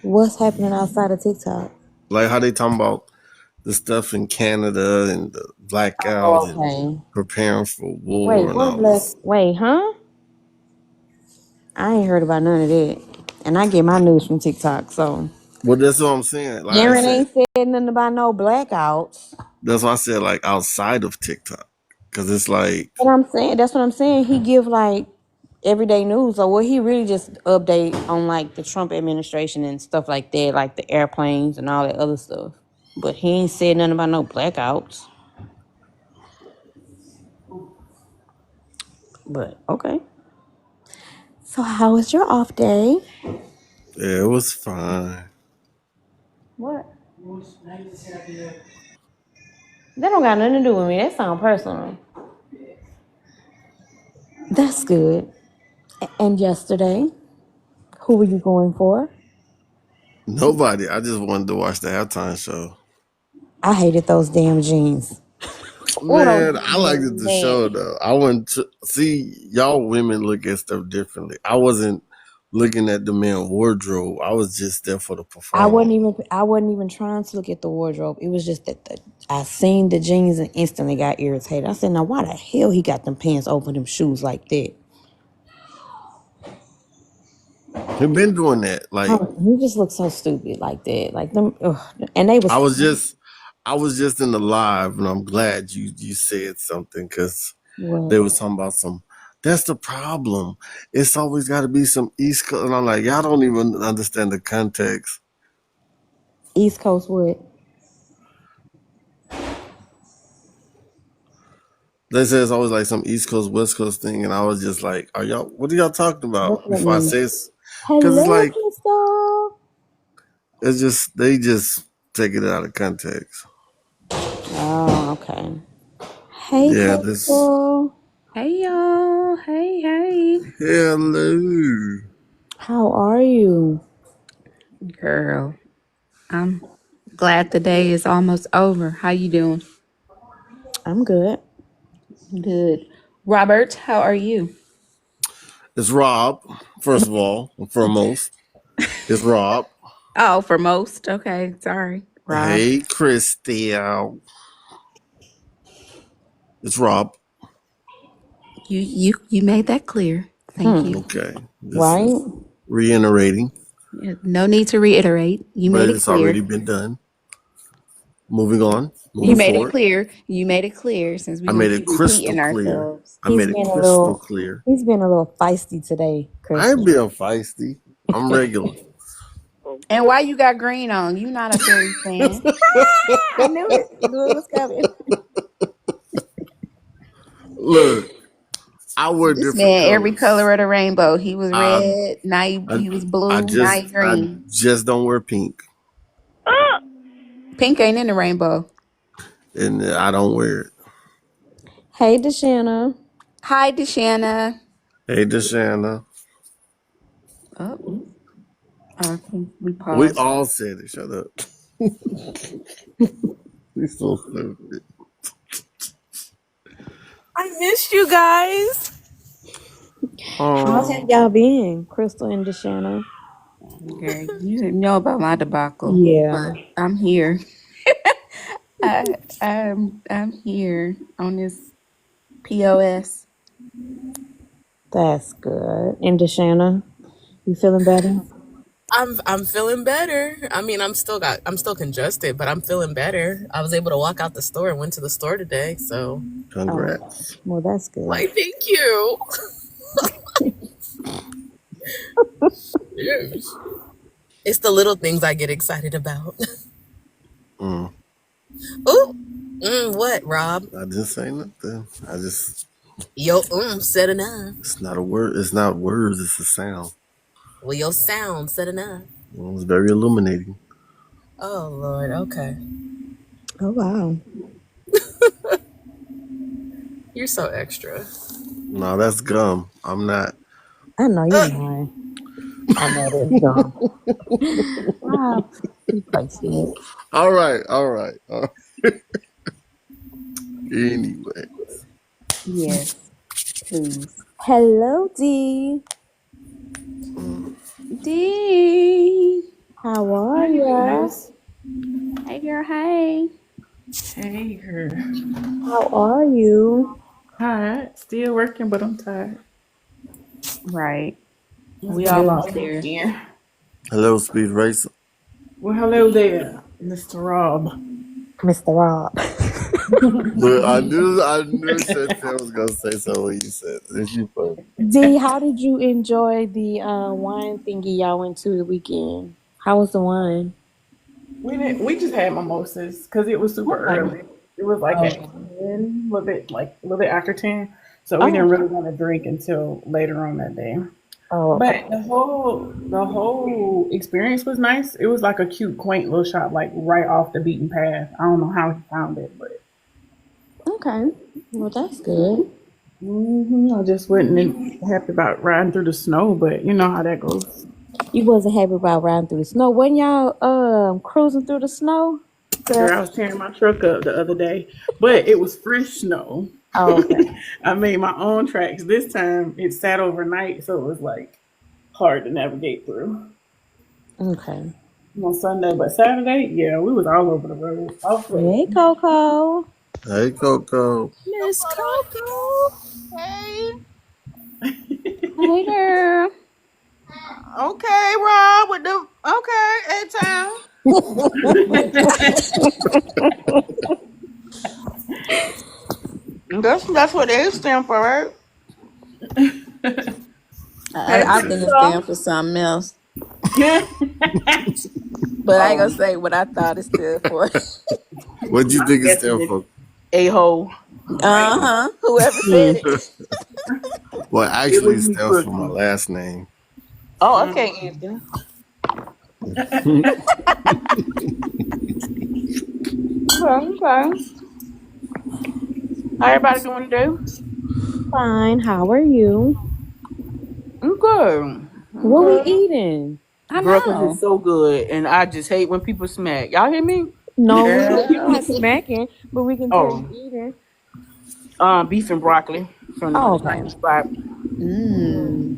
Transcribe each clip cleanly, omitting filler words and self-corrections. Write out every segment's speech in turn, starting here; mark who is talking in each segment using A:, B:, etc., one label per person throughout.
A: What's happening outside of TikTok?
B: Like how they talking about the stuff in Canada and the blackout
A: Oh,
B: and
A: okay.
B: preparing for war
A: Wait,
B: and
A: what
B: all
A: black?
B: this.
A: Wait, huh? I ain't heard about none of that. And I get my news from TikTok, so.
B: Well, that's what I'm saying. Like I
A: Aaron
B: said,
A: ain't said nothing about no blackouts.
B: that's why I said like outside of TikTok, because it's like
A: But I'm saying that's what I'm saying. He give like everyday news, or what he really just update on like the Trump administration and stuff like that, like the airplanes and all that other stuff. But he ain't said nothing about no blackouts. But okay. So how was your off day?
B: yeah, it was fine.
A: What? That don't got nothing to do with me. That sound personal. That's good. And yesterday, who were you going for?
B: Nobody. I just wanted to watch the halftime show.
A: I hated those damn jeans. Oh, those
B: Man, I liked
A: jeans,
B: it the
A: man.
B: show though. I went to see y'all women look at stuff differently. I wasn't looking at the man wardrobe. I was just there for the performance.
A: I wasn't even trying to look at the wardrobe. It was just that I seen the jeans and instantly got irritated. I said, now why the hell he got them pants over them shoes like that?
B: He been doing that. Like
A: He just looks so stupid like that. Like them and they
B: I
A: was
B: was just I was just in the live, and I'm glad you said something because they
A: what,
B: was talking about some. That's the problem. It's always got to be some East Coast, and I'm like, y'all don't even understand the context.
A: East Coast what?
B: They say it's always like some East Coast West Coast thing, and I was just like, are y'all? What are y'all talking
A: What
B: about?
A: that
B: Before I
A: mean?
B: say it's because it's
A: Hello,
B: like
A: Crystal.
B: it's just they just taking it out of context.
A: Oh, okay. Hey,
B: Yeah, this
A: Crystal.
C: Hey y'all. Hey.
B: hello.
A: How are you?
C: Girl, I'm glad the day is almost over. How you doing?
A: I'm good.
C: Good. Robert, how are you?
B: It's Rob. First of all, and foremost, it's Rob.
C: Oh, for most. Okay, sorry. Rob.
B: Hey, Christy. It's Rob.
C: You made that clear. Thank
A: Hmm.
C: you.
B: Okay. This
A: Right?
B: is reiterating,
C: Yeah, no need to reiterate. You
B: but
C: made it
B: it's already
C: clear.
B: been done. Moving on.
C: You
B: Moving
C: made it
B: forward.
C: clear. You made it clear since we're
B: I
C: gonna
B: made it
C: keep
B: crystal
C: repeating
B: clear.
C: ourselves.
B: I made it crystal clear.
A: He's been a little feisty today,
B: I ain't
A: Crystal.
B: being feisty. I'm regular.
C: And why you got green on? You not a Philly fan.
A: I knew it. I knew it was coming.
B: Look, I wear
C: This
B: different
C: man, every color
B: colors.
C: of the rainbow. He was
B: I,
C: red, now
B: I,
C: he was
B: I
C: blue, now he
B: just, I
C: green.
B: just don't wear pink,
C: Pink ain't in the rainbow.
B: and I don't wear it.
A: Hey, Deshanna.
C: Hi, Deshanna.
B: Hey, Deshanna.
C: Oh, we
B: We
C: paused.
B: all said it. Shut up. We so stupid.
D: I missed you guys.
A: How's
B: Oh,
A: y'all been, Crystal and Deshanna?
C: Girl, you didn't know about my debacle,
A: Yeah,
C: but I'm here. I'm here on this POS.
A: that's good. And Deshanna, you feeling better?
D: I'm feeling better. I mean, I'm still congested, but I'm feeling better. I was able to walk out the store and went to the store today. So,
A: Oh,
B: congrats.
A: well, that's good.
D: like, thank you. Yes. It's the little things I get excited about.
B: Mm,
D: Ooh, what, Rob?
B: I didn't say nothing. I just,
D: Yo, said enough.
B: it's not a word. It's not words. It's a sound.
D: Well, your sound said enough.
B: It was very illuminating.
D: Oh Lord, okay.
A: Oh, wow.
D: You're so extra.
B: No, that's gum. I'm not.
A: I know you're
D: Uh,
A: lying. I know that's dumb. Wow. You feisty.
B: All right. All right. Anyway.
C: Yes, please.
A: Hello, D.
B: Mm.
C: D.
A: How are
E: Hey,
A: ya?
E: guys.
C: Hey, girl. Hey.
E: Hey, girl.
A: How are you?
E: Hi. Still working, but I'm tired.
C: Right.
E: It's
C: We
E: been a
C: almost
E: long
C: there.
E: weekend.
B: Hello, Speed Racer.
E: Well, hello there, Mr. Rob.
A: Mr. Rob.
B: Look, I knew Chantel was gonna say so when you said this. You funny.
A: D, how did you enjoy the wine thingy y'all went to the weekend? How was the wine?
E: We didn't. We just had mimosas because it was super
A: Okay.
E: early. It was like at
A: Okay.
E: 10, a little bit after 10. So we
A: Oh,
E: didn't really want to drink until later on that day.
A: oh, okay.
E: But the whole experience was nice. It was like a cute, quaint little shop, like right off the beaten path. I don't know how he found it, but
A: Okay. Well, that's good.
E: I just wasn't happy about riding through the snow. But you know how that goes.
A: You wasn't happy about riding through the snow. When y'all cruising through the snow?
E: Girl, I was tearing my truck up the other day, but it was fresh snow.
A: Oh, okay.
E: I made my own tracks. This time it sat overnight, so it was like hard to navigate through
A: Okay.
E: on Sunday. But Saturday, yeah, we was all over the road. Off
A: Hey,
E: road.
A: Coco.
B: Hey, Coco.
D: Miss Coco.
F: Hey,
A: Hey, girl.
F: okay, Rob with the okay, A-Town. That's what they stand for, right? Hey,
C: I think it
F: Lisa.
C: stands for something else.
E: Yeah.
C: But I ain't gonna
E: Oh,
C: say what I thought it stood for.
B: What'd you
F: I'm
B: think it
F: guessing
B: stand
F: it's
B: for?
F: a-hole.
C: Uh-huh. Whoever said
A: Mm.
C: it.
B: Well,
F: It
B: actually,
F: was
B: it
F: me
B: stands for my
F: crooked.
B: last name.
F: Oh, I
E: mm.
F: can't answer. Okay. How everybody doing today?
A: Fine. How are you?
F: I'm good. I'm
A: What we
F: good.
A: eating?
C: I
F: Girl, cause
C: know.
F: it's so good, and I just hate when people smack. Y'all hear me?
A: No, you're
C: Girl.
A: not smacking, but we can tell you
F: Oh,
A: eating.
F: beef and broccoli from
A: Oh,
F: the
A: okay.
F: Chinese spot.
C: Mmm.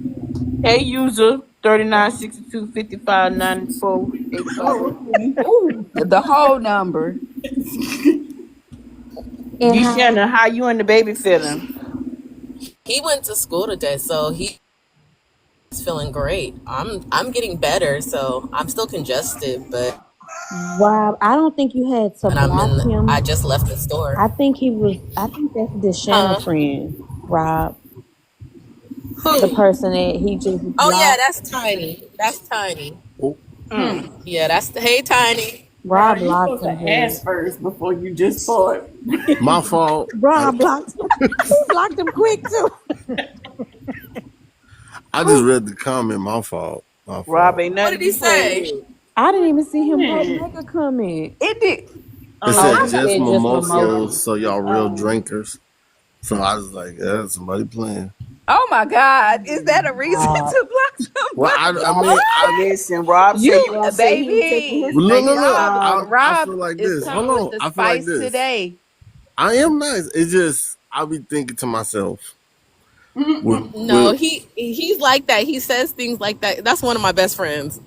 F: Hey, user 3962559485.
E: Oh, okay.
C: Ooh, the whole number.
A: And
F: D
A: how?
F: Shannon, how you and the baby feeling?
D: He went to school today, so he's feeling great. I'm getting better, so I'm still congested, but
A: Rob, I don't think you had to block
D: I
A: him.
D: just left the store.
A: I think he was. I think that's the Shanna
D: Huh?
A: friend, Rob, the
D: Who?
A: person that he just
D: Oh yeah,
A: blocked.
D: that's Tiny. That's Tiny.
B: Oh,
F: Hmm.
D: Yeah, that's the hey Tiny.
A: Rob
E: Rob, you
A: blocked
E: supposed to
A: him good.
E: ask first before you just start.
B: my fault.
A: Rob blocked. He blocked him quick too.
B: I just read the comment. My fault. My
F: Rob
B: fault.
F: ain't
D: What
F: nothing
D: did
F: to
D: he
F: be played
D: say?
F: with.
A: I didn't even see him
E: Man.
A: make a comment.
F: It did.
B: It
A: Oh,
B: said
A: he
B: just
A: said just
B: mimosas,
A: mimosas.
B: so y'all real
E: Oh.
B: drinkers. So I was like, yeah, somebody playing.
C: Oh my God. Is that a reason
A: Rob,
C: to block
B: Well,
C: somebody?
B: I
A: Rob,
B: mean,
F: Listen, Rob said you.
C: You,
A: Rob said he was taking
C: baby.
A: his
B: look,
A: space.
B: look, look. I
C: Rob
B: feel like
C: is
B: this. Hold
C: coming with
B: on.
C: the
B: I feel like
C: spice
B: this.
C: today.
B: I am nice. It's just I be thinking to myself,
D: No,
B: with
D: he's like that. He says things like that. That's one of my best friends.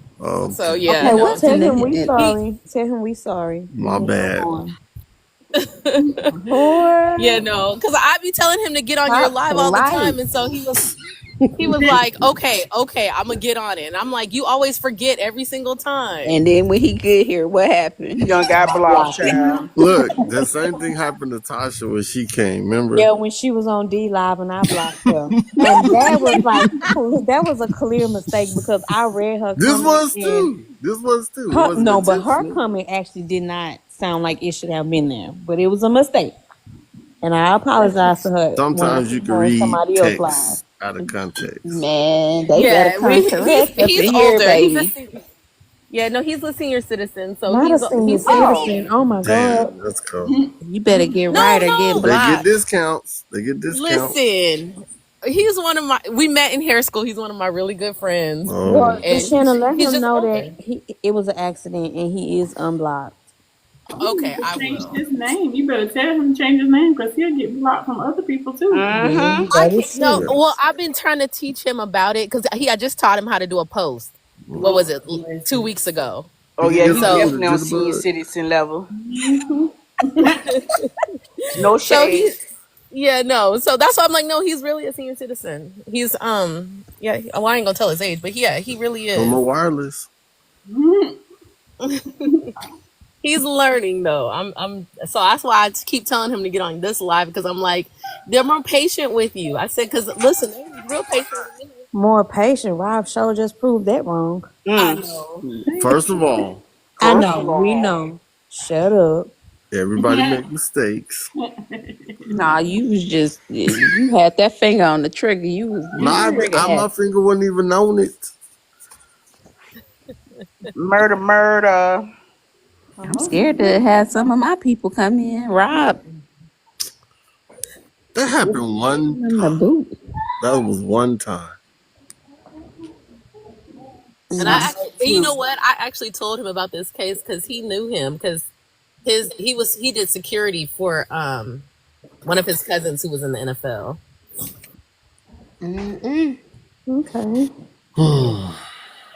D: So
B: okay,
D: yeah,
A: Okay,
C: I'm
A: well,
D: no.
A: tell
C: watching
A: him we
C: the
D: He
A: sorry. Tell him we sorry. We
B: my
A: ain't no
B: bad.
A: harm. Boy,
D: yeah, no. Cause I be telling him to get on your
C: top
D: live all the
C: flight.
D: time. And so he was like, okay, I'm gonna get on it. And I'm like, you always forget every single time.
C: And then when he get here, what
F: You
C: happened?
F: done got
A: I
F: blocked,
A: blocked him.
F: child.
B: Look, the same thing happened to Tasha when she came. Remember?
A: Yeah, when she was on D Live and I blocked her. And that was like, that was a clear mistake because I read her
B: This
A: comment
B: was
A: and
B: too. This was too. It
A: her,
B: wasn't
A: no, but her
B: intentional.
A: comment actually did not sound like it should have been there, but it was a mistake. And I apologize to her when I
B: Sometimes
A: see
B: you can
A: her and
B: read
A: somebody else live.
B: text out of context.
C: Man, they better
D: Yeah,
C: come
D: he's
C: correct up
D: he's
C: in here,
D: older.
C: baby.
D: Yeah, no, he's a senior citizen. So
A: Not a senior
D: he's
F: Oh,
A: citizen.
D: 16.
A: Oh my God.
B: Damn, that's cool.
C: You better get
D: No,
C: right or get
D: no.
B: They get
C: blocked.
B: discounts. They get discounts.
D: Listen, he's one of my. We met in hair school. He's one of my really good friends,
B: Oh,
A: Well, just
D: and
A: Shannon, let
D: he's
A: him
D: just
A: know that
D: older.
A: it was an accident and he is unblocked.
E: You
D: Okay,
E: need to
D: I
E: change
D: will.
E: his name. You better tell him to change his name because he'll get blocked from other people too.
A: Yeah,
F: mm-hmm.
D: I
A: that is
D: can't. No,
A: true.
D: well,
B: yes.
D: I've been trying to teach him about it because I just taught him how to do a post. What was it?
E: Listen.
D: 2 weeks ago.
F: Oh
B: He
F: yeah,
B: gets
F: he's
B: me
D: So
B: with a
F: definitely on senior
B: jitterbug.
F: citizen level.
E: Mhm.
F: No
D: so
F: shade.
D: he yeah, no. So that's why I'm like, no, he's really a senior citizen. He's yeah, well, I ain't gonna tell his age, but yeah, he really
B: No
D: is.
B: more wireless.
E: Mhm.
D: He's learning though. I'm so that's why I keep telling him to get on this live because I'm like, they're more patient with you. I said, because listen, they was real patient with me.
A: More patient. Rob show just proved that wrong.
D: I
F: Mm.
D: know.
B: First of all,
A: I
F: First
A: know.
F: of
A: We
F: all,
A: know. Shut up.
B: everybody make mistakes.
C: Nah, you was just you had that finger on the trigger.
B: No,
C: You trigger
B: my
C: happy.
B: finger wasn't even on it.
F: murder, murder.
C: I'm scared to have some of my people come in. Rob,
B: That happened one
C: in the
B: time.
C: boot.
B: That was one time.
D: And
F: I might
D: and you
F: too.
D: know what? I actually told him about this case because he knew him because he did security for one of his cousins who was in the NFL.
C: Mm-mm.
A: Okay.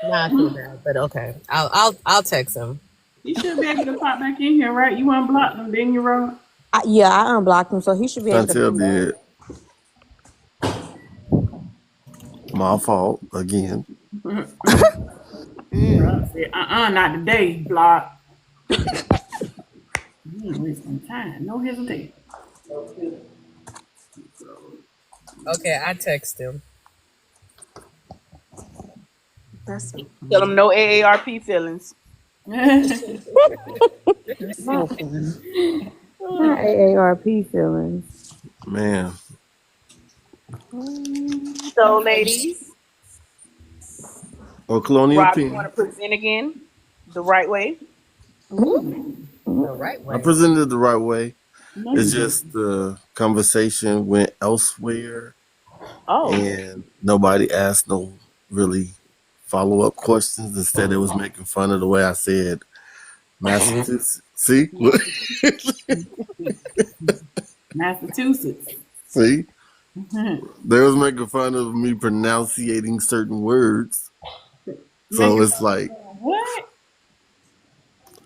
D: Now I feel bad, but okay, I'll text him.
E: He should be able to pop back in here, right? You unblocked him, didn't you, Rob?
A: Yeah, I unblocked him, so he should be able to
B: Chantel
A: come back.
B: did. My fault again.
E: Rob said, not today, block. You ain't wasting time. No hesitation.
D: Okay, I text him.
C: That's
F: Tell him no AARP feelings.
C: so funny.
A: Not AARP feelings.
B: Man.
F: So, ladies,
B: Or Colonial
F: Rob, you want
B: Penny.
F: to present again the right way?
E: Ooh.
D: The right
B: I
D: way.
B: presented it the right way.
E: No,
B: It's
E: you
B: just the conversation went elsewhere
F: Oh,
B: and nobody asked no really follow up questions. Instead, it was making fun of the way I said Massachusetts. See?
E: Massachusetts.
B: See? They was making fun of me pronunciating certain words. So
E: Making
B: it's like,
E: what?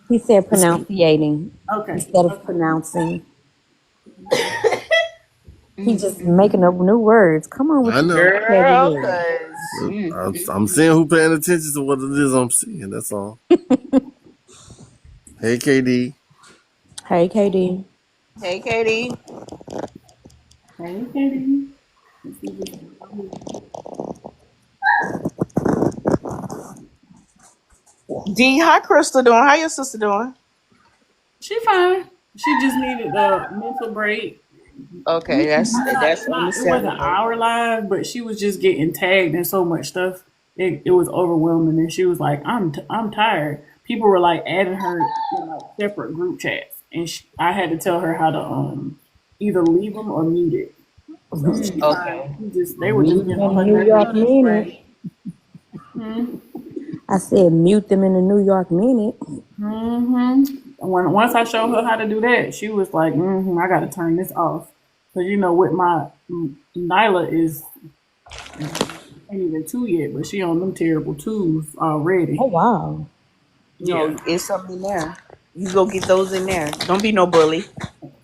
A: He said
B: it's,
A: pronunciating
E: Okay.
A: instead of pronouncing. He just making up new words. Come on with
B: I
A: your
B: know.
F: girl,
A: vocabulary.
F: cause
B: I'm seeing who paying attention to what it is I'm seeing. That's all. Hey, KD.
A: Hey, KD.
F: hey, Katie,
E: Hey, Katie. Let's see this.
F: D, how Crystal doing? How your sister doing?
E: She fine. She just needed a mental break.
F: Okay, that's
E: It wasn't
F: understandable.
E: our live, but she was just getting tagged in so much stuff. It was overwhelming, and she was like, I'm tired." People were like adding her in like separate group chats, and I had to tell her how to either leave them or mute it. So she fine.
F: Okay.
E: They were just
A: Mute
E: getting
A: them
E: on
A: in
E: her
A: the New York
E: nerves.
A: Minute.
E: Hmm?
A: I said mute them in the New York Minute.
E: Once I showed her how to do that, she was like, I got to turn this off. Because, with my Nyla is ain't even 2 yet, but she on them terrible 2s already.
A: Oh wow.
E: Yeah.
F: It's something in there. You go get those in there. Don't be no bully.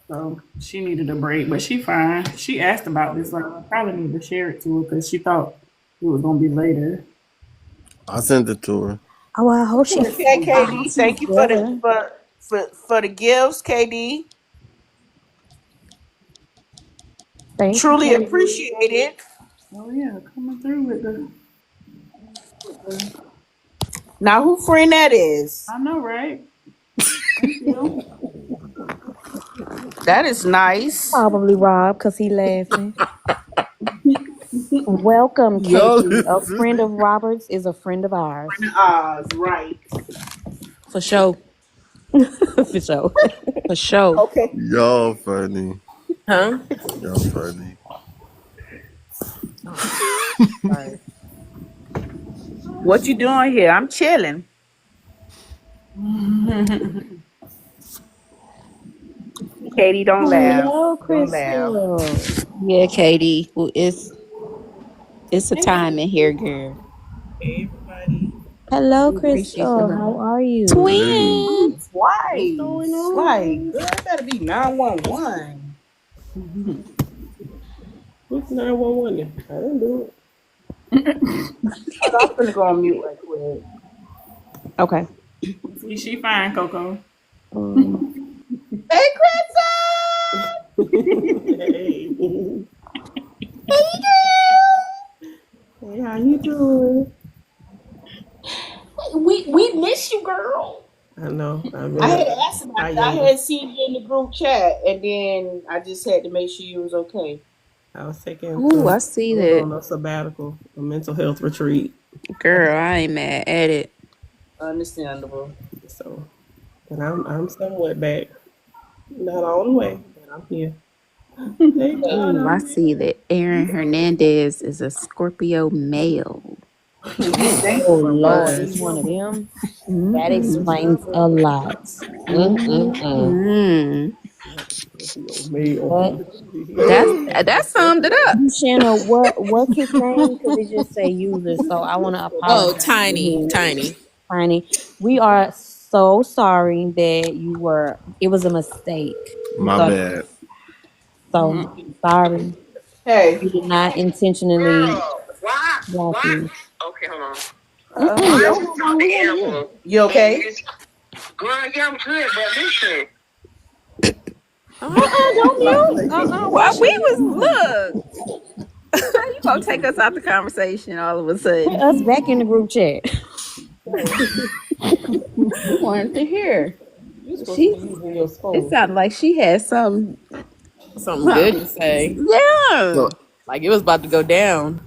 E: So she needed a break, but she fine. She asked about this. Like, I probably need to share it to her because she thought it was going to be later.
B: I sent it to her.
A: Oh, I hope she.
F: Okay,
A: I hope
F: KD.
A: she's
F: Thank you for the
A: better.
F: for the gifts, KD.
A: Thank you,
F: Truly
A: KD.
F: appreciate it.
E: Oh, yeah, coming through with the
F: Now, who friend that is?
E: I know, right? Thank you.
F: That is nice.
A: Probably Rob, cause he laughing. Welcome,
B: Y'all
A: KD. A
B: is
A: friend of Robert's is a friend of ours.
F: Right.
C: For sure.
A: For sure.
C: For sure.
F: Okay.
B: y'all funny.
D: Huh?
B: Y'all funny.
D: Sorry.
F: What you doing here? I'm chilling. Katie, don't laugh.
A: Hello,
F: Don't laugh.
A: Crystal.
C: Yeah, Katie. Well, it's a time in here, girl.
D: Hey everybody.
A: Hello,
C: We appreciate the
A: Crystal. How
C: love.
A: are you?
B: Hey,
D: Twin.
F: Twice.
A: What's going
F: Like,
A: on?
F: girl, it better be 911.
G: Who's 911? I didn't do it.
F: Hold on, I'm finna go on mute right quick.
A: Okay.
E: See, she fine, Coco.
A: Um,
F: Hey,
G: Hey. Hey, how you doing?
F: we miss you, girl.
G: I know. I've
F: I
G: been
F: had asked about it. I
G: hiatus.
F: had seen you in the group chat, and then I just had to make sure you was okay.
G: I was taking
C: Ooh, I
G: some
C: see
G: going
C: that.
G: on a sabbatical, a mental health retreat.
C: Girl, I ain't mad at it.
F: Understandable.
G: So, and I'm somewhat back. Not all the way, but I'm here. Hey,
C: Ooh, I
G: Donna.
C: see that Aaron Hernandez is a Scorpio male.
F: He's
A: oh
F: thankful for
A: Lord,
F: mercy.
A: he's
G: What?
A: one of them. That
C: Mm-hmm.
G: What's
A: explains
G: up,
A: a lot.
C: Mm-hmm.
G: Scorpio male?
A: But
G: He
C: That's
G: always has a
C: that summed it
G: Scorpio.
C: up.
A: Shanna, what's his name? Because it just say user, so I want to
D: Oh,
A: apologize to
D: Tiny,
A: him.
D: Tiny.
A: Tiny, we are so sorry that you were. It was a mistake. We
B: my
A: thought
B: bad.
A: so. Sorry.
F: Hey.
A: We did not intentionally
H: Girl, why?
A: block
H: Why?
A: you.
H: Okay, hold on.
A: Mm-mm,
H: Why
F: You,
A: don't
H: you
A: hold
H: talk
A: on.
H: to
A: We want to hear.
H: Amber
F: you
H: and
F: okay?
H: you girl, yeah, I'm good, but listen.
A: Don't mute. Why
C: Well,
A: should
C: we
A: we?
C: was look. How you gonna take us out the conversation all of a
A: Put
C: sudden?
A: us back in the group chat.
C: We wanted to hear.
G: You're supposed to
C: She.
G: be using your
C: It
G: phone.
C: sounded like she had some.
D: Something good to say.
C: Yeah,
B: So
D: Like it was about to go down.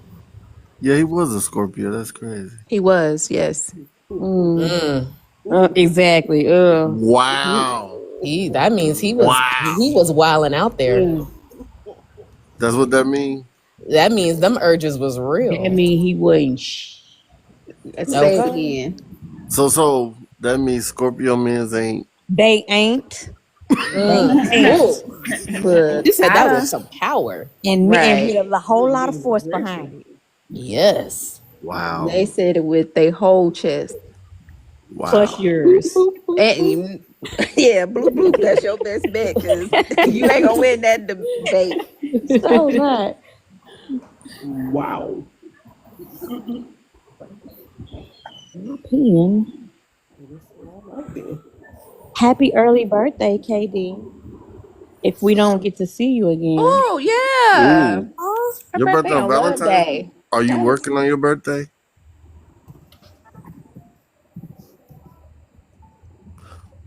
B: yeah, he was a Scorpio. That's crazy.
C: he was. Yes.
A: Mm,
D: Mm.
A: exactly.
B: Wow.
D: That means he
B: Wow.
D: was wilding out there.
B: That's what that means.
D: That means them urges was
A: That
D: real.
A: mean he wasn't.
C: Let's say it
D: Okay.
C: again.
B: So that means Scorpio men's ain't.
A: They ain't. They
D: Mm.
A: ain't.
D: Ooh.
C: But
D: You said
C: I
D: that with
C: don't.
D: some power.
A: And
C: Right.
A: with a whole lot of force behind it.
D: Yes.
C: They
B: Wow.
C: said it with their whole chest.
A: Plus
B: Wow.
A: yours.
C: And yeah, blue blue. That's your best bet because you ain't gonna win that debate.
A: So not.
G: Wow.
A: Pen.
G: All right then.
A: Happy early birthday, KD. If we don't get to see you again.
C: Oh yeah,
B: Ooh.
C: her
B: Your birthday
C: birthday
B: on
C: on Love
B: Valentine's?
C: Day.
B: Are you
C: Okay.
B: working on your birthday?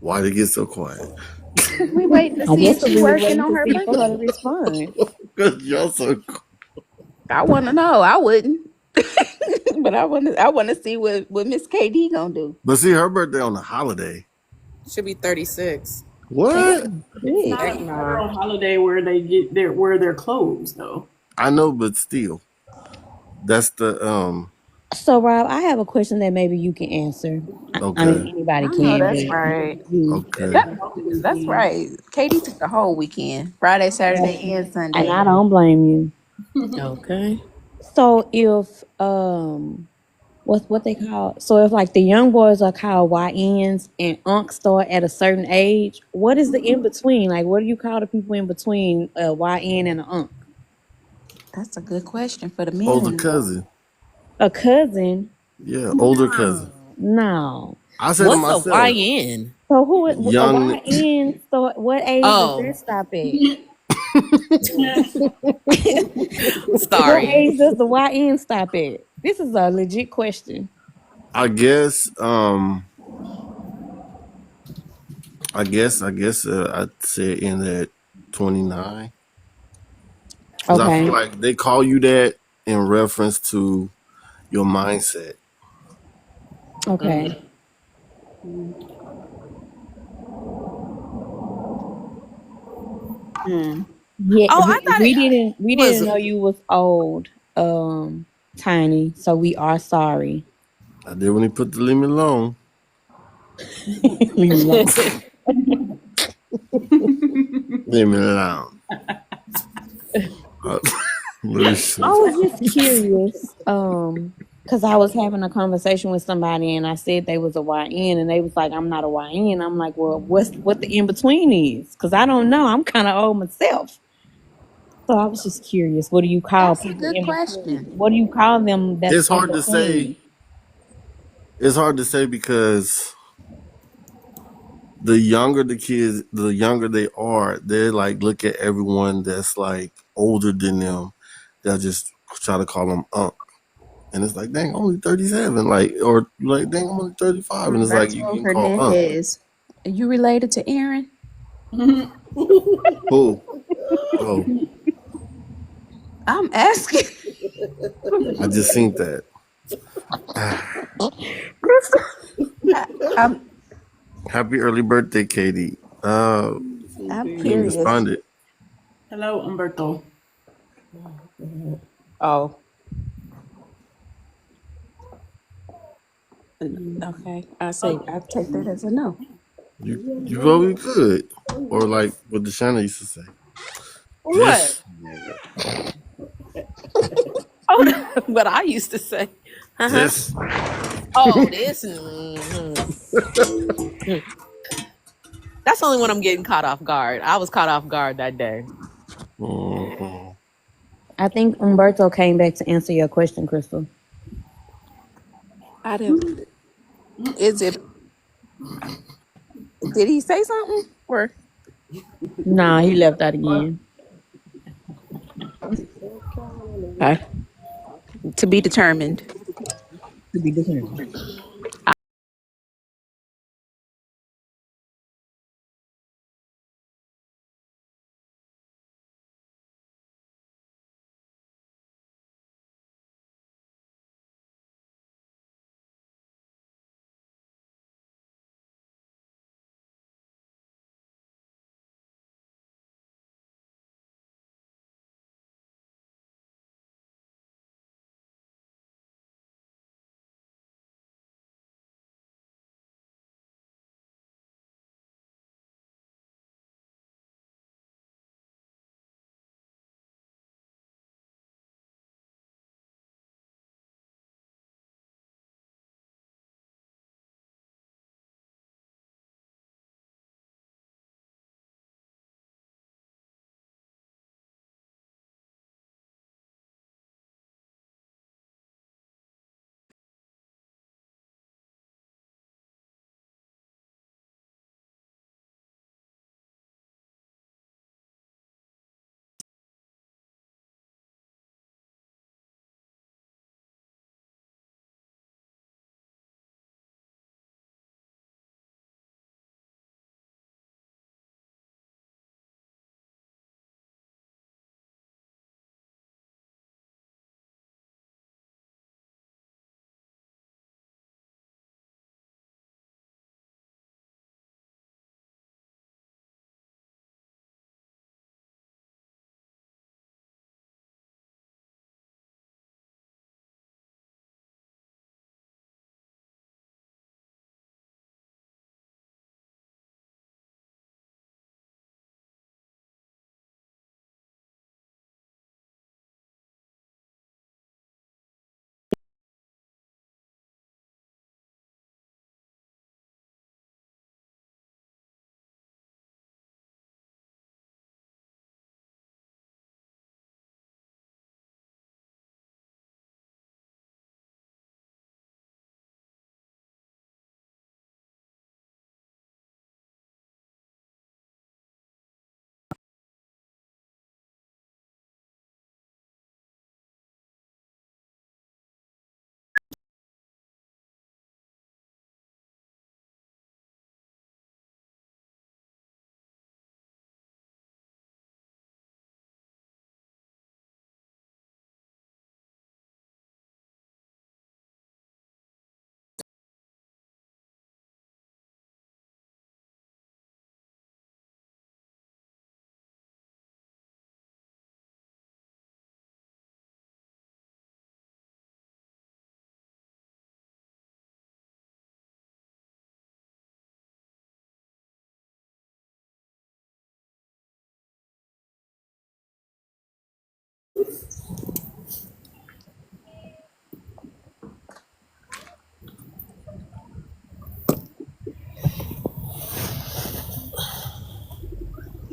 B: Why did it get so quiet?
C: Cause we waiting to
A: I
C: see
A: guess
C: if
A: because
C: she
A: we was
C: working
A: waiting
C: on
A: to
C: her
A: see for her to
C: birthday.
A: respond.
B: Cause y'all so
C: I want to know. I wouldn't, but I want to see what Miss KD gonna do.
B: But see, her birthday on a holiday.
D: Should be 36.
B: What?
E: It's
A: Big.
E: not a
D: Heck nah.
E: federal holiday where they get their where they're closed though.
B: I know, but still, that's the
A: So, Rob, I have a question that maybe you can answer. I mean,
B: Okay,
A: anybody
C: I know
A: can,
C: that's
A: but
C: right.
A: you.
E: That's
B: okay.
C: That's right. Katie took the whole weekend, Friday, Saturday, and
A: And
C: Sunday.
A: I don't blame you.
D: Okay.
A: So, if what they call? So, if like the young boys are called YNs and unks start at a certain age, what is the in between? Like, what do you call the people in between a YN and an unk?
C: That's a good question for the
B: Older
C: men.
B: cousin.
A: A cousin?
B: Yeah, older cousin.
A: No.
B: I said to
D: What's a
B: myself,
D: YN?
A: So, who a
B: young.
A: YN start? What age does
D: Oh,
A: that stop at? What
D: sorry.
A: age does the YN stop at? This is a legit question.
B: I guess. I'd say in that 29 because I feel
A: Okay.
B: like they call you that in reference to your mindset.
A: Okay.
C: Hmm.
A: Yeah,
D: Oh, I thought
A: we didn't
D: was.
A: know you was old, Tiny. So we are sorry.
B: I did when he put the leave me alone.
A: Leave me alone.
B: Leave me alone. Uh,
A: I was just curious. Cause I was having a conversation with somebody and I said they was a YN and they was like, I'm not a YN. I'm like, well, what the in between is? Cause I don't know. I'm kind of old myself. So I was just curious. What do you call
C: That's a
A: people
C: good
A: in between?
C: question.
A: What do you call them that's
B: It's
A: in
B: hard to say.
A: between?
B: It's hard to say because the younger the kids, the younger they are, they like look at everyone that's like older than them. They'll just try to call them unc. And it's like, dang, I'm only 37. Like, or like, dang, I'm only 35. And it's like, you
C: Roberto
B: can call unc.
C: Hernandez. Are you related to Aaron?
B: Who? Oh,
C: I'm asking.
B: I just seen that.
C: I, I'm
B: Happy early birthday, Katie.
C: I'm
B: He
C: curious.
B: responded.
E: Hello, Umberto.
C: Oh, okay. I take that as a no.
B: You probably could. Or like what Deshauna used to say.
D: What?
B: This nigga.
D: Oh, what I used to say. Uh-huh.
B: This.
D: Oh, this. That's only when I'm getting caught off guard. I was caught off guard that day.
B: Mhm.
A: I think Umberto came back to answer your question, Crystal.
C: I didn't. Is it? Did he say something? Or
A: Nah, he left out again.
C: okay, to be determined.
A: To be determined.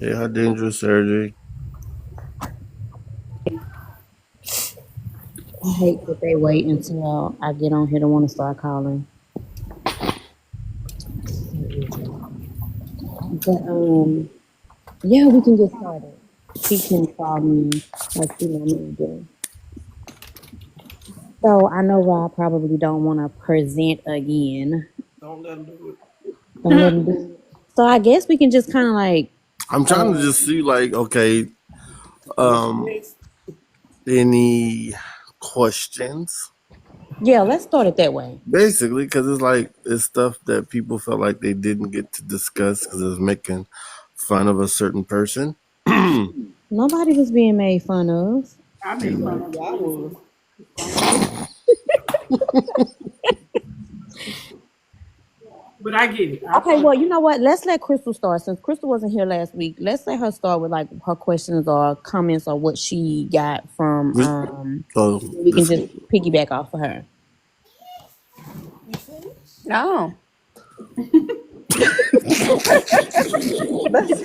B: Yeah, her dangerous surgery.
A: I hate that they wait until I get on here to want to start calling. So irritating. But yeah, we can get started. She can call me like she normally do. So I know Rob probably don't want to present again.
G: Don't let them do
A: Don't let him do it. So I guess we can just kind of like,
B: I'm trying to
A: uh,
B: just see, like, okay,
G: it. What's
B: um,
G: next?
B: any questions?
A: yeah, let's start it that way.
B: Basically, because it's like it's stuff that people felt like they didn't get to discuss because it was making fun of a certain person.
A: Nobody was being made fun of.
E: I made fun
B: You
E: of
G: Y'all was.
E: Crystal. Don't worry. But I get it. I
A: Okay,
E: follow.
A: well, you know what? Let's let Crystal start. Since Crystal wasn't here last week, let's let her start with like her questions or comments or what she got from
B: so
A: we can
B: this
A: just piggyback off of her.
G: You finished?
C: No. That's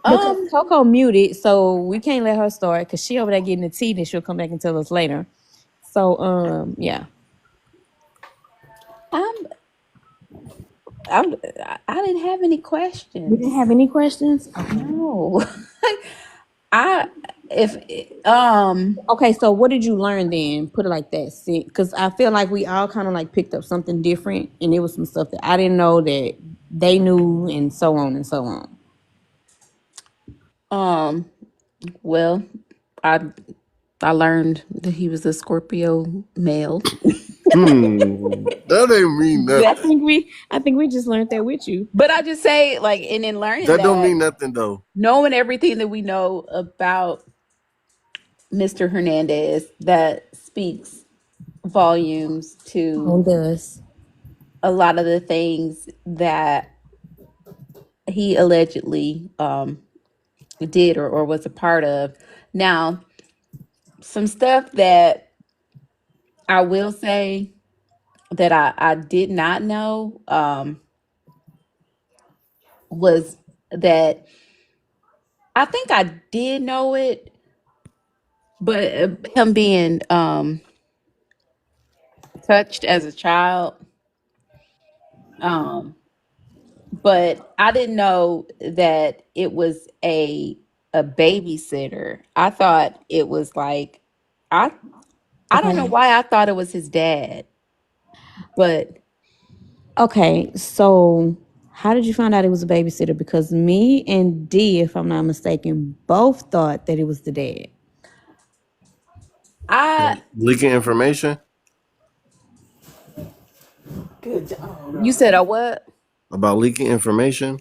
A: Because
C: um
A: Coco muted, so we can't let her start because she over there getting the tea, then she'll come back and tell us later. So yeah.
C: I'm I'm I didn't have any
A: You didn't
C: questions.
A: have any questions? Okay.
C: No. I if
A: Okay, so what did you learn then? Put it like that. Because I feel like we all kind of like picked up something different, and it was some stuff that I didn't know that they knew, and so on and so on.
C: um well, I I learned that he was a Scorpio male.
B: that ain't mean
A: Yeah,
B: nothing.
A: I think we just learned that with you.
C: But I just say like and in learning
B: That don't
C: that,
B: mean nothing though.
C: knowing everything that we know about Mr. Hernandez, that speaks volumes to
A: On us.
C: a lot of the things that he allegedly did or was a part of. Now, some stuff that I will say that I did not know was that I think I did know it, but him being touched as a child, um, but I didn't know that it was a babysitter. I thought it was like I I don't know
A: Okay.
C: why I thought it was his dad, but
A: Okay, so how did you find out it was a babysitter? Because me and D, if I'm not mistaken, both thought that it was the dad.
C: I
B: Leaking information
G: Good job.
C: you said a what?
B: about leaking information.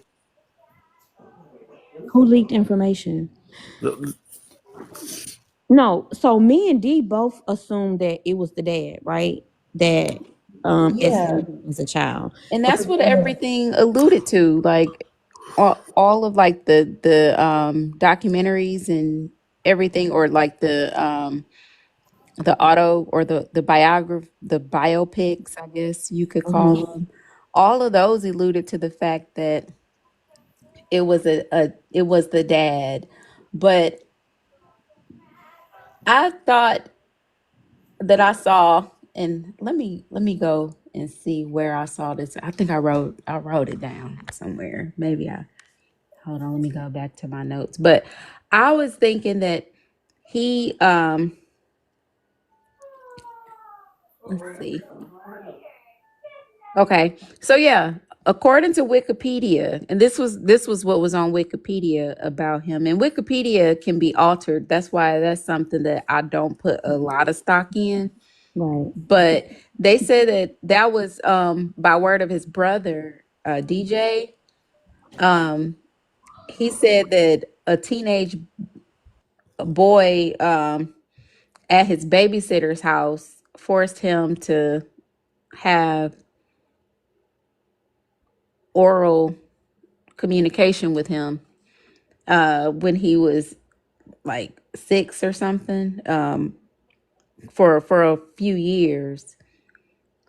A: Who leaked information?
B: The-
A: No, so me and D both assumed that it was the dad, right? That
C: Yeah.
A: as a child.
C: And that's
A: Because
C: what everything alluded to, like all of like the documentaries and everything, or like the auto or the biopics, I guess you could call
A: Mhm.
C: them. All of those alluded to the fact that it was it was the dad, but I thought that I saw, and let me go and see where I saw this. I think I wrote it down somewhere. Maybe I hold on, let me go back to my notes. But I was thinking that he let's see. Okay. So yeah, according to Wikipedia, and this was what was on Wikipedia about him. And Wikipedia can be altered. That's why that's something that I don't put a lot of stock in.
A: Right.
C: But they said that that was by word of his brother, DJ. Um he said that a teenage boy at his babysitter's house forced him to have oral communication with him when he was like 6 or something, for a few years.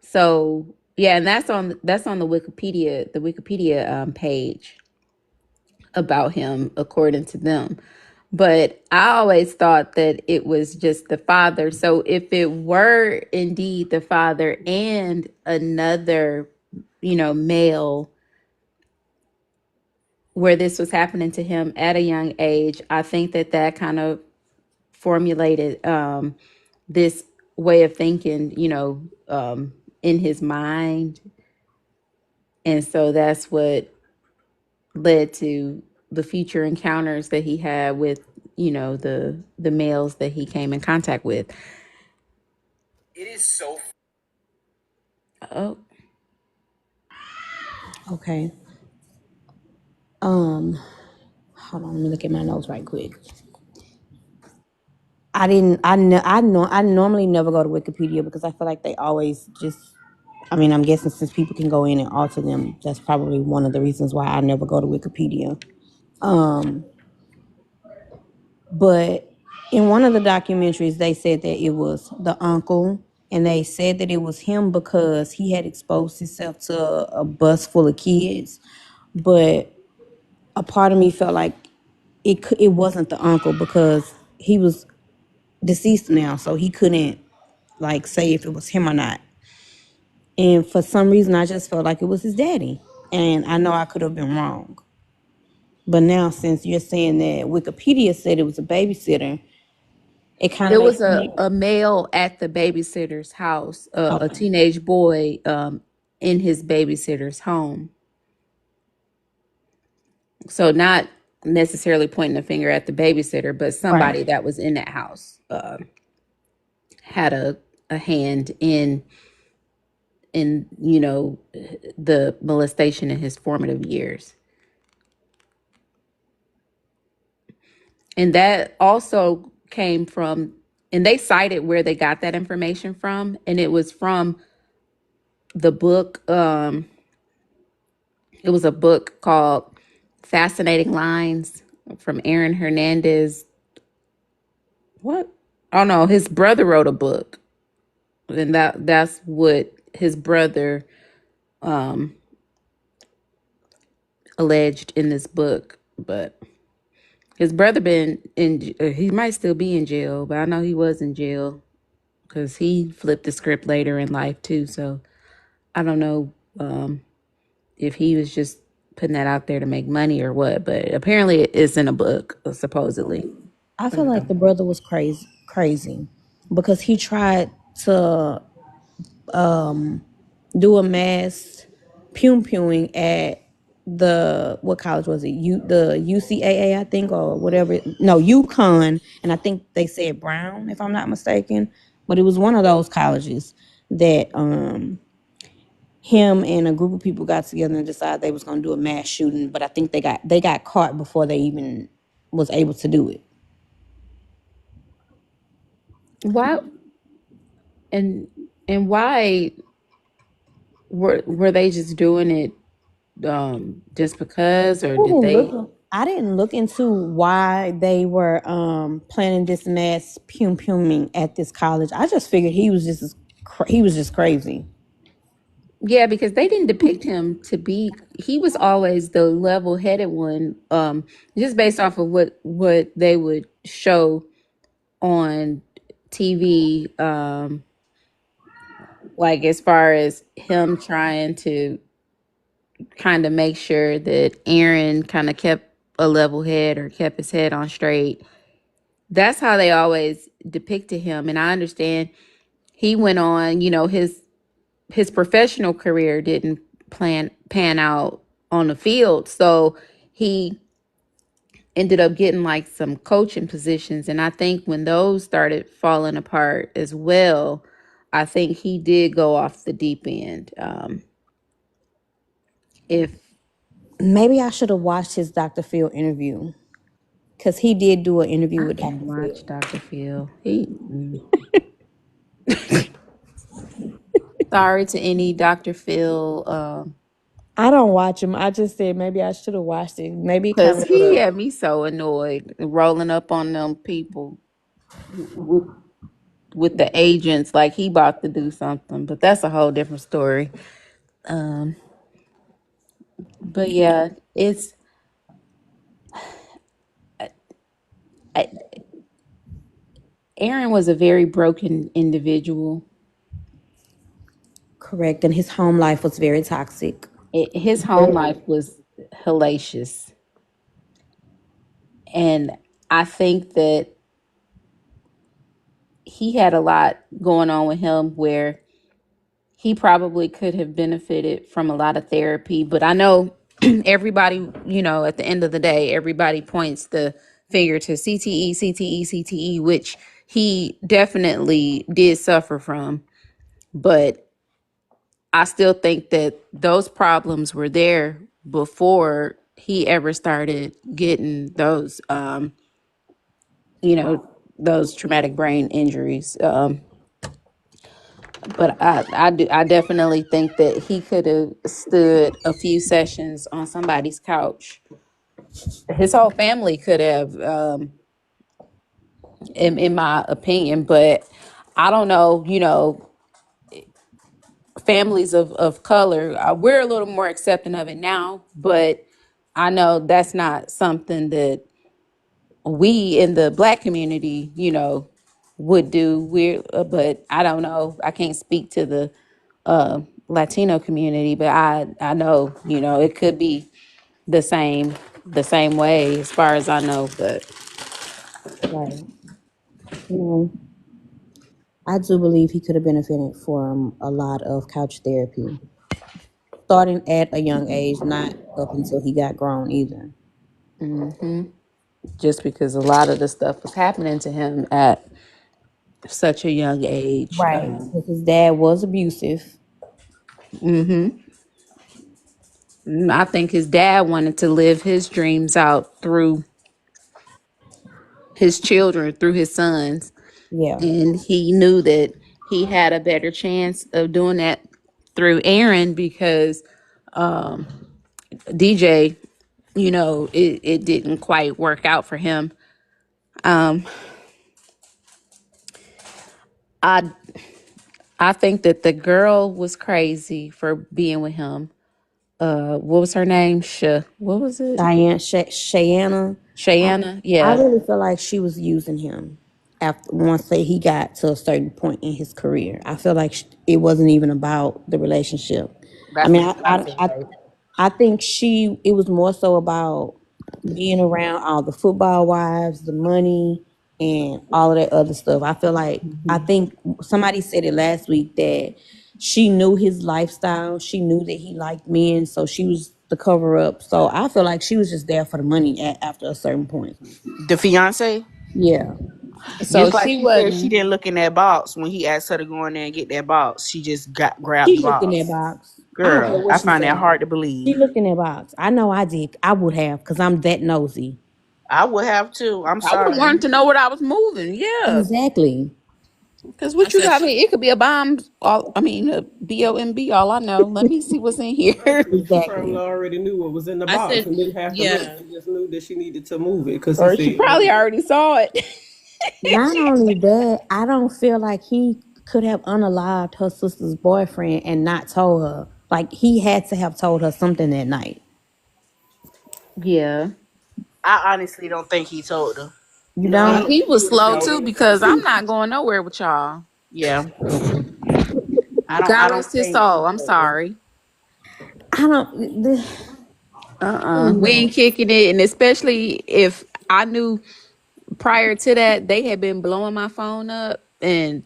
C: So Yeah, and that's on the Wikipedia page about him, according to them. But I always thought that it was just the father. So if it were indeed the father and another, male, where this was happening to him at a young age, I think that kind of formulated this way of thinking, in his mind. And so that's what led to the future encounters that he had with, the males that he came in contact with.
I: It is so.
C: Oh,
A: Okay. Hold on, let me look at my notes right quick. I didn't. I know. I know. I normally never go to Wikipedia because I feel like they always just. I mean, I'm guessing since people can go in and alter them, that's probably one of the reasons why I never go to Wikipedia. But in one of the documentaries, they said that it was the uncle, and they said that it was him because he had exposed himself to a bus full of kids. But a part of me felt like it wasn't the uncle because he was deceased now, so he couldn't like say if it was him or not. And for some reason, I just felt like it was his daddy, and I know I could have been wrong. But now, since you're saying that Wikipedia said it was a babysitter, it kind of
C: it
A: makes
C: was
A: me
C: a male at the babysitter's house, a
A: okay.
C: teenage boy in his babysitter's home. So not necessarily pointing a finger at the babysitter, but
A: Right.
C: somebody that was in that house had a hand in the molestation in his formative years. And that also came from, and they cited where they got that information from, and it was from the book. It was a book called Fascinating Lines from Aaron Hernandez. What? Oh no, his brother wrote a book, and that's what his brother alleged in this book. But his brother been in. He might still be in jail, but I know he was in jail because he flipped the script later in life too. So I don't know if he was just putting that out there to make money or what. But apparently, it's in a book, supposedly.
A: I feel like the brother was crazy because he tried to do a mass pewing at the what college was it? The UCAA, I think, or whatever. No, UConn, and I think they said Brown, if I'm not mistaken. But it was one of those colleges that him and a group of people got together and decided they was gonna do a mass shooting. But I think they got caught before they even was able to do it.
C: Why and and why were they just doing it just because, or did they?
A: I didn't look into why they were planning this mass pewing at this college. I just figured he was just crazy.
C: Yeah, because they didn't depict him to be. He was always the level-headed one, just based off of what they would show on TV, like as far as him trying to kind of make sure that Aaron kind of kept a level head or kept his head on straight. That's how they always depicted him, and I understand he went on. His professional career didn't pan out on the field, so he ended up getting like some coaching positions, and I think when those started falling apart as well, I think he did go off the deep end. If
A: Maybe I should have watched his Dr. Phil interview because he did do an interview
C: I
A: with
C: didn't
A: Dr.
C: watch
A: Phil.
C: Dr. Phil, sorry to any Dr. Phil,
A: I don't watch him. I just said maybe I should have watched it. Maybe it kind
C: because
A: of would
C: he
A: have.
C: had me so annoyed rolling up on them people with the agents like he about to do something, but that's a whole different story. Um, but yeah, it's I, Aaron was a very broken individual.
A: Correct. And his home life was very toxic.
C: His home life was hellacious, and I think that he had a lot going on with him where he probably could have benefited from a lot of therapy. But I know everybody, at the end of the day, everybody points the finger to CTE, CTE, CTE, which he definitely did suffer from. But I still think that those problems were there before he ever started getting you know, those traumatic brain injuries. But I definitely think that he could have stood a few sessions on somebody's couch. His whole family could have, in my opinion. But I don't know. Families of color, we're a little more accepting of it now. But I know that's not something that we in the Black community, would do. But I don't know. I can't speak to the Latino community, but I know, it could be the same way as far as I know. But
A: Right. You know, I do believe he could have benefited from a lot of couch therapy, starting at a young age, not up until he got grown either.
C: just because a lot of the stuff was happening to him at such a young age.
A: Right. Because his dad was abusive.
C: I think his dad wanted to live his dreams out through his children, through his sons,
A: Yeah.
C: and he knew that he had a better chance of doing that through Aaron because DJ, it didn't quite work out for him. Um, I I think that the girl was crazy for being with him. What was her name? What was it?
A: Cheyenne.
C: Cheyenne.
A: I
C: Yeah,
A: really feel like she was using him after once say he got to a certain point in his career. I feel like it wasn't even about the relationship. I
C: that's
A: mean,
C: what I feel like.
A: I think it was more so about being around all the football wives, the money, and all of that other stuff. I think somebody said it last week that she knew his lifestyle. She knew that he liked men, so she was the cover up. So I feel like she was just there for the money after a certain point.
F: The fiance,
A: Yeah,
C: So
F: just like
C: she
F: she said, she
C: wasn't.
F: didn't look in that box when he asked her to go in there and get that box. She just got grabbed
A: she
F: the
A: looked in that
F: box.
A: box. I don't care
F: Girl,
A: what
F: I
A: she
F: find that
A: said.
F: hard to
A: She
F: believe.
A: looked in that box. I know I did. I would have because I'm that nosy.
F: I would have too. I'm
C: I would have
F: sorry.
C: wanted to know what I was moving. Yeah,
A: Exactly.
C: because
D: I
C: what you
D: said,
C: got me? It could be a bomb. A BOMB. All I know. Let me see what's in here.
G: Actually, she probably
A: Exactly.
G: already knew what was in the
D: I
G: box
D: said,
G: and didn't have to look.
D: yeah.
G: She just knew that she needed to move it because he
C: Or she
G: said
C: probably
G: move it.
C: already saw it.
A: Not only that, I don't feel like he could have unalived her sister's boyfriend and not told her. Like he had to have told her something that night.
C: Yeah.
F: I honestly don't think he told her.
A: You
G: No, I
C: Well,
A: don't?
G: don't
C: he
G: think he
C: was
G: would have
C: slow
G: said
C: too
G: anything.
C: because I'm not going nowhere with y'all.
F: Yeah, I
C: God
F: don't
C: rest his
F: think he
C: soul. I'm
F: told her.
C: sorry.
A: I don't. I don't
C: We ain't
A: know.
C: kicking it, and especially if I knew prior to that they had been blowing my phone up, and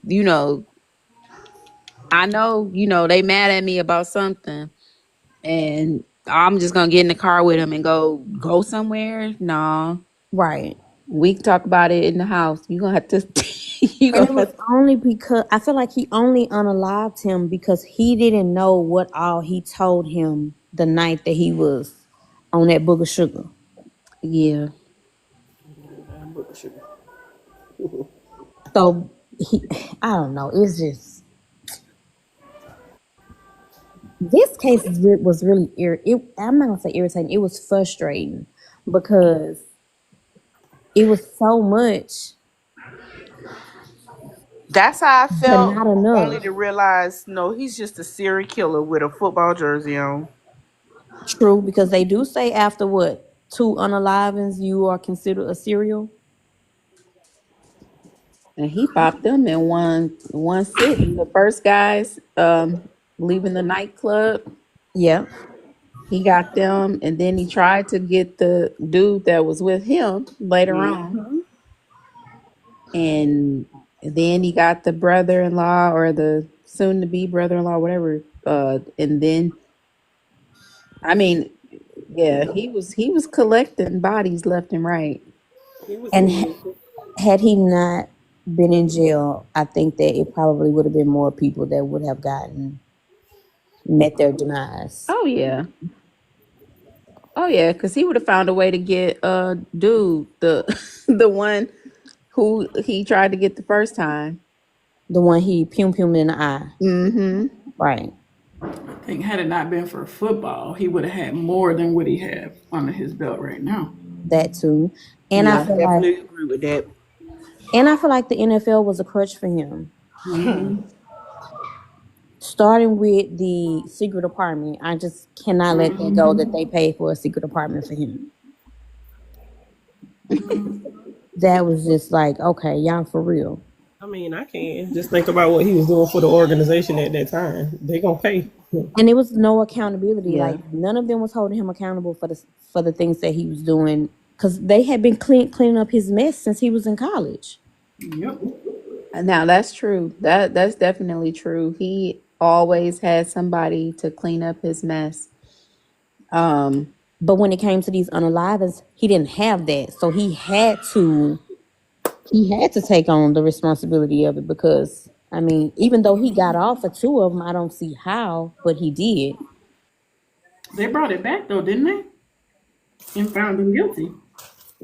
C: I know they mad at me about something, and I'm just gonna get in the car with them and go somewhere. No,
A: Right.
C: we can talk about it in the house. You gonna have to. You
A: And
C: gonna
A: it was
C: have
A: only because I feel like he only unalived him because he didn't know what all he told him the night that he was on that booger sugar.
C: yeah.
G: Damn book of sugar.
A: So I don't know. It's just this case was really I'm not gonna say irritating. It was frustrating because it was so much.
F: That's how I
A: but
F: felt.
A: not
F: Only
A: enough.
F: to realize, no, he's just a serial killer with a football jersey on.
A: True, because they do say after what, two unalivings, you are considered a serial.
C: And he popped them in one sitting. The first guys leaving the nightclub,
A: Yeah.
C: he got them, and then he tried to get the dude that was with him later on.
F: Mm-hmm.
C: And then he got the brother-in-law or the soon-to-be brother-in-law, whatever. And then, I mean, yeah, he was collecting bodies left and right.
G: He was
A: And
G: sneaky.
A: had he not been in jail, I think that it probably would have been more people that would have gotten met their demise.
C: Oh yeah, oh yeah, because he would have found a way to get dude the the one who he tried to get the first time.
A: The one he pum pum in the eye.
C: Mm-hmm.
A: Right.
E: I think had it not been for football, he would have had more than what he had under his belt right now.
A: That too. And I
F: I
A: feel
C: Yeah.
A: like
F: definitely agree with that.
A: the NFL was a crutch for him.
E: Mm-hmm.
A: Starting with the secret department, I just cannot let that go that they paid for a secret department for him. That was just like, okay, y'all for real.
G: I mean, I can't just think about what he was doing for the organization at that time. They gonna pay.
A: And it was no accountability.
C: Yeah.
A: Like none of them was holding him accountable for the things that he was doing because they had been cleaning up his mess since he was in college.
E: Yep.
C: Now that's true. That's definitely true. He always had somebody to clean up his mess.
A: But when it came to these unalivings, he didn't have that, so he had to take on the responsibility of it because I mean, even though he got off for two of them, I don't see how, but he did.
E: They brought it back though, didn't they? And found him guilty.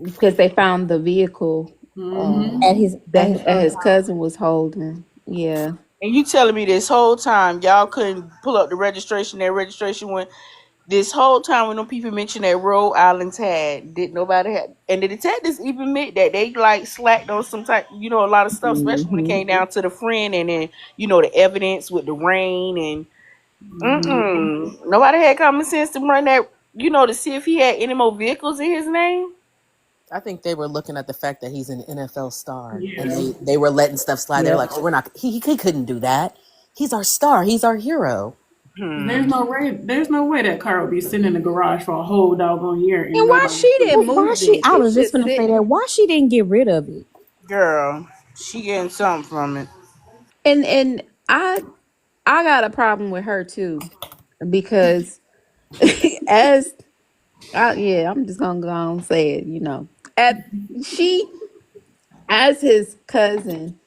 C: Because they found the vehicle
E: Mm-hmm.
A: At his
C: that his cousin was holding. Yeah.
F: And you telling me this whole time y'all couldn't pull up the registration? That registration went this whole time when them people mentioned that Rhode Island tag, did nobody have? And the detectives even admit that they like slacked on some type, a lot of stuff, especially when it
C: Hmm.
F: came down to the friend and then the evidence with the rain and nobody had common sense to run that, to see if he had any more vehicles in his name.
D: I think they were looking at the fact that he's an NFL star, and
E: Yeah.
D: they were letting stuff slide. They're
C: Yep.
D: like, "Oh, we're not. He couldn't do that. He's our star. He's our hero."
E: There's no way. There's no way that car would be sitting in the garage for a whole doggone year and
C: And why
E: nobody
C: she
E: see
C: didn't
E: it.
A: why
C: move
A: she
C: it?
A: I
C: It's
A: was just
C: just
A: gonna say that
C: sitting.
A: why she didn't get rid of it.
F: Girl, she getting something from it.
C: And I got a problem with her too because as yeah, I'm just gonna go on and say it. At she as his cousin,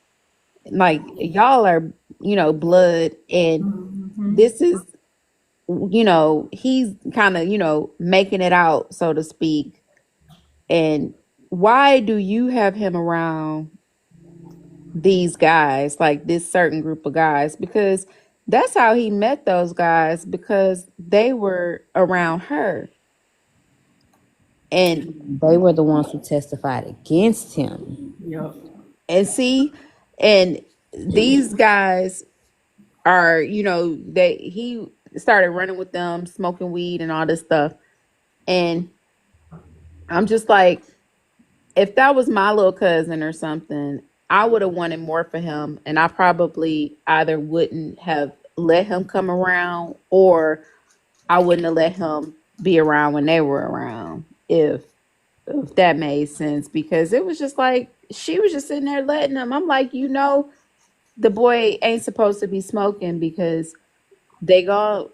C: like y'all are blood, and this is he's kind of making it out, so to speak. And why do you have him around these guys, like this certain group of guys? Because that's how he met those guys, because they were around her. and
A: They were the ones who testified against him.
E: Yep.
C: and see, and these guys are, they he started running with them, smoking weed and all this stuff. And I'm just like, if that was my little cousin or something, I would have wanted more for him, and I probably either wouldn't have let him come around, or I wouldn't have let him be around when they were around, if that made sense. Because it was just like she was just sitting there letting him. I'm like, the boy ain't supposed to be smoking because they gonna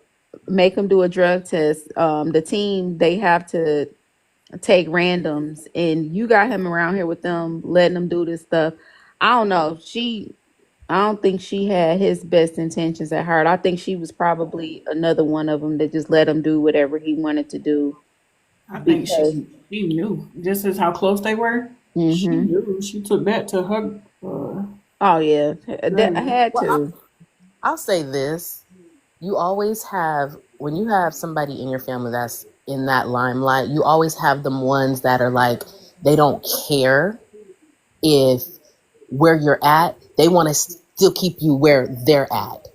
C: make him do a drug test. The team, they have to take randoms, and you got him around here with them, letting them do this stuff. I don't know. I don't think she had his best intentions at heart. I think she was probably another one of them that just let him do whatever he wanted to do
E: I think
C: because.
E: she knew just as how close they were. She
C: Hmm.
E: knew. She took that to her.
C: Oh yeah, that I
E: Granny.
C: had
D: Well,
C: to.
D: I'll say this: you always have when you have somebody in your family that's in that limelight. You always have them ones that are like they don't care if
J: where you're at, they want to still keep you where they're at,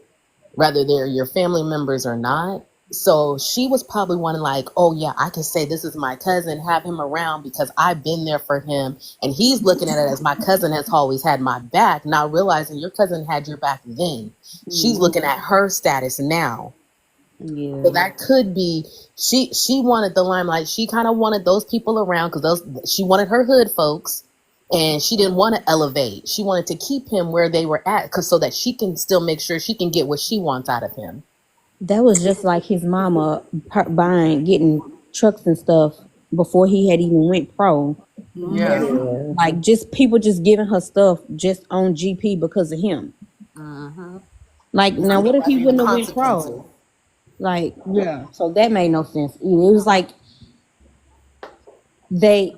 J: whether they're your family members or not. So she was probably wanting like, oh yeah, I can say this is my cousin, have him around because I've been there for him. And he's looking at it as my cousin has always had my back, not realizing your cousin had your back then. She's looking at her status now. So
A: Yeah.
J: that could be she wanted the limelight. She kind of wanted those people around because those she wanted her hood folks, and she didn't want to elevate. She wanted to keep him where they were at, cause so that she can still make sure she can get what she wants out of him.
A: That was just like his mama buying, getting trucks and stuff before he had even went pro.
J: Yeah.
C: Yeah.
A: Like just people just giving her stuff just on GP because of him.
J: Mm-hmm.
A: Like now,
J: Not
A: what if he
J: realizing the
A: wouldn't have went
J: consequences.
A: pro? Like yeah, so that made no sense either. It was like they,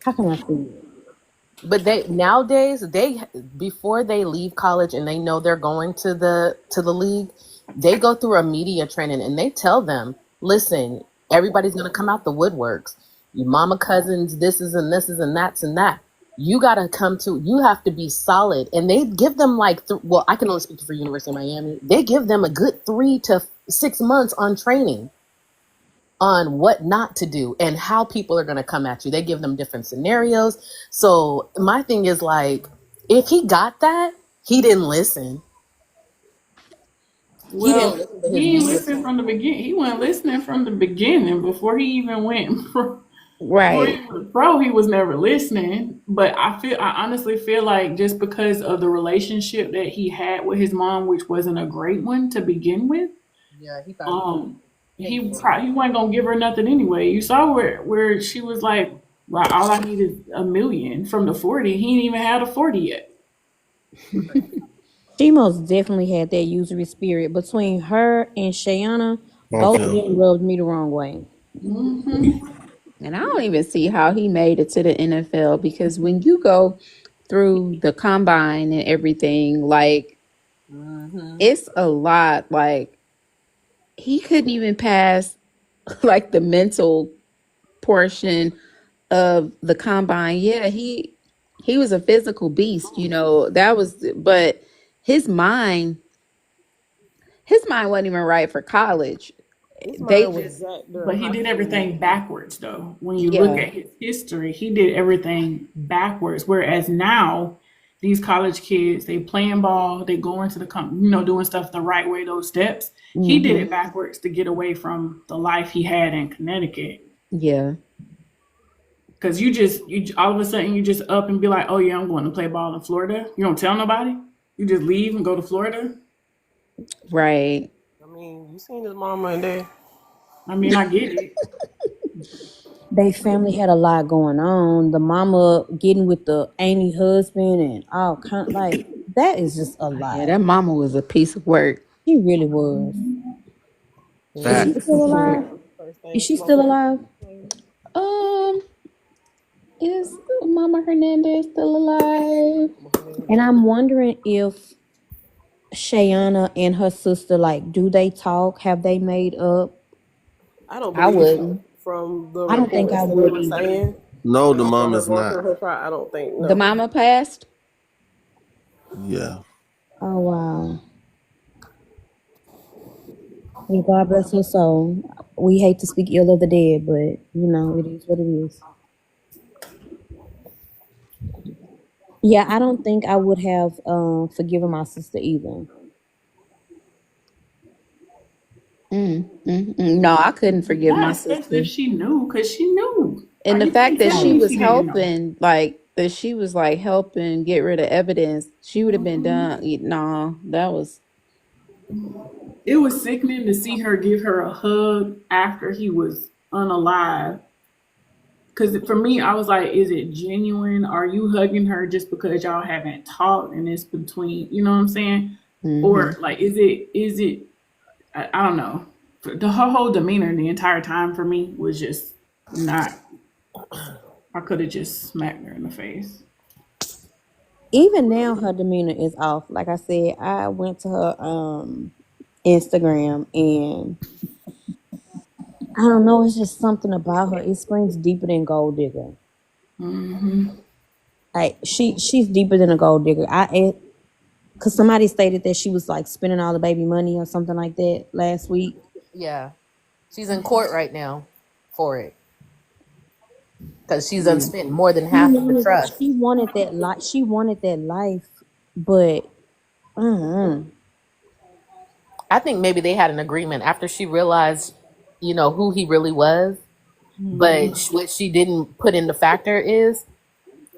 A: how can I say it?
J: But they nowadays they before they leave college and they know they're going to the league, they go through a media training and they tell them, listen, everybody's gonna come out the woodworks. Your mama cousins, this is and that's and that. You gotta come to you have to be solid. And they give them like well, I can only speak for University of Miami. They give them a good 3 to 6 months on training on what not to do and how people are going to come at you. They give them different scenarios. So my thing is like, if he got that, he didn't listen. He didn't
E: Well,
J: listen to his
E: he ain't
J: media
E: listening
J: training.
E: from the beginning. He wasn't listening from the beginning before he even went pro. Before
C: Right.
E: he was pro, he was never listening. But I honestly feel like just because of the relationship that he had with his mom, which wasn't a great one to begin with,
J: Yeah, he thought he could
E: um,
J: pay
E: he
J: for it.
E: probably he wasn't gonna give her nothing anyway. You saw where she was like, well, all I need is 1 million from the 40. He ain't even had a 40 yet.
A: She most definitely had that usury spirit. Between her and Shayana,
B: Off
A: both of
B: him.
A: them rubbed me the wrong way.
C: And I don't even see how he made it to the NFL because when you go through the combine and everything, like
J: Mm-hmm.
C: it's a lot. Like he couldn't even pass like the mental portion of the combine. Yeah, he was a physical beast, That was but his mind his mind wasn't even right for college.
G: His
C: They
G: mind was
C: just
G: jacked
E: But
G: during
E: he
G: high
E: did
G: school.
E: everything backwards, though. When you look
C: yeah,
E: at his history, he did everything backwards. Whereas now, these college kids, they playing ball, they go into the doing stuff the right way. Those steps, he did
A: Hmm.
E: it backwards to get away from the life he had in Connecticut.
C: yeah,
E: Because you all of a sudden you just up and be like, oh yeah, I'm going to play ball in Florida. You don't tell nobody. You just leave and go to Florida.
C: right.
G: I mean, you seen his mama and dad.
E: I mean, I get it.
A: They family had a lot going on. The mama getting with the Amy husband and all kind like that is just a
C: Yeah,
A: lot.
C: that mama was a piece of work.
A: She really was.
G: And
A: Is
G: he
A: she
G: was
A: still
B: Facts.
A: alive?
G: first
A: Is
G: thing
A: she still
G: smoking.
A: alive?
C: Um, is Mama Hernandez still alive?
A: And I'm wondering if Shayana and her sister, like, do they talk? Have they made up?
G: I don't
C: I
G: believe so.
C: wouldn't.
G: From the
A: I don't think I
G: reports that they
A: would
G: were
A: either.
G: saying,
B: No, the
G: about
B: mom
G: her
B: is
G: going
B: not.
G: through her trial, I don't think
C: The
G: no.
C: mama passed.
B: Yeah.
A: Oh wow. Well, God bless her soul. We hate to speak ill of the dead, but it is what it is. Yeah, I don't think I would have forgiven my sister either.
C: No, I couldn't forgive
E: Not
C: my
E: especially if
C: sister.
E: she knew, because she knew.
C: And the
E: You
C: fact
E: can't
C: that
E: tell
C: she
E: me
A: Right.
C: was
E: she didn't know.
C: helping, like that she was like helping get rid of evidence, she would have been done. No, that was
E: It was sickening to see her give her a hug after he was unalive. Because for me, I was like, is it genuine? Are you hugging her just because y'all haven't talked and it's between, you know what I'm saying?
C: hmm
E: Or like, I don't know. The whole demeanor the entire time for me was just not, I could have just smacked her in the face.
A: Even now, her demeanor is off. Like I said, I went to her Instagram, and I don't know. It's just something about her. It screams deeper than gold digger.
E: Hmm.
A: Like she's deeper than a gold digger. Cause somebody stated that she was like spending all the baby money or something like that last week.
J: Yeah, she's in court right now for it because she's
E: Yeah.
J: unspent more than half of the trust.
A: She wanted that life. She wanted that life, but
J: I think maybe they had an agreement after she realized, who he really was. But what she didn't put into factor is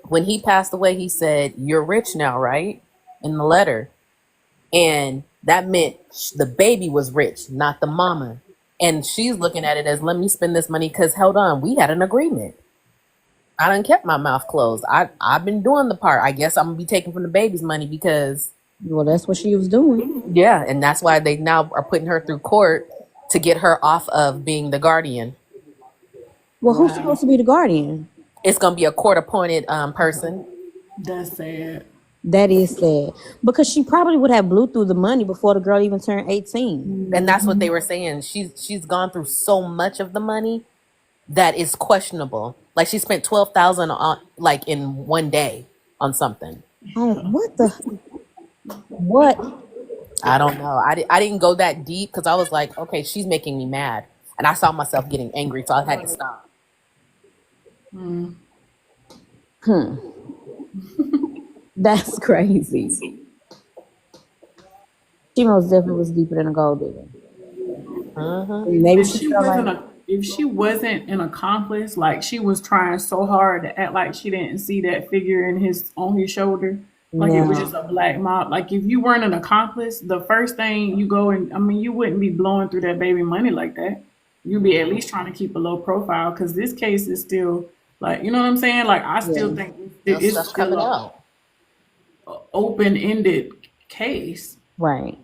J: when he passed away, he said, "You're rich now, right?" In the letter. And that meant the baby was rich, not the mama. And she's looking at it as, let me spend this money because, hold on, we had an agreement. I done kept my mouth closed. I've been doing the part. I guess I'm going to be taking from the baby's money because,
A: well, that's what she was doing.
J: yeah. And that's why they now are putting her through court to get her off of being the guardian.
A: Well, who's supposed to be the guardian?
J: It's going to be a court appointed person.
E: That's sad.
A: That is sad because she probably would have blew through the money before the girl even turned 18.
J: And that's what they were saying. She's gone through so much of the money that is questionable. Like she spent 12,000 on like in one day on something.
A: Oh, what?
J: I don't know. I didn't go that deep because I was like, okay, she's making me mad, and I saw myself getting angry, so I had to stop.
A: That's crazy. She most definitely was deeper than a gold digger. Maybe
E: If she wasn't an accomplice, like she was trying so hard to act like she didn't see that figure on his shoulder, like it was just a black mob. Like if you weren't an accomplice, the first thing you go and you wouldn't be blowing through that baby money like that. You'd be at least trying to keep a low profile because this case is still like, you know what I'm saying? Like I still think it's
J: Stuff
E: still
J: coming out.
E: open-ended case.
A: Right.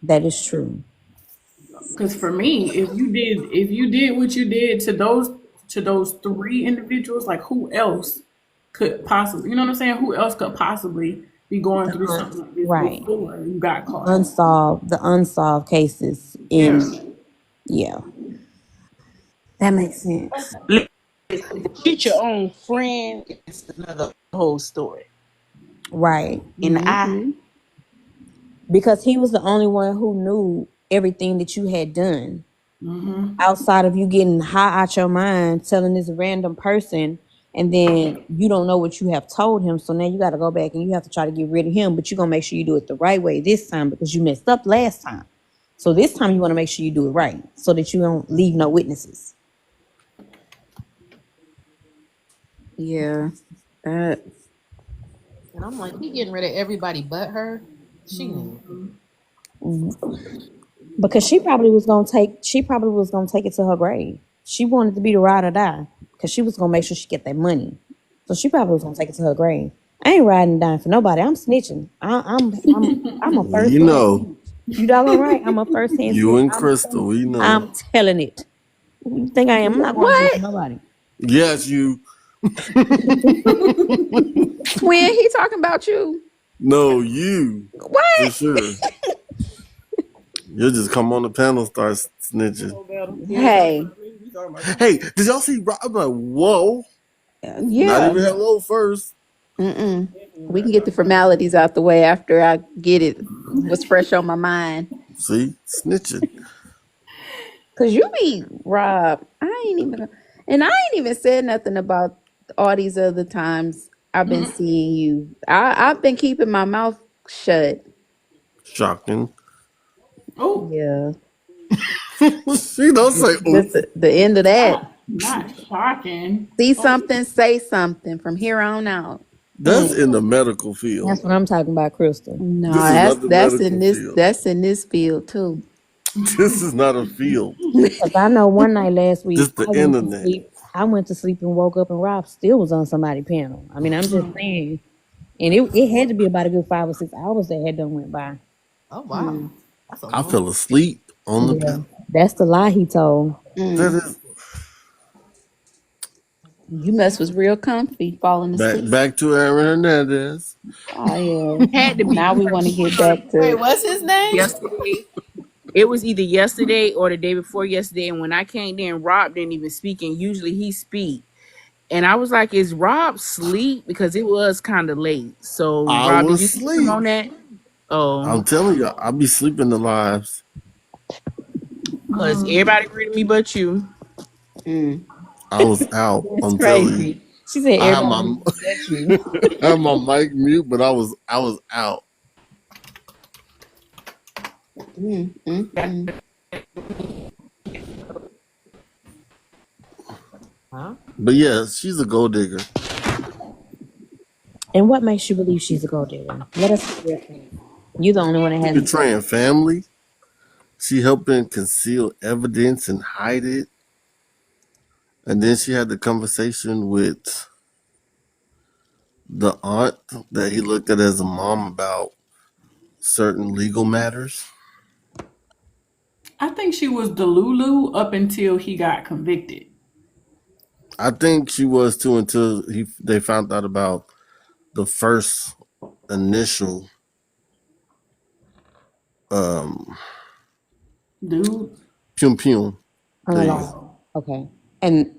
A: That is true.
E: Because for me, if you did what you did to those three individuals, like who else could possibly, you know what I'm saying? Who else could possibly be going through something like this
A: Right.
E: before you got caught?
A: The unsolved cases yeah. That makes sense.
F: Shoot your own friend is another whole story.
A: Right.
F: And
A: Because he was the only one who knew everything that you had done. Outside of you getting high out your mind, telling this random person, and then you don't know what you have told him. So now you got to go back and you have to try to get rid of him, but you're going to make sure you do it the right way this time because you messed up last time. So this time you want to make sure you do it right so that you don't leave no witnesses.
C: Yeah.
J: And I'm like, he getting rid of everybody but her. She knew.
A: Because she probably was gonna take it to her grave. She wanted to be the ride or die because she was gonna make sure she get that money. So she probably was gonna take it to her grave. I ain't riding and dying for nobody. I'm snitching. I'm a first.
B: You know,
A: You doggone right. I'm a first hand.
B: you and Crystal, we know.
A: I'm telling it. You think I am? I'm not going to do nobody.
B: Yes, you.
C: Twin, he talking about you.
B: No, you.
C: What?
B: For sure. You'll just come on the panel, start snitching.
C: Hey.
B: Hey, did y'all see Rob? I'm like, whoa.
C: Yeah.
B: Not even hello first.
C: We can get the formalities out the way after I get it. What's fresh on my mind.
B: See? Snitching.
C: Cause you be Rob. I ain't even said nothing about all these other times I've been seeing you. I've been keeping my mouth shut.
B: Shocking.
E: Oh,
C: Yeah.
B: She don't say,
C: That's the end of that.
E: not shocking.
C: See something, say something from here on out.
B: that's in the medical field.
A: That's what I'm talking about, Crystal.
C: No,
B: This is not the
C: that's
B: medical
C: in this
B: field.
C: that's in this field too.
B: This is not a field.
A: Because I know one night last week,
B: Just the internet.
A: I went to sleep and woke up and Rob still was on somebody's panel. I mean, I'm just saying. And it had to be about a good 5 or 6 hours that had done went by.
J: Oh, wow. That's a
B: I
J: long
B: fell asleep on the panel.
A: That's the lie he told.
B: That is
C: You must was real comfy falling asleep.
B: back to Aaron Hernandez.
C: Oh yeah.
F: Had to be.
C: Now we want to get back
J: Wait,
C: to
J: what's his name?
F: Yesterday. It was either yesterday or the day before yesterday, and when I came in, Rob didn't even speak, and usually he speak. And I was like, "Is Rob sleep?" Because it was kind of late. So,
B: I
F: Rob, did
B: was
F: you see him
B: asleep.
F: on that? Oh,
B: I'm telling you, I be sleeping the lives.
F: because everybody reading me but you.
A: Mm.
B: I was out.
A: That's
B: I'm telling you.
A: crazy. She said
B: I had
A: everybody
B: my
A: bet you.
B: I had my mic mute, but I was out.
A: Mm, mm, mm.
J: Huh?
B: But yeah, she's a gold digger.
A: And what makes you believe she's a gold digger? Let us hear it. You're the only one that
B: She
A: hasn't said
B: betraying family. She helping conceal evidence and hide it. And then she had the conversation with the aunt that he looked at as a mom about certain legal matters.
E: I think she was Delulu up until he got convicted.
B: I think she was too until they found out about the first initial um
E: Dude.
B: pum pum. There you go.
A: unalive. Okay. And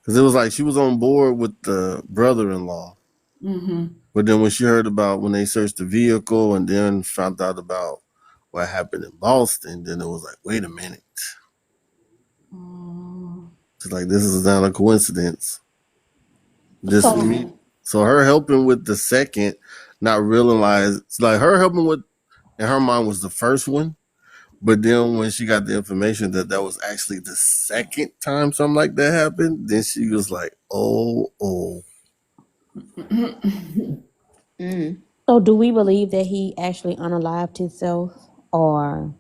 B: Because it was like she was on board with the brother-in-law,
E: Mm-hmm.
B: but then when she heard about when they searched the vehicle and then found out about what happened in Boston, then it was like, wait a minute. It's like this is not a coincidence. This
A: so
B: me. So her helping with the second, not realize it's like her helping with in her mind was the first one, but then when she got the information that that was actually the second time something like that happened, then she was like, oh.
A: mm. So do we believe that he actually unalived himself, or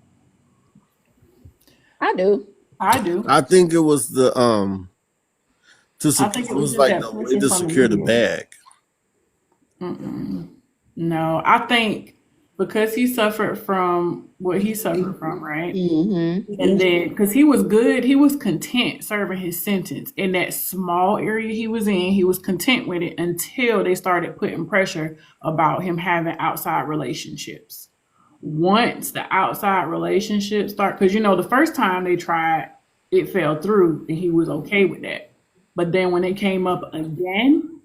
C: I do.
E: I do.
B: I think it was the
E: I think
B: it
E: it was
B: was
E: just
B: like
E: that
B: the way
E: pressure
B: to
E: from the
B: secure the
E: media.
B: bag.
E: No, I think because he suffered from what he suffered from, right? And
A: mm-hmm.
E: then because he was good, he was content serving his sentence in that small area he was in. He was content with it until they started putting pressure about him having outside relationships. Once the outside relationships start, because the first time they tried, it fell through, and he was okay with that. But then when it came up again,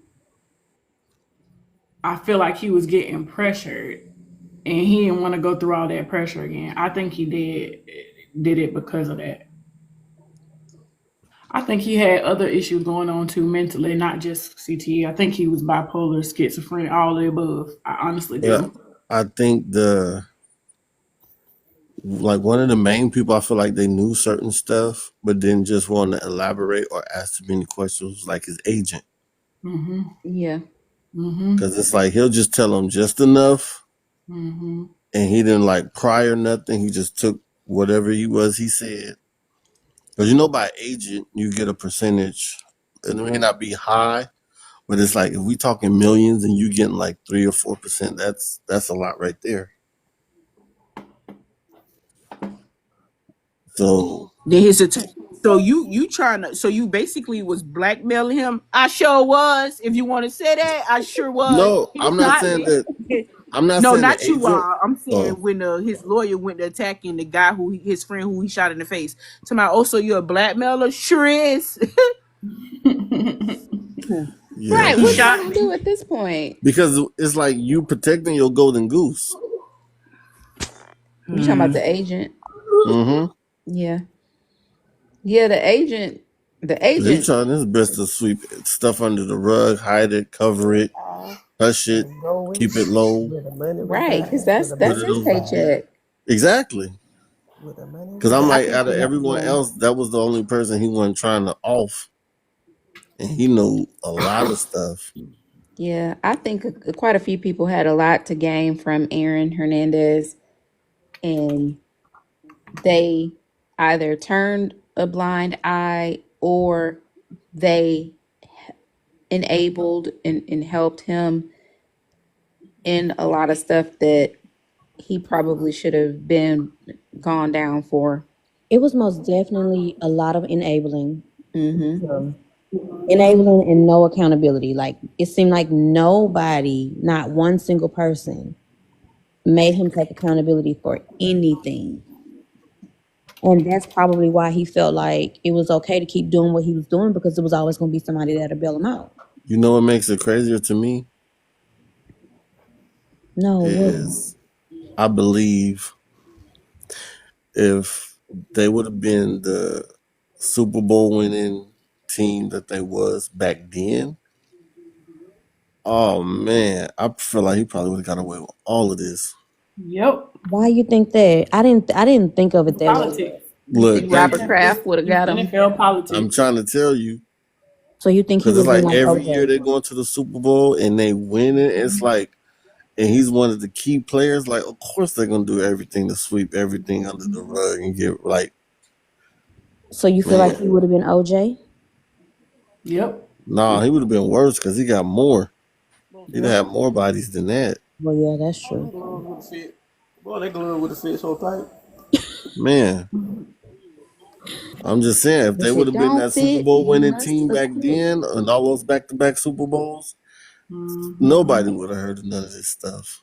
E: I feel like he was getting pressured, and he didn't want to go through all that pressure again. I think he did it because of that. I think he had other issues going on too mentally, not just CTE. I think he was bipolar, schizophrenic, all the above. I honestly
B: Yeah,
E: do.
B: I think the like one of the main people I feel like they knew certain stuff, but didn't just want to elaborate or ask too many questions was like his agent.
E: Mm-hmm.
C: Yeah.
E: Mm-hmm.
B: Because it's like he'll just tell them just enough,
E: Mm-hmm.
B: and he didn't like pry or nothing. He just took whatever he said. Because by agent, you get a percentage. It may not be high, but it's like if we talking millions and you getting like 3 or 4%, that's a lot right there. So
F: Then his attorney. So you trying to? So you basically was blackmailing him? I sure was. If you want to say that, I sure was.
B: no,
F: He
B: I'm not
F: shot
B: saying
F: me.
B: that. I'm not
F: No,
B: saying the
F: not you
B: agent.
F: are. I'm saying
B: Oh
F: when his lawyer went to attacking the guy his friend who he shot in the face. To my, oh, so you're a blackmailer? Sure is.
B: yeah,
C: Right.
F: He
C: What do
F: shot
C: I
F: me.
C: do at this point?
B: because it's like you protecting your golden goose.
C: You talking about
F: Hmm.
C: the agent?
B: Mm-hmm.
C: Yeah. Yeah, the agent. The
B: He
C: agent.
B: trying his best to sweep stuff under the rug, hide it, cover it, hush it,
G: And go
B: keep
G: with
B: it low,
G: where the money
C: Right, because
G: resides, where
C: that's
G: the
B: put
C: that's
G: money
B: it
C: his
B: over.
G: resides,
C: paycheck.
B: Exactly.
G: where the money
B: Because I'm
C: I
B: like,
C: think
B: out of
C: he
G: resides.
C: had
B: everyone
C: to.
B: else, that was the only person he wasn't trying to off, and he knew a lot of stuff.
C: Yeah, I think quite a few people had a lot to gain from Aaron Hernandez, and they either turned a blind eye or they enabled and helped him in a lot of stuff that he probably should have been gone down for.
A: It was most definitely a lot of enabling.
C: Mm-hmm.
A: Enabling and no accountability. Like it seemed like nobody, not one single person, made him take accountability for anything. And that's probably why he felt like it was okay to keep doing what he was doing because it was always going to be somebody that'll bail him out.
B: You know what makes it crazier to me
A: No, what?
B: is I believe if they would have been the Super Bowl winning team that they was back then, oh man, I feel like he probably would have got away with all of this.
E: Yep.
A: Why you think that? I didn't think of it that way.
E: Politics.
C: You think
B: Look, thank
C: Robert
B: you.
C: Kraft would have
E: It's
C: got him?
E: NFL
B: I'm
E: politics.
B: trying to tell you
A: So you think he
B: because
A: would
B: it's
A: have been
B: like
A: like
B: every year
A: OJ?
B: they going to the Super Bowl and they win it. It's like, and he's one of the key players. Like, of course they're gonna do everything to sweep everything under the rug and get like,
A: So you feel like
B: man,
A: he would have been OJ?
E: Yep.
B: nah, he would have been worse because he got more. He'd
E: Yep.
B: have more bodies than that.
A: Well, yeah, that's
G: Oh, them
A: true.
G: gloves would have fit. Boy, that glove would have fit so tight.
B: Man, I'm just saying, if they
C: If
B: would
C: it
B: have been
C: don't
B: that Super
C: fit,
B: Bowl
C: you
B: winning
C: must
B: team back
C: acquit.
B: then and all those back to back Super Bowls,
E: Mm-hmm.
B: nobody would have heard of none of this stuff.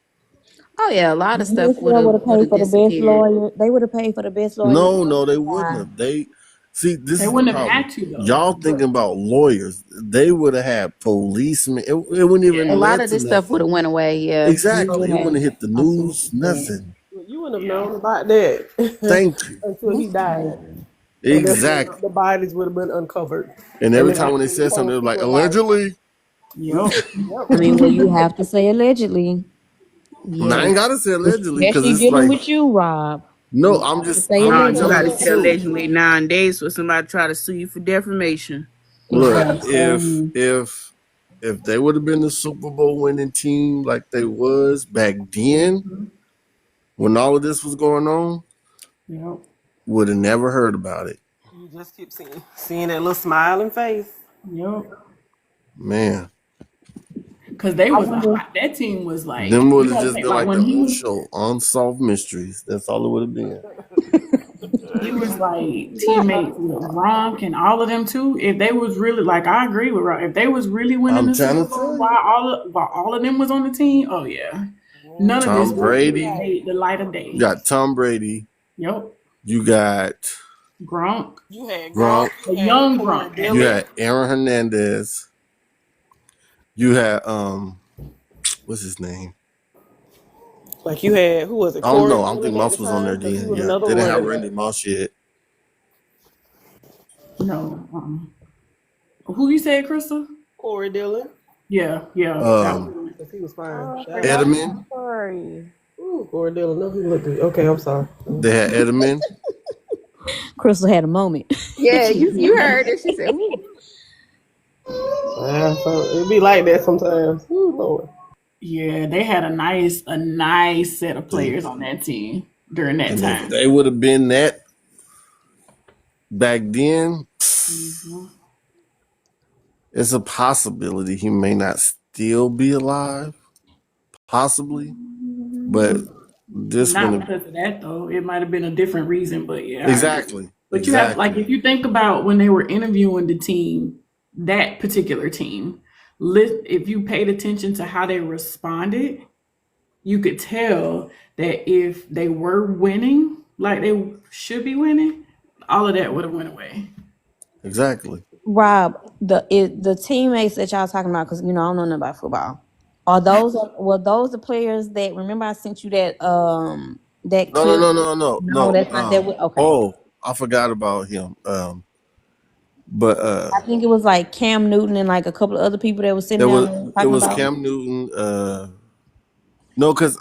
C: Oh yeah, a lot of
A: They
C: stuff
A: still would have
C: would
A: paid
C: have
A: for the best
C: disappeared.
A: lawyer. They would have paid for the best lawyer.
B: No, no, they wouldn't have. They see this
E: They
B: is the
E: wouldn't have
B: problem.
E: had to though.
B: Y'all thinking about lawyers. They would have had policemen. It wouldn't
E: Yeah.
C: A
B: even
C: lot
B: led
C: of
B: to
C: this stuff would
B: nothing.
C: have went away. Yeah, you
B: Exactly.
C: would
B: It
C: have.
B: wouldn't have hit the
C: I see what
B: news,
C: you're saying.
B: nothing.
G: You wouldn't have
E: Yeah.
G: known about that
B: Thank you.
G: until he
C: That's
G: died.
C: crazy.
G: And that's when
B: Exactly.
G: the bodies would have been uncovered.
B: And
G: And
B: every
G: then
B: time
G: that's
B: when they
G: when the
B: said something,
G: whole
B: they were like,
G: secret life.
B: allegedly.
E: Yep.
A: I
G: Yep.
A: mean, well, you have to say allegedly,
B: And I
C: Yeah.
B: ain't gotta say allegedly because
A: especially
B: it's
A: dealing
B: like,
A: with you, Rob.
B: no,
A: You have to say
F: Nah, you
B: telling
F: gotta
A: allegedly.
B: the
F: say
B: truth.
F: allegedly wait 9 days for somebody to try to sue you for defamation.
B: Look,
A: Exactly.
B: if they would have been the Super Bowl winning team like they was back then, when all of this was going on,
E: Yep.
B: would have never heard about it.
G: You just keep seeing that little smiling face.
E: Yep.
B: Man,
E: Because they
A: I
E: was a
A: wonder.
E: hot. That team was like
B: them would
E: you
B: have
E: gotta
B: just
E: think
B: been
E: like
B: like
E: when
B: the show Unsolved Mysteries. That's all it would have been.
E: he was like teammates with Gronk and all of them too. If they was really like, I agree with Rob. If they was really winning
B: I'm
E: the Super
B: trying to
E: Bowl
B: tell you.
E: while all of them was on the team, oh yeah, none of this
B: Tom
E: would have
B: Brady,
E: made the light of
B: you
E: day.
B: got Tom Brady,
E: Yep,
B: you got
E: Gronk,
G: You had
B: Gronk,
G: Gronk,
E: a
G: you had
E: young
G: Corey
E: Gronk
B: you
E: actually.
G: Dillon.
B: had Aaron Hernandez, you had what's his name?
G: Like you had, who was it?
B: I don't
G: Corey
B: know. I don't think
G: Dillon at the
B: Moss was on there
G: time? Because he
B: then.
G: was
B: Yeah,
G: another
B: they didn't have
G: running back.
B: Randy Moss yet.
E: No, who you said, Crystal?
G: Corey Dillon.
E: Yeah, yeah, that
B: Um,
E: was.
G: Because he was fine.
A: Oh, I
G: Shout out.
A: forgot
B: Edelman,
A: about Corey.
G: Ooh, Corey Dillon. No, he looked good. Okay, I'm sorry.
B: they had Edelman.
A: Crystal had a moment.
C: Yeah, you heard it. She said, "Ooh."
G: So it'd be like that sometimes. Ooh, Lord.
E: Yeah, they had a nice set of
B: See,
E: players on that team during that
B: and if
E: time.
B: they would have been that back then,
E: Mhm.
B: it's a possibility he may not still be alive. Possibly, but this
E: Not
B: one
E: because of that though. It might have been a different reason, but yeah, I agree.
B: exactly,
E: But you have like
B: exactly,
E: if you think about when they were interviewing the team, that particular team, if you paid attention to how they responded, you could tell that if they were winning, like they should be winning, all of that would have went away.
B: exactly.
A: Rob, the teammates that y'all talking about, because you know I don't know nothing about football. Were those the players that remember I sent you that
B: No, no,
A: clip?
B: no, no, no,
A: No,
B: no.
A: that's not that. Okay,
B: Oh, I forgot about him. But
A: I think it was like Cam Newton and like a couple of other people that was sitting
B: there was
A: down
B: it
A: talking
B: was
A: about.
B: Cam Newton. No, because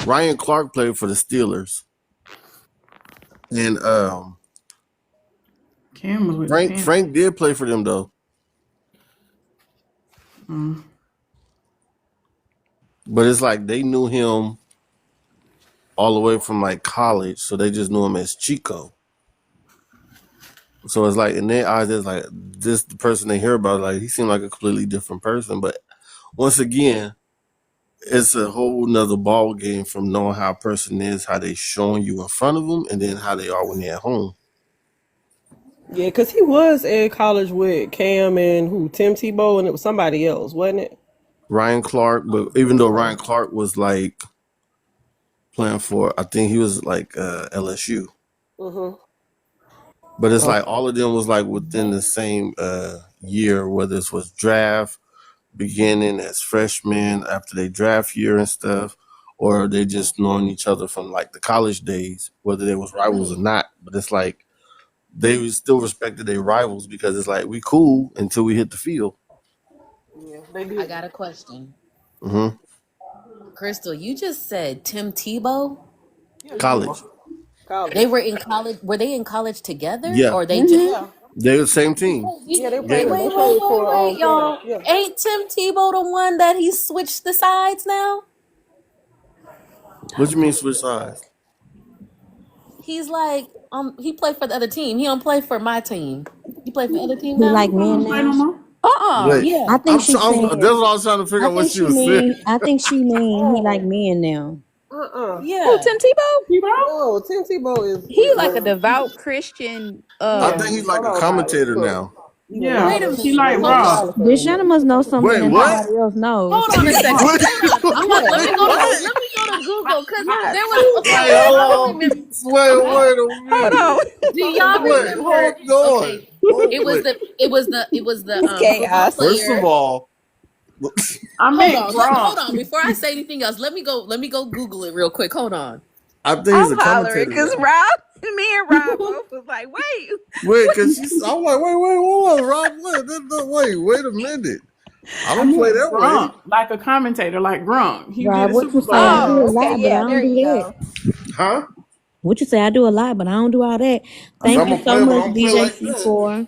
B: Ryan Clark played for the Steelers, and
E: Cam was with the
B: Frank
E: Panthers.
B: Frank did play for them though.
E: Mm.
B: But it's like they knew him all the way from like college, so they just knew him as Chico. So it's like in their eyes, it's like this the person they hear about. Like he seemed like a completely different person. But once again, it's a whole nother ball game from knowing how a person is, how they showing you in front of them, and then how they are when they're at home.
G: Yeah, because he was in college with Cam and who? Tim Tebow, and it was somebody else, wasn't it?
B: Ryan Clark, but even though Ryan Clark was like playing for, I think he was like LSU.
G: Mm-hmm.
B: But it's like
A: Okay.
B: all of them was like within the same year, whether it was draft beginning as freshmen after they draft year and stuff, or they just knowing each other from like the college days, whether they was rivals or not. But it's like they still respected their rivals because it's like we cool until we hit the field.
G: Yeah, they
J: I
G: did.
J: got a question.
B: Hmm.
J: Crystal, you just said Tim Tebow.
G: Yeah,
B: College,
J: They
G: college.
J: were in college. Were they in college together,
B: yeah,
J: or they just?
A: Mm-hmm.
G: Yeah,
B: they the same team.
G: yeah, they
B: They
G: played.
J: Wait,
G: They
J: wait,
G: played
J: wait,
G: for
J: wait,
G: Florida.
J: y'all.
G: Yeah.
J: Ain't Tim Tebow the one that he switched the sides now?
B: What you mean switch sides?
J: He's like, he played for the other team. He don't play for my team. He play for other team
A: He
J: now.
A: like
E: I
A: men
E: don't play no
A: now.
E: more.
F: Uh-uh.
B: Wait,
J: Yeah.
A: I think she's
B: that's
A: saying.
B: what I was trying to figure out what she was saying.
A: I think she mean he like
G: Oh,
A: men now.
F: Who,
J: Yeah.
F: Tim Tebow?
E: Tebow?
G: no, Tim Tebow
F: He like a
G: is.
F: devout Christian.
B: I
E: Yeah.
B: think he's like
G: Hold
B: a
G: on, Tyler.
B: commentator
G: Look,
B: now.
G: you are
E: Yeah.
J: Wait
G: not
J: a
G: a
E: He
J: minute.
E: like
G: Tim
J: Hold
E: Ross.
J: on.
G: Tyler fan.
A: Deshana
G: No.
A: must know something
B: Wait,
A: that
B: what?
A: nobody else knows.
J: Hold on a second.
B: Wait,
J: Hold on. Let me
B: wait,
J: go to
B: what?
J: Google because
F: Not
J: there was okay.
B: Wait,
J: Wait,
B: hold
J: I don't
B: on.
J: remember.
B: Wait a
F: hold
B: minute.
F: on.
J: Do
G: Talking
J: y'all
G: about
B: Wait,
J: remember?
B: hold on.
J: Okay,
B: Hold, wait.
J: it was the
F: It's
J: football
F: chaos.
B: First of
J: player.
B: all,
E: I
J: Hold
E: meant
J: on. Hold
E: Gronk.
J: on. Before I say anything else, let me go Google it real quick. Hold on.
B: I think he's
F: I'm
B: a
F: hollering
B: commentator
F: because
B: now.
F: Me and Rob both was like, wait.
B: Wait, cause I'm like, wait, hold on, Rob, wait a minute. I
E: I
B: don't play
E: meant
B: that way,
E: Gronk, like a commentator, like Gronk. He did
A: Right,
E: a
A: what you
E: Super
A: say?
E: Bowl
A: I
E: game.
A: do a
F: Oh, okay,
A: lot, but I
F: yeah,
A: don't
F: there
A: do
F: you
A: that.
F: go.
B: huh?
A: What you say? I do a lot, but I don't do all that.
B: I said
A: Thank
B: I'm
A: you
B: a
A: so
B: player, but I
A: much,
B: don't play
A: DJ
B: like that.
A: C4.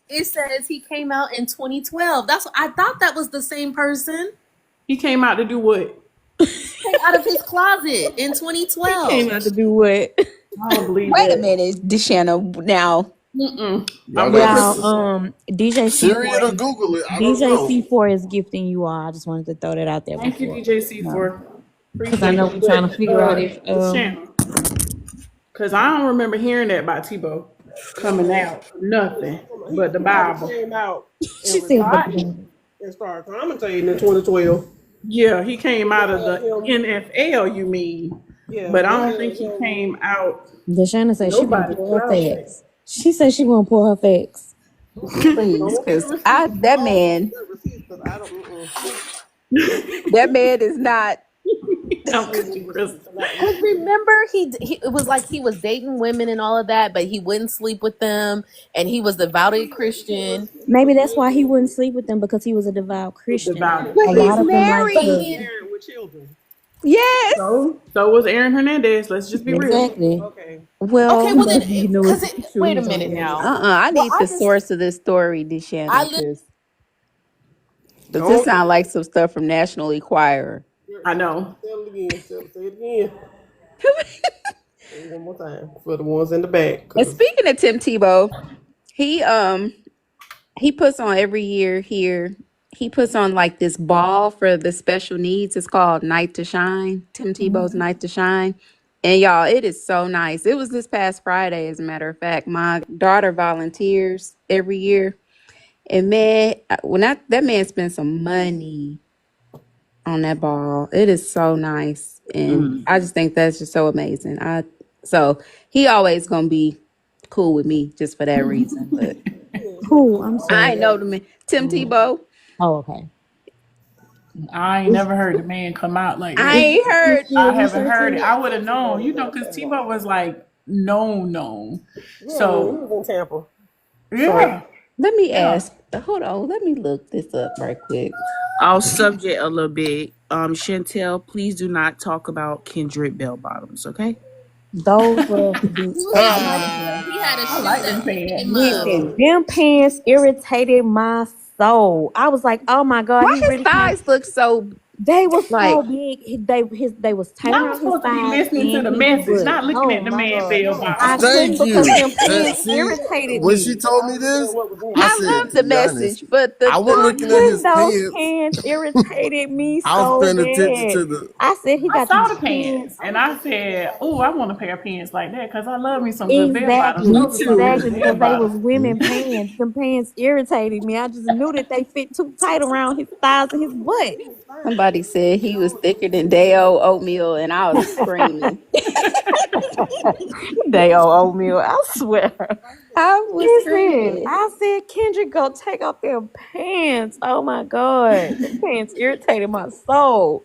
J: It says he came out in 2012. I thought that was the same person.
E: He came out to do what?
J: Came out of his closet in
A: He came
J: 2012.
A: out to do what?
E: I don't believe
F: Wait a
E: that.
F: minute, Deshana. Now,
E: Mm-mm.
B: Y'all
E: I'm
B: got
E: not
B: to
A: Y'all,
E: Crystal.
A: DJ
B: Siri
A: C4
B: to
A: is
B: Google it. I don't
A: DJ
B: know.
A: C4 is gifting you all. I just wanted to throw that out there
E: Thank you,
A: before.
E: DJC,
A: No.
E: for
A: Because I
E: appreciate
A: know
E: it.
A: we're trying to
E: But
A: figure out if
E: the channel, because I don't remember hearing that by Tebow coming
G: No,
E: out. Nothing
G: he
E: but the
G: probably
E: Bible.
G: came out
A: she
G: and
A: said but
G: retired and started commentating in 2012.
E: Yeah, he came
G: They
E: out of
G: had
E: the
G: him.
E: NFL, you mean?
G: Yeah,
E: But I
G: they
E: don't
G: had
E: think he
G: him.
E: came out
A: Deshana said she gonna
E: nobody's
A: pull her
E: closet.
A: facts. She said she gonna pull her facts.
F: please,
G: Don't get the
F: because
G: receipts.
F: that
G: All don't
F: man,
G: get receipts because I don't.
F: that man is not.
E: I'm with you, Crystal.
J: Cause remember it was like he was dating women and all of that, but he wouldn't sleep with them, and he was devoted Christian.
G: He
A: Maybe
G: was
A: that's why he
G: dating.
A: wouldn't sleep with them because he was a devout Christian.
E: Devout
F: But
A: A
F: he's
A: lot
E: Christian.
A: of them like
J: But
F: married.
A: to
J: he
G: Married with children.
F: Yes.
E: So was Aaron Hernandez. Let's just be real.
A: exactly.
G: Okay.
J: okay.
A: Well,
J: Well then,
A: you know
J: cause
A: it's
J: it.
A: true.
J: Wait a
A: He's on
J: minute
A: there.
J: now.
F: I
J: Well,
F: need the source of this story,
J: I
F: Deshana,
J: li-
F: because this
G: Don't
F: sounds like some stuff from National Enquirer.
E: I know.
G: say it again. Say it again. Say it one more time for the ones in the back.
F: And
G: Cause
F: speaking of Tim Tebow, he he puts on every year here. He puts on like this ball for the special needs. It's called Night to Shine. Tim Tebow's Night to Shine. And y'all, it is so nice. It was this past Friday, as a matter of fact. My daughter volunteers every year. And man, that man spent some money on that ball. It is so nice. And I just think that's just so amazing. So he always gonna be cool with me just for that reason. But
G: yeah,
A: Who? I'm
F: I
A: sorry.
F: know the man. Tim Tebow.
A: Oh, okay.
E: I ain't
A: Is,
E: never heard the man come out like
F: I
E: that.
A: is
F: ain't
A: he
F: heard.
A: still
E: I haven't heard it.
A: researching?
E: I would have
G: Tim Tebow
E: known,
G: was
E: because
G: that one.
E: Tebow was like known.
G: Yeah, he
E: So
G: was in Tampa.
F: So
E: yeah,
F: let me
E: yeah.
F: ask. Hold on. Let me look this up right quick. Let Let me me see. see. Subject a little bit. Chantel, please do not talk about Kendrick bell bottoms, okay?
A: Those were
J: he
A: the
J: was
E: I like
J: cute.
E: them.
J: He had a
E: I
J: shoe
E: like
J: that
E: them
J: picked
E: pants.
J: him up.
A: listen. Them pants irritated my soul. I was like, oh my god,
F: Why
A: he
F: his
A: really came.
F: thighs look so
A: They was so
F: like?
A: big. They was tight
E: Y'all
A: around his
E: supposed to be
A: thighs
E: listening to
A: and
E: the
A: his
E: message,
A: butt.
E: not looking
A: Oh
E: at the
A: my
E: man
A: god,
E: bell
G: No,
A: I
E: bottom.
A: couldn't
B: Thank
A: because
B: you.
A: them pants
B: See,
A: irritated
B: when she
A: me.
B: told
G: I
B: me
G: understand
B: this,
G: what was in
B: I
G: it.
F: I
B: said,
F: love
B: to
F: the
B: be honest,
F: message, but
B: I wasn't
A: I
B: looking at
A: couldn't.
B: his
A: Those
B: pants.
A: pants irritated me
B: I was
A: so
B: paying attention
A: bad.
B: to the.
A: I said he
E: I
A: got
E: saw
A: these
E: the pants
A: pants.
E: and I said, "Oh, I want a pair of pants like that because I love me some good bell bottoms.
A: Exactly,
B: Me
E: Those are some
B: too.
E: good
A: exactly,
E: bell
A: because they
E: bottoms."
A: was women pants. Them pants irritated me. I just knew that they fit too tight around his thighs and his butt.
F: somebody
C: Somebody said he was thicker than Day-O oatmeal, and I was screaming.
A: They owe oatmeal, I swear.
C: I was
A: Listen,
C: screaming.
A: I said Kendrick go take off their pants. Oh my god, the pants irritated my soul.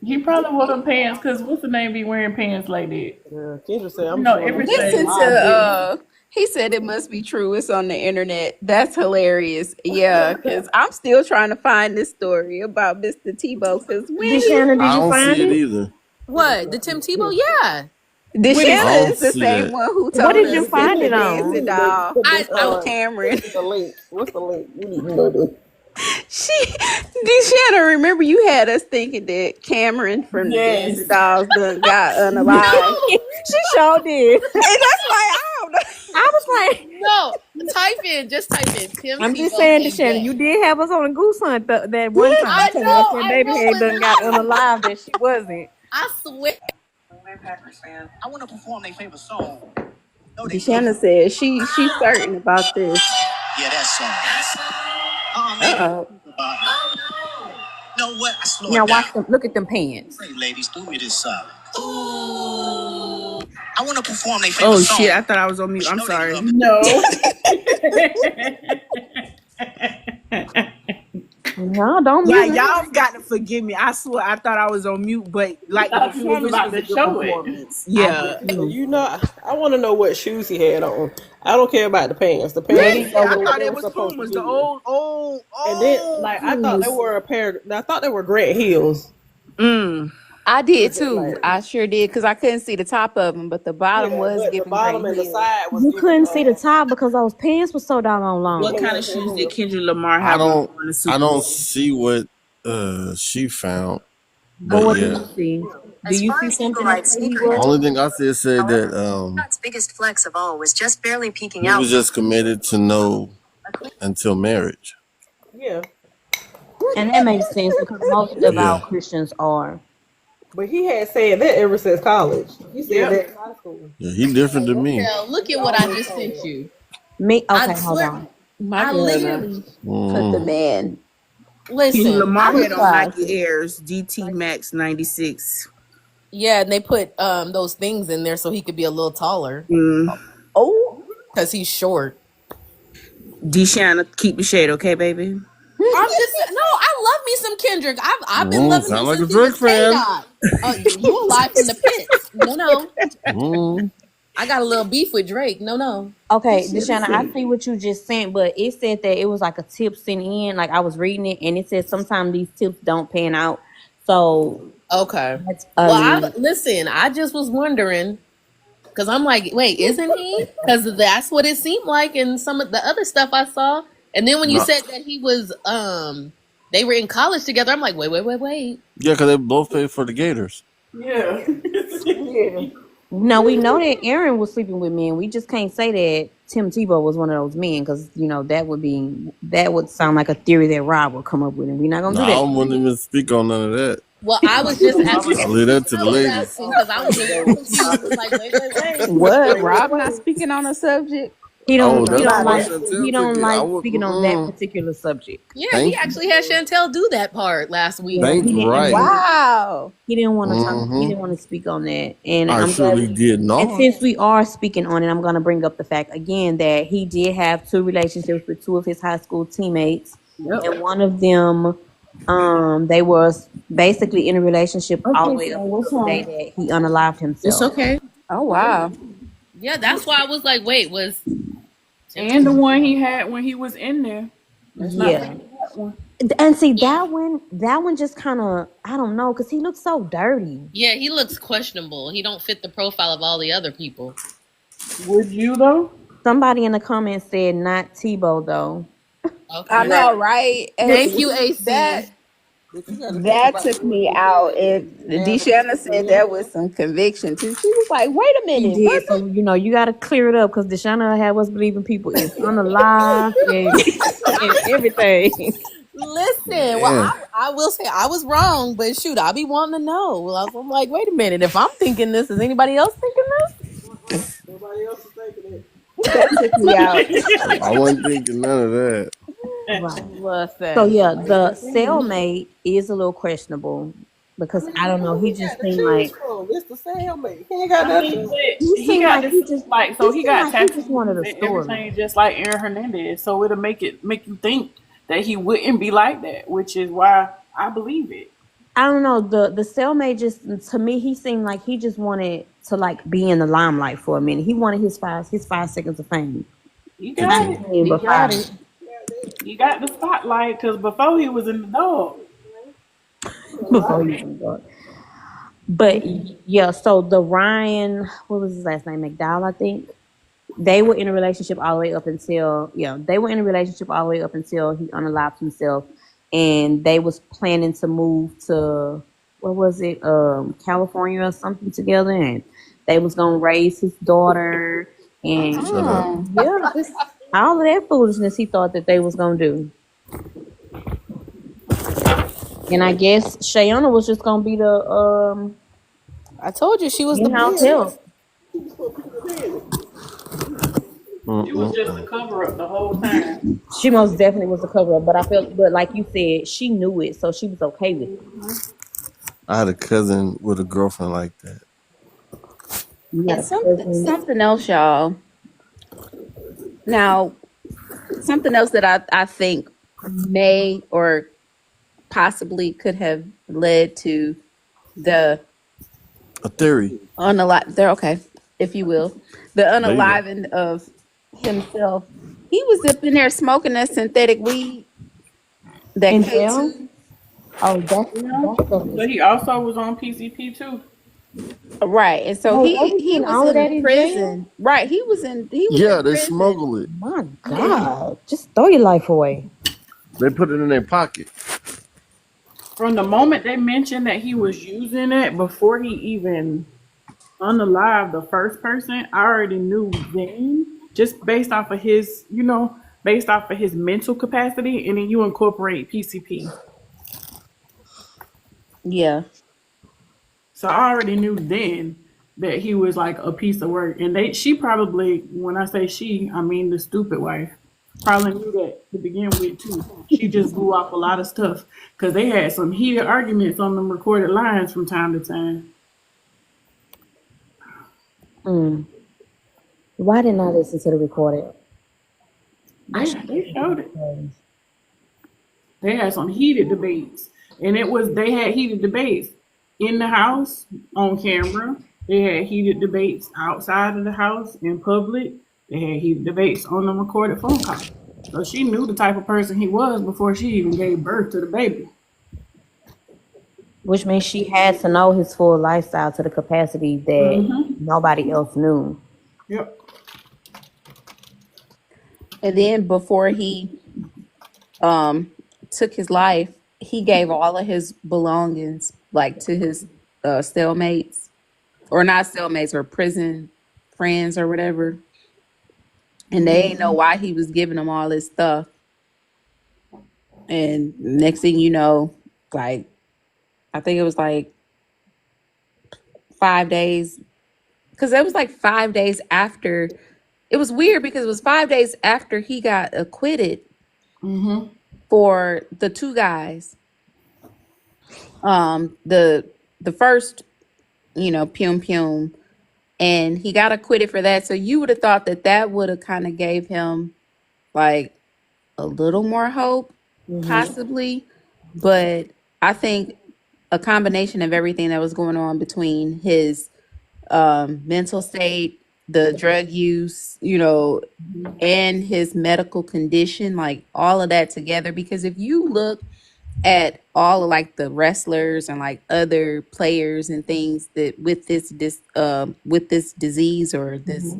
E: He probably wore them pants because what's the name be wearing pants like that?
G: Yeah, Kendra said,
E: You
G: I'm
E: know,
G: showing them pants
E: everything.
C: Listen
G: live business.
C: to he said it must be true. It's on the internet. That's hilarious. Yeah, because I'm still trying to find this story about Mr. Tebow. Because when he
A: Deshanna, did
B: I
A: you
B: don't
A: find
B: see it
A: it?
B: either.
J: What? The Tim Tebow? Yeah.
B: I
C: Deshanna
B: don't
C: is the
B: see
C: same
B: that.
C: one who
A: What
C: told
A: did
C: us
A: you
C: that
A: find
C: the
A: it
G: We
C: dancing
A: on?
G: need to
C: doll
G: put
J: I
G: this
C: was Cameron.
G: send us a link. What's the link? We need to know this.
C: Deshanna, remember you had us thinking that Cameron from the Dancing
E: Yes.
C: Dolls done got unalive.
J: no,
A: She sure did.
C: And that's why I don't know.
A: I was like,
J: no. Just type in Tim
A: I'm just
J: Tebow
A: saying,
J: came
A: Deshanna,
J: back.
A: you did have us on a goose hunt that one time telling us that
J: I
A: baby
J: know,
A: had
J: but
A: done got unalive that she wasn't.
J: I swear.
I: Packers fan. I want to perform their favorite song. No, they don't.
C: Deshanna said she's certain about this.
I: Yeah, that song. Oh, maybe.
C: Uh-oh.
I: You know what? I slow
A: Now
I: it down.
A: watch them. Look at them pants.
I: Hey, ladies, do me this. I want to perform their favorite
F: Oh
I: song.
F: shit! I thought I was on mute.
I: You
F: I'm
I: know they
F: sorry.
I: love it.
E: No.
A: No, don't
F: Yeah,
A: mute me.
F: y'all got to forgive me. I swear I thought I was on mute, but like the
E: Thought you was
F: performance
E: about
F: was a
E: to
F: good
E: show it.
F: performance.
A: I
F: Yeah.
A: did too.
G: You know, I want to know what shoes he had on. I don't care about the pants. The pants
A: They
F: Really?
A: didn't go
F: I
A: with
G: what
F: thought
G: they
F: it
G: were
F: was
G: supposed to
F: Pumas, the
G: be. And then,
F: old
G: like, I thought they
F: Pumas.
G: were a pair. I thought they were Grant Heels.
C: I did
G: Cause they,
C: too.
G: like,
C: I sure did because I couldn't see the top of them, but the bottom
G: yeah,
C: was
G: but the
C: giving
G: bottom
C: great
G: and the
C: heels.
G: side was
A: You
G: giving.
A: couldn't see the top because those pants were so doggone
F: What
A: long.
F: kind of shoes did Kendrick Lamar
B: I
F: have on
B: don't
F: in the
B: I
F: Super
B: don't
F: Bowl?
B: see what she found.
A: But
B: But
A: what do
B: yeah.
A: you see? Do
K: As
A: you
K: far
A: see
K: as
A: something that
K: Eagle-Eye's
A: say he
K: sneakerheads
A: was?
B: Only thing I said that
K: however, Scott's biggest flex of all was just barely peeking
B: he
K: out
B: was
K: from
B: just committed to no until marriage.
G: Yeah,
A: And that makes sense because most
B: Yeah.
A: devout Christians are.
G: but he had said that ever since college. He said
E: Yep.
G: that in high school.
B: Yeah, he different than me.
J: Hell, look
G: He
J: at what I
G: always
J: just
G: said
J: sent
G: that.
J: you.
A: Me,
J: I
A: okay, hold
J: swear,
A: on.
C: My
J: I
C: God,
J: literally
C: put the
B: Mm.
C: man.
F: Kendrick
J: listen. I
F: Lamar
J: was
F: had on
C: Sorry.
F: Nike Airs GT Max 96.
J: Yeah, and they put those things in there so he could be a little taller
F: Mm.
C: Oh,
J: because he's short.
F: Deshanna, keep the shade, okay, baby?
J: I'm just no. I love me some Kendrick. I've been loving him
B: Sound like a
J: since he was
B: Drake
J: K
B: fan.
J: Dot. You alive from the pits? No.
B: Mm.
J: I got a little beef with Drake. No.
A: Okay,
C: this shit is
A: Deshauna, I
C: funny.
A: see what you just sent, but it said that it was like a tip sent in. Like I was reading it, and it said sometimes these tips don't pan out. So
J: Okay.
A: that's
J: Well, listen. I just was wondering because I'm like, wait, isn't he? Because that's what it seemed like in some of the other stuff I saw. And then when you
B: No.
J: said that he was, they were in college together, I'm like, wait.
B: Yeah, because they both played for the Gators.
E: Yeah.
G: Yeah.
A: no, we know that Aaron was sleeping with men. We just can't say that Tim Tebow was one of those men because that would sound like a theory that Rob would come up with, and we're not gonna
B: No,
A: do
B: I
A: that.
B: wouldn't even speak on none of that.
J: Well, I was just asking.
B: I leave that to the
J: I was
B: ladies.
J: asking because I was a little confused. It's like, wait.
C: What? Rob not speaking on a subject?
A: He
B: Oh,
A: don't. He
B: that's
A: don't
B: why
A: like.
B: Chantel
A: He
B: took
A: don't
B: it. I
A: like
B: would.
A: speaking on that particular subject.
J: Yeah, he
B: Thank
J: actually had Chantel do that part last week.
A: Yeah,
B: Thank
A: he didn't.
B: right.
C: Wow.
A: He didn't want to talk. He
B: Mm-hmm.
A: didn't want to speak on that, and
B: I
A: I'm glad.
B: surely did
A: And
B: not.
A: since we are speaking on it, I'm going to bring up the fact again that he did have two relationships with two of his high school teammates, and one of them, they was basically in a relationship all the way up until the day that he unalived
F: It's
A: himself.
F: okay.
C: Oh, wow.
J: Yeah, that's why I was like, wait, was
E: And the one he had when he was in there. Let's not
A: Yeah,
E: forget that one.
A: and see that one just kind of I don't know because he looks so dirty.
J: yeah, he looks questionable. He don't fit the profile of all the other people.
E: Would you though?
A: Somebody in the comments said not Tebow though.
J: Okay.
C: I know, right? And
J: Thank you, AC.
C: that took me out. And Deshanna said that with some conviction too. She was like, "Wait a
A: He
C: minute,
A: did,
C: what
A: so you got to clear it up because Deshauna had us believing people is unalive and everything.
J: Listen, well,
B: Yeah.
J: I will say I was wrong, but shoot, I be wanting to know. Well, I'm like, wait a minute. If I'm thinking this, is anybody else thinking this?
G: Nobody else is thinking it.
C: that took me out."
B: I wasn't thinking none of that.
A: Right. So
J: Listen,
A: yeah, the cellmate is a little questionable because I don't know.
G: Who
A: He
G: he
A: just
G: got to
A: seemed
G: choose
A: like
G: from? It's the cellmate. He ain't got
E: I mean,
G: nothing.
E: but
A: he
E: he
A: seemed
E: got
A: like
E: this
A: he
E: he
A: seemed
E: got
A: like he just wanted
E: tattoos
A: a
E: and
A: story.
E: everything just like Aaron Hernandez. So it'll make you think that he wouldn't be like that, which is why I believe it.
A: I don't know. The cellmate just to me he seemed like he just wanted to like be in the limelight for a minute. He wanted his 5 seconds of fame.
E: You
A: Not
E: got it.
A: 10,
J: he
A: but
J: got
A: 5.
J: it.
E: You got the spotlight because before he was in the dog.
A: Before you even go. But yeah, so the Ryan, what was his last name? McDowell, I think. They were in a relationship all the way up until they were in a relationship all the way up until he unalived himself, and they was planning to move to what was it, California or something together, and they was gonna raise his daughter, and
B: Shut up.
C: Oh.
A: yeah, just all of that foolishness he thought that they was gonna do. And I guess Shayona was just gonna be the
J: I told you she was the
A: in-house
J: best.
G: Daddy.
A: help.
G: She was supposed to be the daddy.
E: She was just a
B: Mm-mm-mm.
E: cover up the whole time.
A: She most definitely was the cover up, but I felt, but like you said, she knew it, so she was okay with it.
B: I had a cousin with a girlfriend like that.
A: You got
C: And
A: a cousin.
C: something else, y'all. Now, something else that I think may or possibly could have led to the
B: A theory.
C: unalive there, okay, if you will, the
B: There you go.
C: unaliving of himself. He was up in there smoking that synthetic weed, that
A: In jail?
C: K2.
A: Oh,
E: Yeah.
A: that stuff
E: But
A: is.
E: he also was on PCP too.
C: Right. And so
A: Oh, they
C: he
A: was
C: he
A: getting
C: was
A: all of
C: in
A: that in jail.
C: prison. Right. He was in
B: Yeah, they
C: prison.
B: smuggle it.
A: My God, just throw your life away.
B: They put it in their pocket.
E: From the moment they mentioned that he was using it before he even unalived the first person, I already knew then, just based off of his, based off of his mental capacity, and then you incorporate PCP.
C: Yeah.
E: So I already knew then that he was like a piece of work. And she probably, when I say she, I mean the stupid wife, probably knew that to begin with too. She just blew off a lot of stuff because they had some heated arguments on them recorded lines from time to time.
A: Mm. Why didn't I listen to the recorded? I should
E: They showed it.
A: have.
E: They had some heated debates, and they had heated debates in the house on camera. They had heated debates outside of the house in public. They had heated debates on the recorded phone call. So she knew the type of person he was before she even gave birth to the baby.
A: Which means she had to know his full lifestyle to the capacity that nobody else knew.
E: Yep.
C: And then before he um took his life, he gave all of his belongings like to his cellmates, or not cellmates, or prison friends or whatever. And they ain't know why he was giving them all this stuff. And next thing you know, like, I think it was like 5 days, because it was like 5 days after. It was weird because it was 5 days after he got acquitted for the two guys. The first, Pum Pum, and he got acquitted for that. So you would have thought that that would have kind of gave him like a little more hope, possibly. But I think a combination of everything that was going on between his mental state, the drug use, and his medical condition, like all of that together. Because if you look at all of like the wrestlers and like other players and things that with this disease or this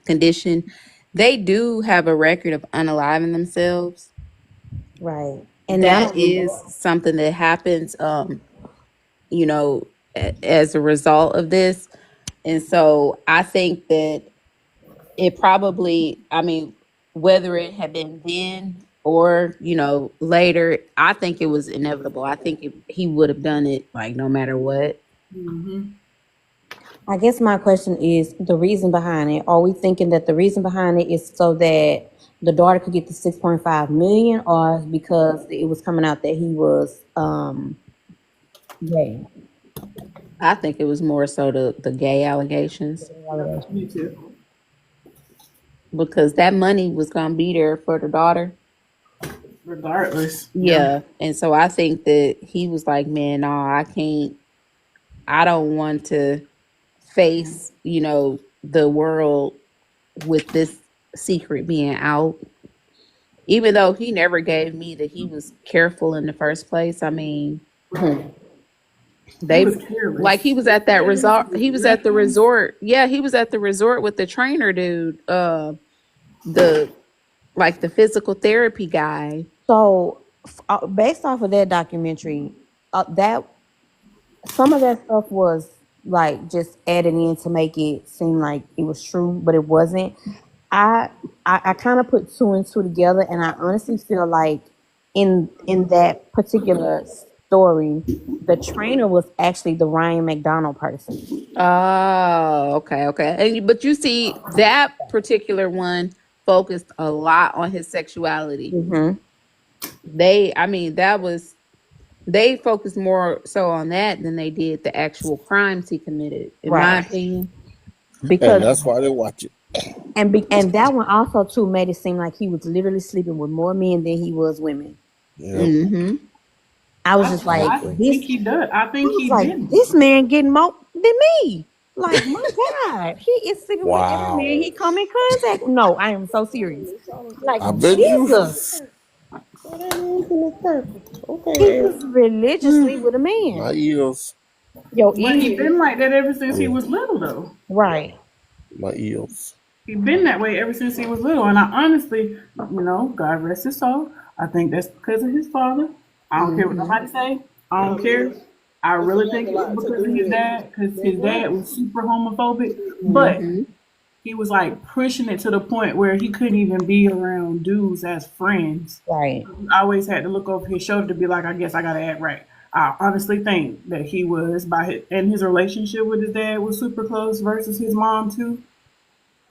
C: condition, they do have a record of unaliving themselves.
A: Right. And not
C: That
A: only
C: is
A: that,
C: something that happens, you know, as a result of this. And so I think that it probably, I mean, whether it had been then or, later, I think it was inevitable. I think he would have done it like no matter what.
A: I guess my question is the reason behind it. Are we thinking that the reason behind it is so that the daughter could get the 6.5 million, or because it was coming out that he was gay.
C: I think it was more so the gay allegations,
E: Me too.
C: because that money was gonna be there for the daughter.
E: Regardless, yeah.
C: Yeah, and so I think that he was like, man, no, I can't. I don't want to face, the world with this secret being out. Even though he never gave me that he was careful in the first place. I mean,
E: He
C: they
E: was
C: like
E: careless.
C: he was at that resort. He was at the
E: Reckless.
C: resort. Yeah, he was at the resort with the trainer dude. The like the physical therapy guy.
A: So, based off of that documentary, that some of that stuff was like just added in to make it seem like it was true, but it wasn't. I I kind of put two and two together, and I honestly feel like in that particular story, the trainer was actually the Ryan McDonald person.
C: Oh, okay, okay. But you see, that particular one focused a lot on his sexuality.
A: Hmm.
C: I mean, they focused more so on that than they did the actual crimes he committed, in my
A: Right,
C: opinion.
B: And
A: because
B: that's why they watch it.
A: and that one also too made it seem like he was literally sleeping with more men than he was women.
B: Yep.
C: Mm-hmm.
A: I was
E: I,
A: just like,
E: I
B: Exactly.
E: think
A: this.
E: he does. I
A: I
E: think
A: was
E: he
A: like,
E: did.
A: this man getting more than me. Like, my God, he is sleeping with every man
B: Wow.
A: he come in contact with. No, I am so serious. Like,
B: I bet you.
A: Jesus,
G: So that means in the circle.
A: he
G: Okay,
A: was religiously with a
B: My
A: man.
B: eels.
A: Yo,
E: But he
A: ears.
E: been like that ever since he
B: Yeah,
E: was little, though.
A: Right.
B: my eels.
E: He been that way ever since he was little. And I honestly, God rest his soul. I think that's because of his father. I don't care what
A: Hmm.
E: nobody say. I don't care.
G: yeah.
E: I
G: I think
E: really
G: it has
E: think
G: a
E: it was
G: lot to
E: because
G: do
E: of his
G: with
E: dad, because
G: that's
E: his
G: right.
E: dad was super homophobic. But
C: Mm-hmm.
E: he was like pushing it to the point where he couldn't even be around dudes as friends.
A: Right.
E: He always had to look over his shoulder to be like, I guess I gotta act right. I honestly think that he was and his relationship with his dad was super close versus his mom too.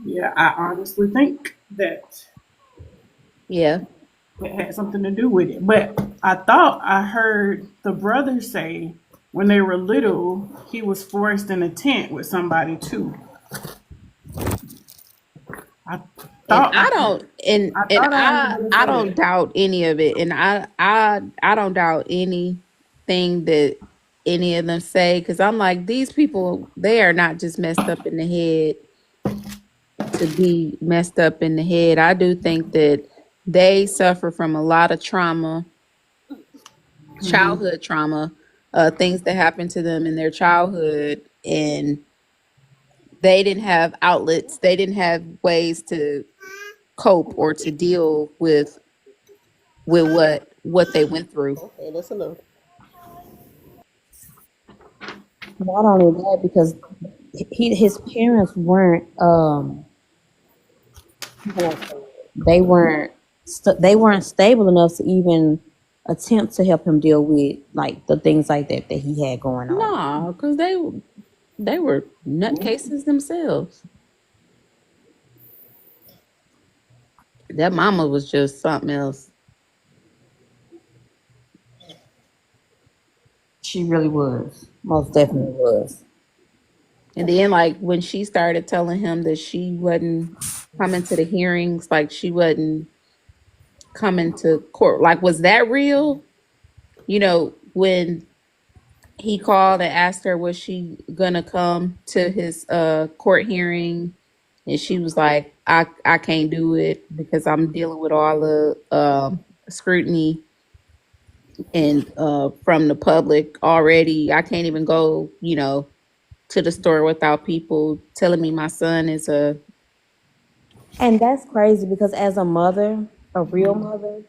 E: Yeah, I honestly think that
C: Yeah.
E: it had something to do with it. But I thought I heard the brother say when they were little, he was forced in a tent with somebody too. I
C: And
E: thought
C: I
E: I,
C: don't and
E: I
C: and
E: thought I heard
C: I
E: him
C: I
E: say
C: don't
E: that.
C: doubt any of it. And I don't doubt anything that any of them say, because I'm like, these people, they are not just messed up in the head to be messed up in the head. I do think that they suffer from a lot of trauma, childhood trauma, things that happened to them in their childhood, and they didn't have outlets, they didn't have ways to cope or to deal with what they went through.
G: Okay, that's enough.
A: Not only that, because his parents weren't how can I say it? They weren't stable enough to even attempt to help him deal with like the things like that he had going on.
C: No, because they were nutcases themselves. That mama was just something else.
A: She really was. Most definitely was.
C: And then, like, when she started telling him that she wasn't coming to the hearings, like she wasn't coming to court, like, was that real? When he called and asked her was she gonna come to his court hearing, and she was like, I can't do it because I'm dealing with all the scrutiny and from the public already. I can't even go, to the store without people telling me my son is a.
A: And that's crazy because as a mother, a real mother,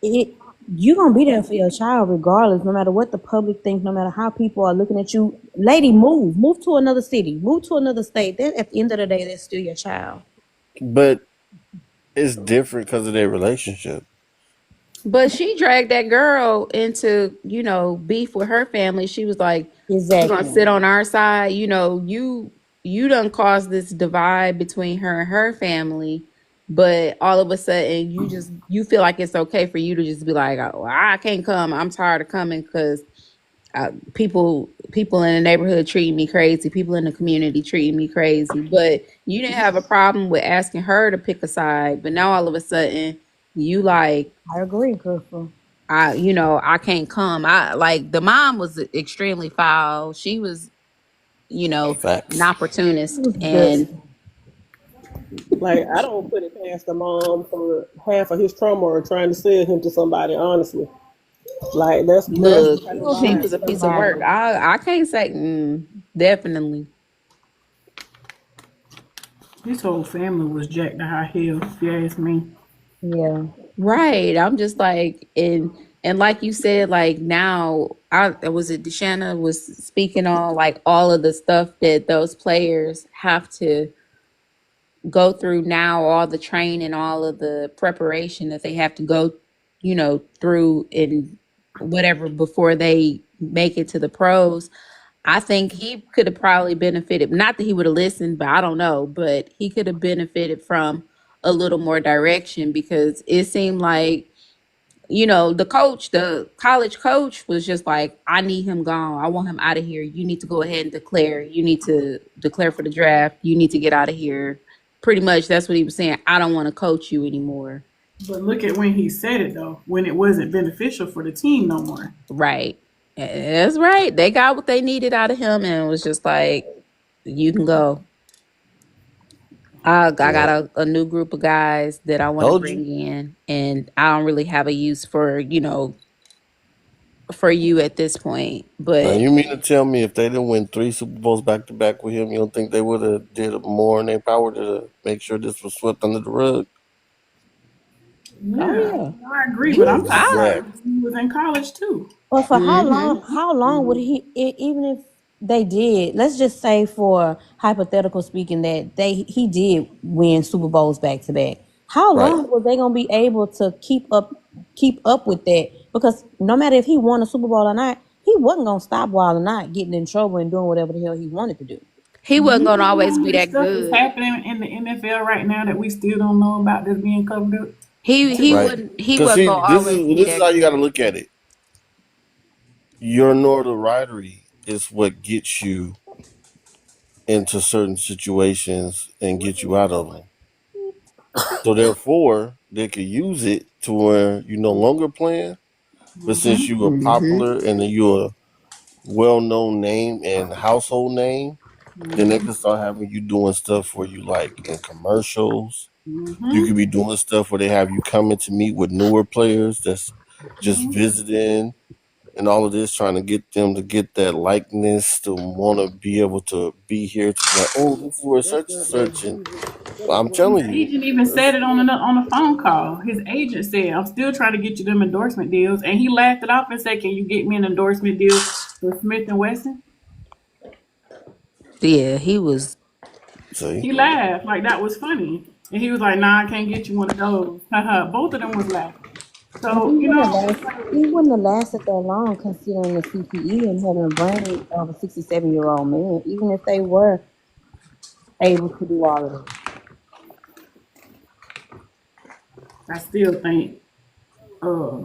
A: it you gonna be there for your child regardless, no matter what the public thinks, no matter how people are looking at you. Lady, move to another city, move to another state. Then at the end of the day, that's still your child.
B: But it's different because of their relationship.
C: But she dragged that girl into, beef with her family. She was like, "You gonna
A: Exactly.
C: sit on our side?" You done caused this divide between her and her family but all of a sudden you feel like it's okay for you to just be like, oh, I can't come. I'm tired of coming because people in the neighborhood treating me crazy. People in the community treating me crazy. But you didn't have a problem with asking her to pick a side. But now all of a sudden you like,
A: I agree, Crystal.
C: I can't come. I like the mom was extremely foul. She was, an
B: Facts.
A: It
C: opportunist,
A: was
C: and
A: disgusting.
G: Like, I don't put it past the mom for half of his trauma or trying to sell him to somebody, honestly. Like, that's the
C: look,
G: type of
A: Still
C: she
A: be
C: was a
G: mindset
C: piece of
G: I
C: work.
A: somebody.
G: have.
C: I can't say definitely.
E: His whole family was jacked to high heels, if you ask me.
A: Yeah.
C: Right. I'm just like, and like you said, like now I was it Deshanna was speaking on like all of the stuff that those players have to go through now, all the training, all of the preparation that they have to go, through in whatever before they make it to the pros. I think he could have probably benefited, not that he would have listened, but I don't know, but he could have benefited from a little more direction because it seemed like, the college coach was just like, I need him gone. I want him out of here. You need to go ahead and declare. You need to declare for the draft. You need to get out of here. Pretty much that's what he was saying. I don't want to coach you anymore.
E: But look at when he said it though, when it wasn't beneficial for the team no more.
C: Right. That's right. They got what they needed out of him and it was just like, you can go. I got
B: Yeah.
C: a new group of guys that I want to
B: Told you.
C: bring in, and I don't really have a use for you at this point.
B: Now
C: But
B: you mean to tell me if they didn't win 3 Super Bowls back to back with him, you don't think they would have did more in their power to make sure this was swept under the rug?
C: oh
E: Yeah,
C: yeah,
E: I agree, but
C: you
E: I'm
C: I
E: surprised
B: Exactly.
E: he was in college too.
A: But for how
C: mm-hmm.
A: long? How long would even if they did? Let's just say, for hypothetical speaking, that he did win Super Bowls back to back. How
B: Right.
A: long was they gonna be able to keep up with that? Because no matter if he won a Super Bowl or not, he wasn't gonna stop while or not getting in trouble and doing whatever the hell he wanted to do.
C: He wasn't
E: You
C: gonna
E: know
C: always
E: how
C: be
E: much
C: that
E: stuff is
C: good.
E: happening in the NFL right now that we still don't know about that's being covered up
C: He
E: to
C: he
E: this
B: Right.
E: day?
C: wouldn't he
B: Because
C: wasn't
B: see,
C: gonna
B: this
C: always
B: is
C: be
B: this is
C: that
B: how you got to
C: good.
B: look at it. Your notoriety is what gets you into certain situations and get you out of them. So therefore, they could use it to where you no longer playing, but since
E: Mm-hmm.
B: you are
C: Mm-hmm.
B: popular and then you're a well-known name and household name, then they
E: Mm-hmm.
B: can start having you doing stuff where you like in commercials. You could
E: Mm-hmm.
B: be doing stuff where they have you coming to meet with newer players that's just visiting and all of this, trying to get them to get that likeness to want to be able to be here to be like, oh, this is where such and such. And I'm
E: His
B: telling you,
E: agent even said it on a phone call. His agent said, "I'm still trying to get you them endorsement deals," and he laughed it off and said, "Can you get me an endorsement deal for Smith and Wesson?"
C: Yeah, he was.
B: see,
E: He laughed like that was funny, and he was like, "Nah, I can't get you one of those." Both of them was laughing.
A: And
E: So it's like,
A: he wouldn't have lasted that long considering the CPE and having a brain of a 67-year-old man, even if they were able to do all of this.
E: I still think uh,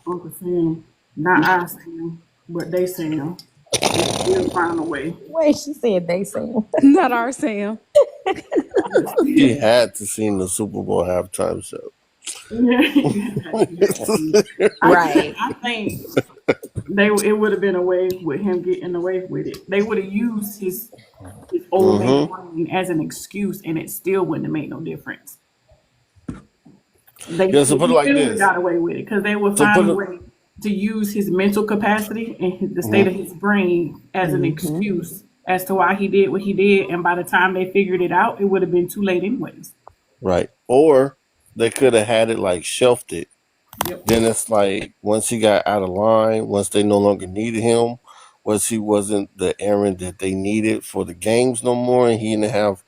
E: Uncle Sam, not I Sam, but they Sam, will still find a way.
A: Wait, she said they say.
C: Not our Sam.
E: But
B: he
E: still,
B: had to see the Super Bowl halftime show.
E: yeah, exactly.
C: Right.
E: I think it would have been a way with him getting away with it. They would have used his old man
B: Mm-hmm.
E: brain as an excuse, and it still wouldn't have made no difference.
B: Yeah. So put it
E: He
B: like
E: still would have
B: this.
E: got away with it because they would
B: So
E: find
B: put
E: a
B: it.
E: way to use his mental capacity and the state of
B: Mhm.
E: his brain as an
C: Mm-hmm.
E: excuse as to why he did what he did. And by the time they figured it out, it would have been too late anyways.
B: Right. Or they could have had it like shelved it.
E: Yep.
B: Then it's like once he got out of line, once they no longer needed him, once he wasn't the Aaron that they needed for the games no more, and he didn't have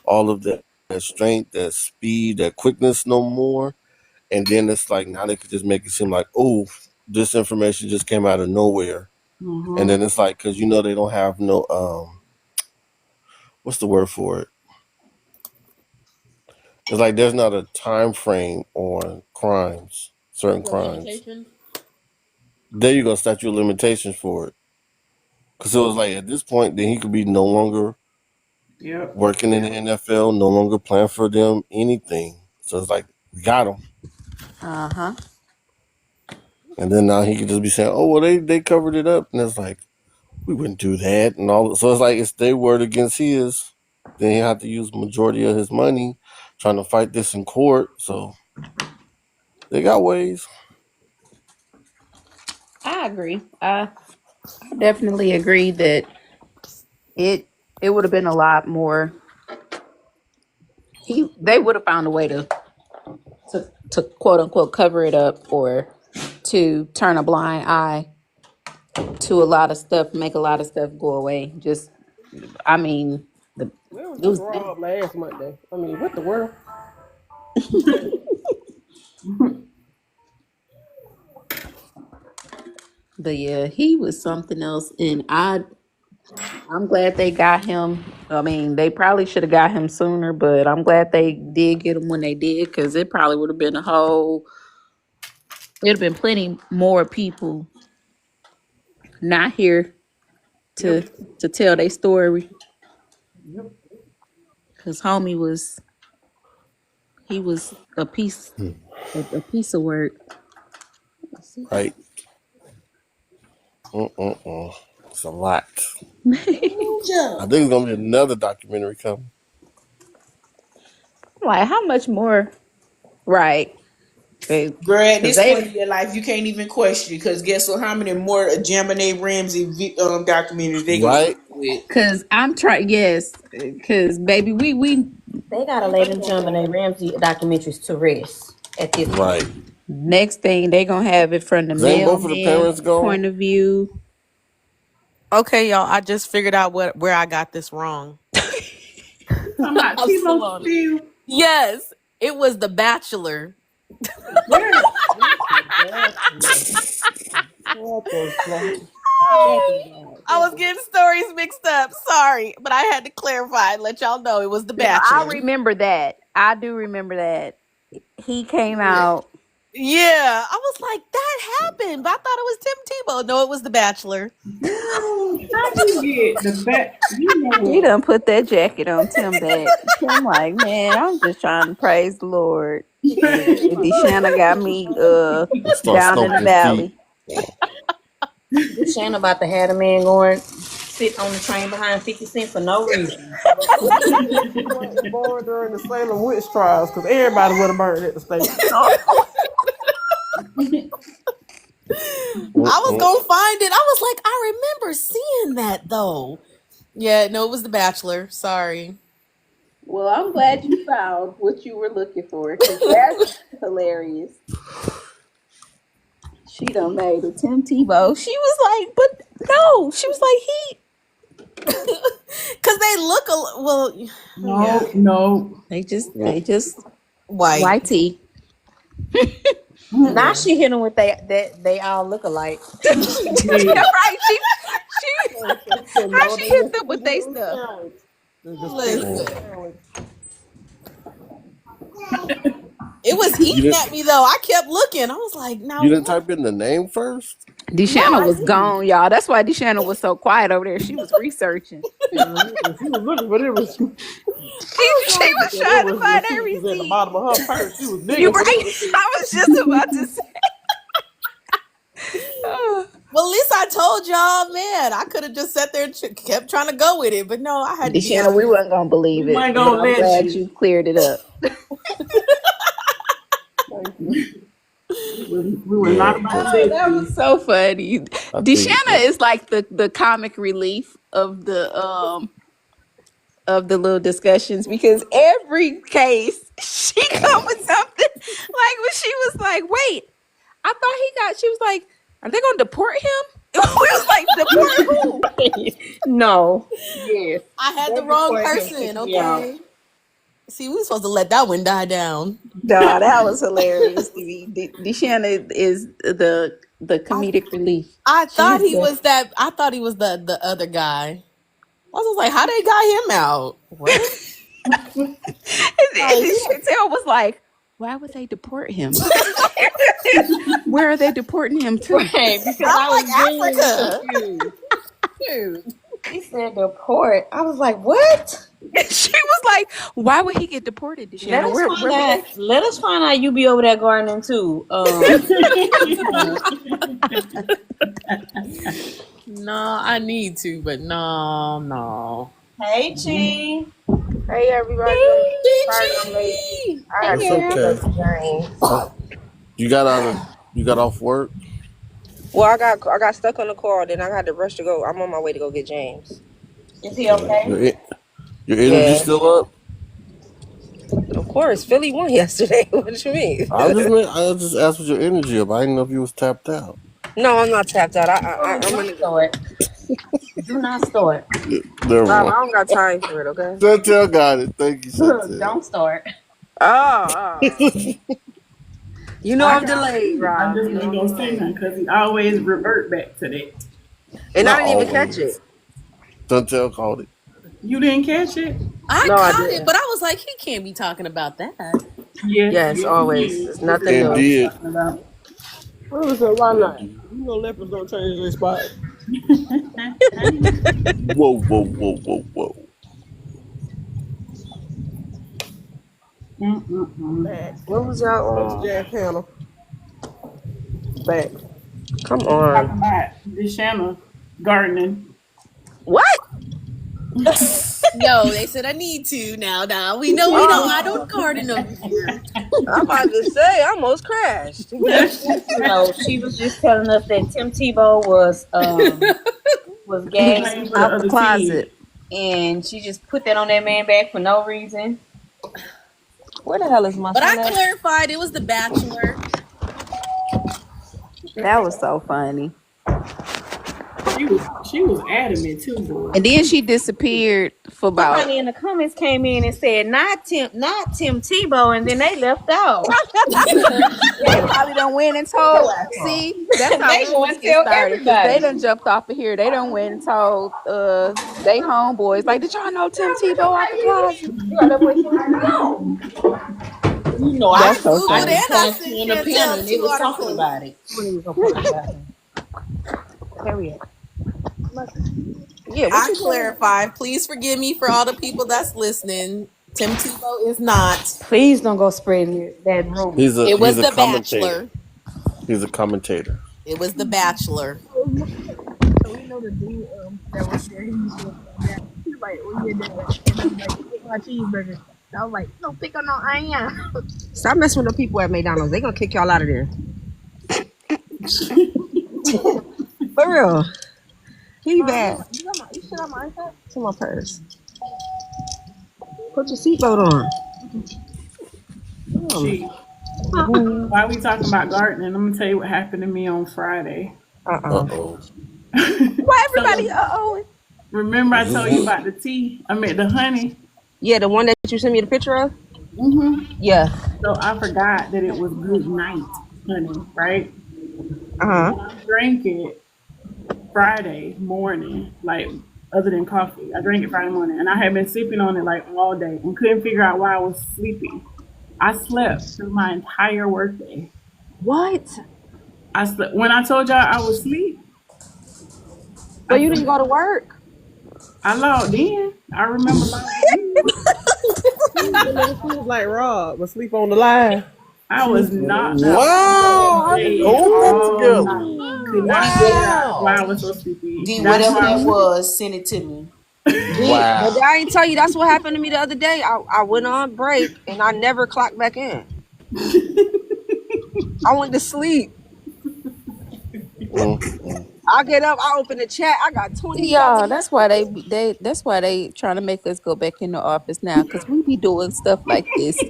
B: all of that strength, that speed, that quickness no more. And then it's like now they could just make it seem like, oh, this information just came out of nowhere. And
E: Mm-hmm.
B: then it's like, because they don't have no what's the word for it? It's like there's not a time frame on crimes, certain
J: Statute of
B: crimes.
J: limitations.
B: There you go, statute of limitations for it. Because it was like at this point, then he could be no longer
E: Yep.
B: working in the NFL, no longer playing for them, anything. So it's like, we got him.
C: Uh-huh.
B: And then now he could just be saying, oh, well, they covered it up. And it's like, we wouldn't do that. And all. So it's like, it's their word against his. Then he had to use majority of his money trying to fight this in court. So they got ways.
C: I agree. I definitely agree that it would have been a lot more. They would have found a way to quote unquote cover it up or to turn a blind eye to a lot of stuff, make a lot of stuff go away. Just, I mean,
G: We was
C: it
G: just
C: was,
G: robbed last Monday. I mean, what the world?
C: but yeah, he was something else, and I'm glad they got him. I mean, they probably should have got him sooner, but I'm glad they did get him when they did because it probably would have been it'd have been plenty more people not here to
E: Yep.
C: to tell their story
E: Yep.
C: because he was a piece of work. Let's see.
B: Right. It's a lot. I think it's going to be another documentary coming.
C: Like, how much more? Right.
F: Girl, at
C: Because
F: this point
C: they,
F: in your life, you can't even question it. Because guess what? How many more Gemini Ramsey documentaries they gonna come
B: Right?
F: up with?
C: because I'm trying, yes, because baby, we
A: They gotta lay them John Benet Ramsey documentaries to rest at this point.
B: Right.
C: next thing they gonna have it from the
B: Because ain't both of the
C: mailman
B: parents gone?
C: point of view.
D: Okay, y'all. I just figured out where I got this wrong.
E: Talking about
D: I'm still
E: Tebow
D: on it.
E: still.
D: Yes, it was The Bachelor.
E: Yes.
G: What the fuck?
D: I was getting stories mixed up. Sorry, but I had to clarify and let y'all know it was The
C: Now, I
D: Bachelor.
C: remember that. I do remember that he came out.
D: Yeah, I was like, that happened, but I thought it was Tim Tebow. No, it was The Bachelor.
E: How you get the back? You know
C: He
E: what?
C: done put that jacket on Tim back. Tim like, man, I'm just trying to praise the Lord. And Deshana got me
B: And start
C: down in the
B: stomping feet.
C: valley.
A: Shannon about to have a man going sit on the train behind 50 Cent for no reason.
G: He wasn't born during the Salem witch trials because everybody would have burned at the stake.
D: I was gonna find it. I was like, I remember seeing that though. Yeah, no, it was The Bachelor. Sorry.
C: Well, I'm glad you found what you were looking for because that's hilarious. She done made a Tim Tebow. She was like, but no. She was like,
D: Because they look well. Yeah,
E: No.
C: they just
D: white.
C: YT.
A: Now she hit him with that they all look alike.
C: Yeah, right. She how she hit them with they stuff.
D: Listen, it was
B: You
D: eating
B: didn't
D: at me though. I kept looking. I was like,
B: you
D: now
B: didn't
D: what?
B: type in the name first?
D: No,
C: Deshana
D: I
C: was
D: didn't.
C: gone, y'all. That's why Deshana was so quiet over there. She was researching.
G: She was looking, but it was
C: She was trying to find
G: the
C: her
G: receipt was at the
C: receipt.
G: bottom of her purse. She was
C: You
G: digging for
C: right?
G: the receipt.
C: I was just about to say.
D: Well, at least I told y'all, man. I could have just sat there and kept trying to go with it, but no, I had to be
C: Deshana, we
D: honest.
C: wasn't gonna believe
E: We
C: it,
E: ain't
C: but
E: gonna
C: I'm
E: let
C: glad
E: you.
C: you cleared it up.
G: Thank you.
E: We were
B: Yeah.
E: not about to
C: Oh,
E: let
C: that
E: you.
C: was so funny.
B: I think
C: Deshana is like the comic relief of the little discussions because every case she come with something like when she was like, wait, I thought she was like, are they gonna deport him? We was like, deport who?
A: No.
C: Yes.
D: I had the
A: That
D: wrong
A: before him
D: person.
A: took me out.
D: Okay. See, we were supposed to let that one die down.
C: No, that was hilarious. Deshana is the
D: I
C: comedic relief.
D: I thought
C: She's
D: he
C: the
D: was that. I thought he was the other guy. I was like, how they got him out? What?
A: Like,
C: Chantel was like, why would they deport him? Where are they deporting him to?
A: right, because
J: I'm
A: I
J: like
A: was genuinely
J: Africa.
A: confused.
J: Dude.
A: He said deport. I was like, what?
C: She was like, why would he get deported,
A: Let
C: Shannon?
A: us find
C: Where would
A: out.
C: they?
A: Let us find out you be over there gardening too.
J: No, I need to, but no, no.
A: Hey, Chi.
L: Hey everybody, sorry I'm late.
J: Gigi!
L: I
A: Hey,
L: had to
B: It's
L: go
A: girl.
L: pick up
B: okay.
L: James.
B: You got out of you got off work?
L: Well, I got stuck on the call, then I had to rush to go. I'm on my way to go get James.
A: Is he
B: Okay.
A: okay?
B: Your energy
L: Yeah,
B: still up?
L: of course. Philly won yesterday. What you mean?
B: I just asked what your energy up. I didn't know if you was tapped out.
L: No, I'm not tapped out.
A: Oh,
L: I'm
A: don't
L: gonna go.
A: start. Do not start.
B: Never
L: Rob, I
B: mind.
L: don't got time for it. Okay.
B: Chantel got it. Thank you, Chantel.
A: Don't start.
L: Oh. You know
A: I
L: I'm
A: got
L: delayed,
E: I
L: Rob.
E: just
L: You know
E: wasn't
L: I'm
E: gonna say
L: delayed,
E: nothing because he always revert back to that.
L: and I
B: Not
L: didn't even catch it.
B: always. Chantel called it.
E: You didn't catch it?
J: I
L: No, I
J: caught it,
L: didn't.
J: but I was like, he can't be talking about that.
E: Yes,
L: Yes,
E: yes, he
L: always.
E: did.
L: It's
E: This is
L: nothing
E: what
B: And
E: I
L: new.
E: was
B: did.
E: talking about.
G: Listen, why
B: And
G: not?
B: did.
G: You know leopards don't change their spot.
B: Whoa, whoa, whoa, whoa, whoa.
G: Back.
L: What was
G: Went to
L: y'all on?
G: Jack Panel. Back.
L: Come
E: Talking
L: on.
E: about Deshanna gardening.
L: What?
J: Yo, they said I need to now. Now we know we don't. I don't garden over here.
L: I'm about to say I almost crashed.
A: No, she was just telling us that Tim Tebow was
C: He
A: gay,
C: was
E: Playing for the
C: out the
E: other team.
C: closet.
A: and she just put that on that man back for no reason. Where the hell is my
J: But I
A: son at?
J: clarified it was The Bachelor.
C: That was so funny.
E: She was adamant too, boy.
C: And then she disappeared for about.
A: Somebody in the comments came in and said not Tim Tebow, and then they left out.
C: They probably done went and
A: Where's
C: told.
A: your ass from?
C: See, that's how
A: They
C: rumors
A: going to
C: get
A: tell
C: started because they
A: everybody.
C: done jumped off of here. They done went and told they homeboys like, did y'all know Tim Tebow out the closet?
A: You got that boy no. You know,
C: That's so
J: Googled
A: I
C: funny.
J: and
A: was
J: I
A: trying to
J: sent
A: on the piano
J: Chantel
A: and they
J: two
A: was talking
J: articles.
A: about it. When he was gonna put it back. Period.
L: Yeah, what
J: I
L: you doing?
J: clarified. Please forgive me for all the people that's listening. Tim Tebow is not.
A: Please don't go spreading that rumor.
J: It was
B: He's a
J: The
B: commentator.
J: Bachelor.
B: He's a commentator.
J: It was The Bachelor.
M: So we know the dude that was there. He was that. He was like, "Oh yeah, that." And I'm like, "Pick my cheeseburger." I was like, "No, pick on no onion."
L: Stop messing with the people at McDonald's. They gonna kick y'all out of there. For real. He bad.
M: You should have my iPad.
L: To my purse. Put your seatbelt on.
E: She. Why we talking about gardening? I'm gonna tell you what happened to me on Friday.
B: Uh-oh.
C: Why everybody?
E: So, remember I told you about the tea? I mean the honey.
L: Yeah, the one that you sent me the picture of? Yeah.
E: So I forgot that it was good night honey, right?
L: Uh-huh.
E: And I drank it Friday morning, like other than coffee. I drank it Friday morning, and I had been sleeping on it like all day and couldn't figure out why I was sleeping. I slept through my entire workday.
L: What?
E: I slept when I told y'all I was asleep.
L: So you didn't go to work?
E: I logged in. I remember logging in.
G: She was like Rob, but sleep on the line.
E: I was knocked out.
B: Wow! How did you hold that together?
E: Night. Could not figure out why I was so sleepy.
F: D,
E: That's
F: whatever
E: why
F: that was, send it to me.
B: Wow.
L: But I ain't tell you that's what happened to me the other day. I went on break and I never clocked back in. I went to sleep. I get up, I open the chat, I got 20.
C: Y'all, that's why that's why they trying to make us go back in the office now because we be doing stuff like this.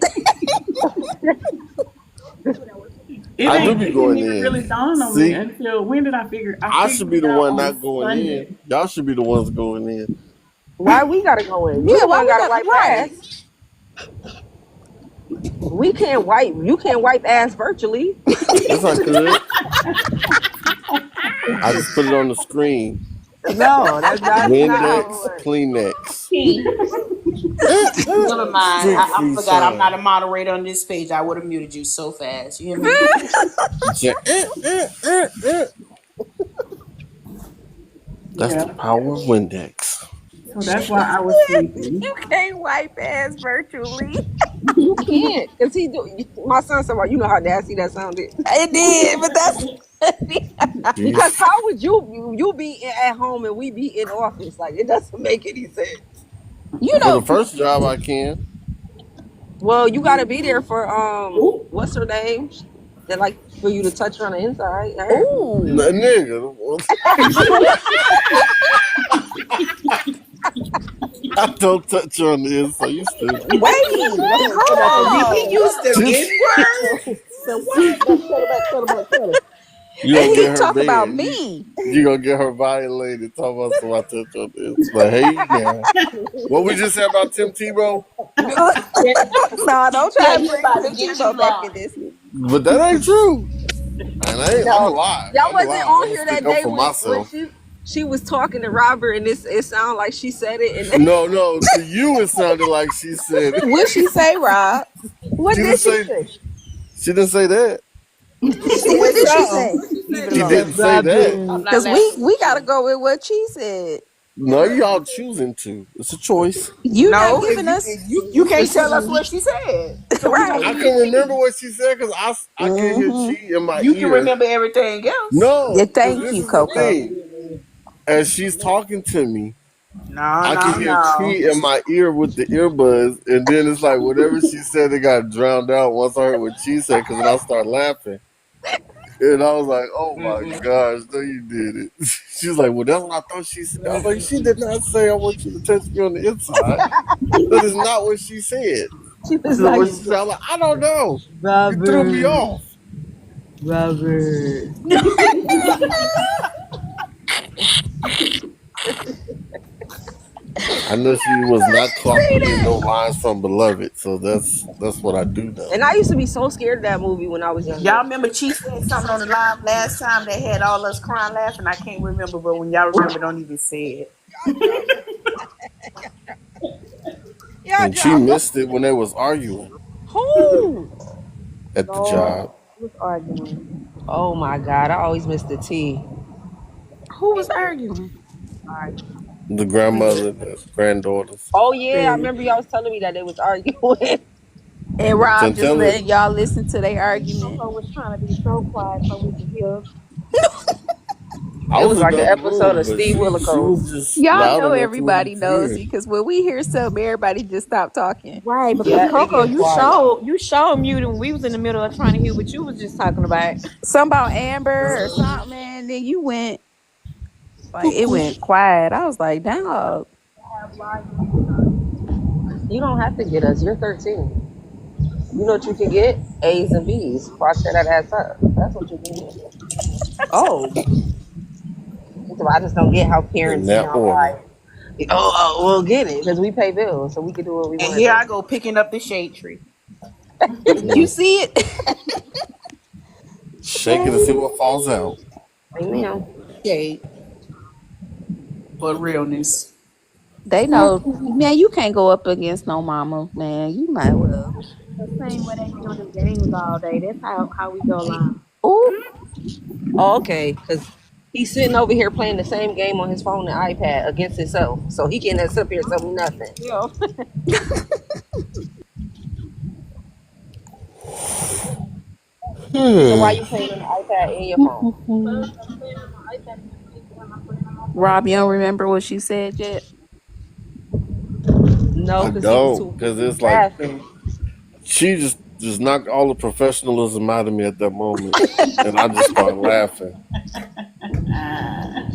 B: I do be
E: It
B: going
E: didn't even
B: in.
E: really dawn on me
B: See?
E: until when did I figure?
B: I should be
E: figured
B: the
E: it out
B: one
E: on
B: not going
E: Sunday.
B: in. Y'all should be the ones going in.
L: Why we gotta go in? You the one gotta wipe ass. We can't wipe. You can't wipe ass virtually.
B: Yes, I could. I just put it on the screen.
L: No, that's not how it
B: Windex,
L: works.
B: Kleenex.
F: Keys. Never mind.
B: Drink
F: I
B: free
F: forgot I'm not
B: sign.
F: a moderator on this page. I would have muted you so fast. You hear me?
B: That's the
E: Yeah.
B: power of Windex.
E: So that's why I was sleeping.
C: You can't wipe ass virtually.
L: You can't, cause he do. My son said, "Well, you know how nasty that sounded."
C: I did, but that's
L: Because
B: Jeez.
L: how would you be at home and we be in office? Like it doesn't make any sense.
C: you
B: For the
C: know.
B: first job, I can.
L: Well, you got to be there for
E: Ooh.
L: what's her name? That like for you to touch her on the inside. Her.
C: Ooh,
B: Nigga. I don't touch you on the inside. You stupid.
C: wait,
F: Come on,
C: hold
F: he
C: on.
F: used the
B: Just,
F: N word.
G: So what? Tell her.
B: you
C: And
B: gonna
C: he
B: get her
C: talk about
B: bed.
C: me.
B: You gonna get her violated. Talk about somebody touch you on the inside. But hey, now. What we just said about Tim Tebow?
C: No, don't try
F: Yeah,
C: to
F: he
C: bring
F: about to
C: Tim
F: get you
C: Tebow back
F: now.
C: in this.
B: But that ain't true. And I'm a
L: No,
B: lie.
L: y'all
B: I'm a
L: wasn't
B: lie. I'm
L: on
B: gonna
L: here
B: stick
L: that
B: up
L: day
B: for
L: when
B: myself.
L: she was talking to Robert and it sounded like she said it and
B: No. To you, it sounded like she said it.
C: What she say, Rob?
L: what
B: She
L: did
B: didn't
L: she
B: say.
L: say?
B: She didn't say that.
L: She
C: What
L: said
C: did she
L: something.
C: say?
L: She
F: Leave
L: said
F: it
B: She
F: alone.
B: didn't say that.
F: I'm
L: Robert.
F: not
C: Because
F: laughing
C: we
F: with
C: gotta
F: you.
C: go with what she said.
B: No, y'all choosing to. It's a choice.
C: You not
F: No, if
C: giving
F: you
C: us
F: you can't tell us what she said, so we gonna
C: right.
B: I
F: believe
B: can remember
F: me.
B: what she said because I can hear
C: Mm-hmm.
B: she in my
F: You can
B: ear.
F: remember everything else.
C: Yeah,
B: No, because
C: thank
B: this
C: you,
B: is the
C: Coco.
B: thing. As she's talking to me,
F: No,
B: I can
F: no,
B: hear
F: no.
B: Chi in my ear with the earbuds, and then it's like whatever she said, it got drowned out once I heard what she said. Because then I start laughing, and I was like, "Oh my
F: Mm-mm.
B: gosh, no, you did it." She was like, "Well, that's what I thought she said." I was like, "She did not say I want you to touch me on the inside. That is not what she said."
L: She was
B: So
L: like
B: what she said, I'm like, "I don't know. You threw me
L: Robert.
B: off."
L: Robert.
B: I know she was not clocking in no lines from Beloved, so that's what I do know.
L: And I used to be so scared of that movie when I was younger.
F: Y'all remember Chi said something on the live last time that had all us crying laughing? I can't remember, but when y'all remember, don't even say it.
L: Yeah,
B: And she
L: drama.
B: missed it when they was arguing
C: Who?
B: at the
L: Lord.
B: job.
C: Was arguing?
L: Oh my God. I always miss the tea.
C: Who was arguing?
B: The grandmother, the granddaughters.
L: Oh yeah, I
F: See?
L: remember y'all was telling me that they was arguing.
C: And Rob just
B: Chantella,
C: letting y'all listen to their argument.
M: Coco was trying to be so quiet so we could hear.
B: I
L: It
B: was
L: was
B: in
L: like
B: the
L: an
B: other
L: episode
B: room,
L: of
B: but
L: Steve
B: she
L: Willikos.
B: was just
C: Y'all
B: loud
C: know
B: enough to where you
C: everybody
B: could hear
C: knows
B: it.
C: you because when we hear something, everybody just stop talking.
A: Right, because
L: Yeah, it
A: Coco,
L: get quiet.
A: you showed muted when we was in the middle of trying to hear what you was just talking about.
C: Something about Amber or something, and then you went like it
B: Cuckoo.
C: went quiet. I was like, dog.
L: You don't have to get us. You're 13. You know what you can get? A's and B's. Watch that ass up. That's what you can get.
F: Oh,
L: So I just don't get how
B: In
L: parents
B: that
L: now
B: order.
L: like, we'll get it because we pay bills, so we can do what we
F: and
L: want to
F: here
L: do.
F: I go picking up the shade tree.
C: You
B: Mm.
C: see it?
B: Shake it and see what falls out.
L: Amen.
F: Shade for realness.
C: They know, man. You can't go up against no mama, man. You might well.
M: The same way they be on them games all day. That's how we go live.
C: Oh,
L: Oh, okay, because he's sitting over here playing the same game on his phone and iPad against himself, so he can't sit up here and tell me nothing.
M: Yeah.
L: So why
B: Hmm.
L: you playing on the iPad and your phone?
M: Because I'm playing on my iPad and I'm playing on my phone.
C: Rob, you don't remember what she said yet?
L: No,
B: I
L: because he was
B: don't,
L: too
B: because
L: busy
B: it's like
L: laughing.
B: she just knocked all the professionalism out of me at that moment, and I just started laughing.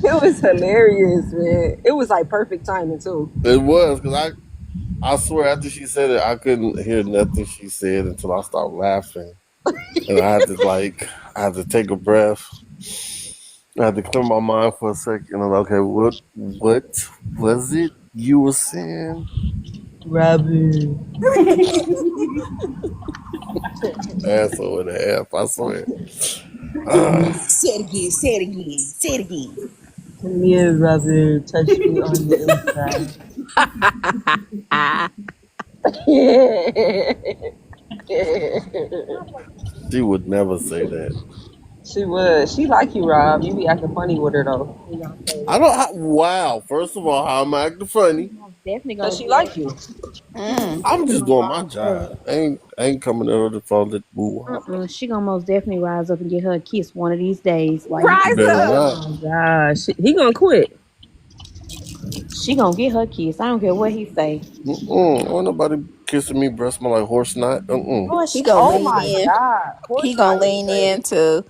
L: It was hilarious, man. It was like perfect timing too.
B: It was because I swear after she said it, I couldn't hear nothing she said until I started laughing, and I had to take a breath. I had to clear my mind for a second. I'm like, okay, what was it you were saying?
L: Robin.
B: Asshole and a half, I swear. Ah,
F: Say it again. Say it again. Say it again.
L: Come here, brother. Touch me on the inside.
B: She would never say that.
L: She would. She like you, Rob. You be acting funny with her though.
B: I don't. Wow. First of all, how am I acting funny?
A: Most definitely
L: Cause
A: gonna
L: she
A: get
L: like you.
F: Mm.
B: I'm
A: she
B: just
A: gonna
B: doing my
A: rise up.
B: job. Ain't coming to her to fall that boo wop.
A: She gonna most definitely rise up and get her a kiss one of these days. Like
L: Rise
B: Better
L: up.
B: not.
L: Oh gosh, he gonna quit.
A: she gonna get her kiss. I don't care what he say.
B: Ain't nobody kissing me. Breast smell like horse snot.
F: He gonna
L: Oh
F: lean
L: my
F: in.
L: god, horse
F: He gonna
L: snot is
F: lean
L: crazy.
F: in to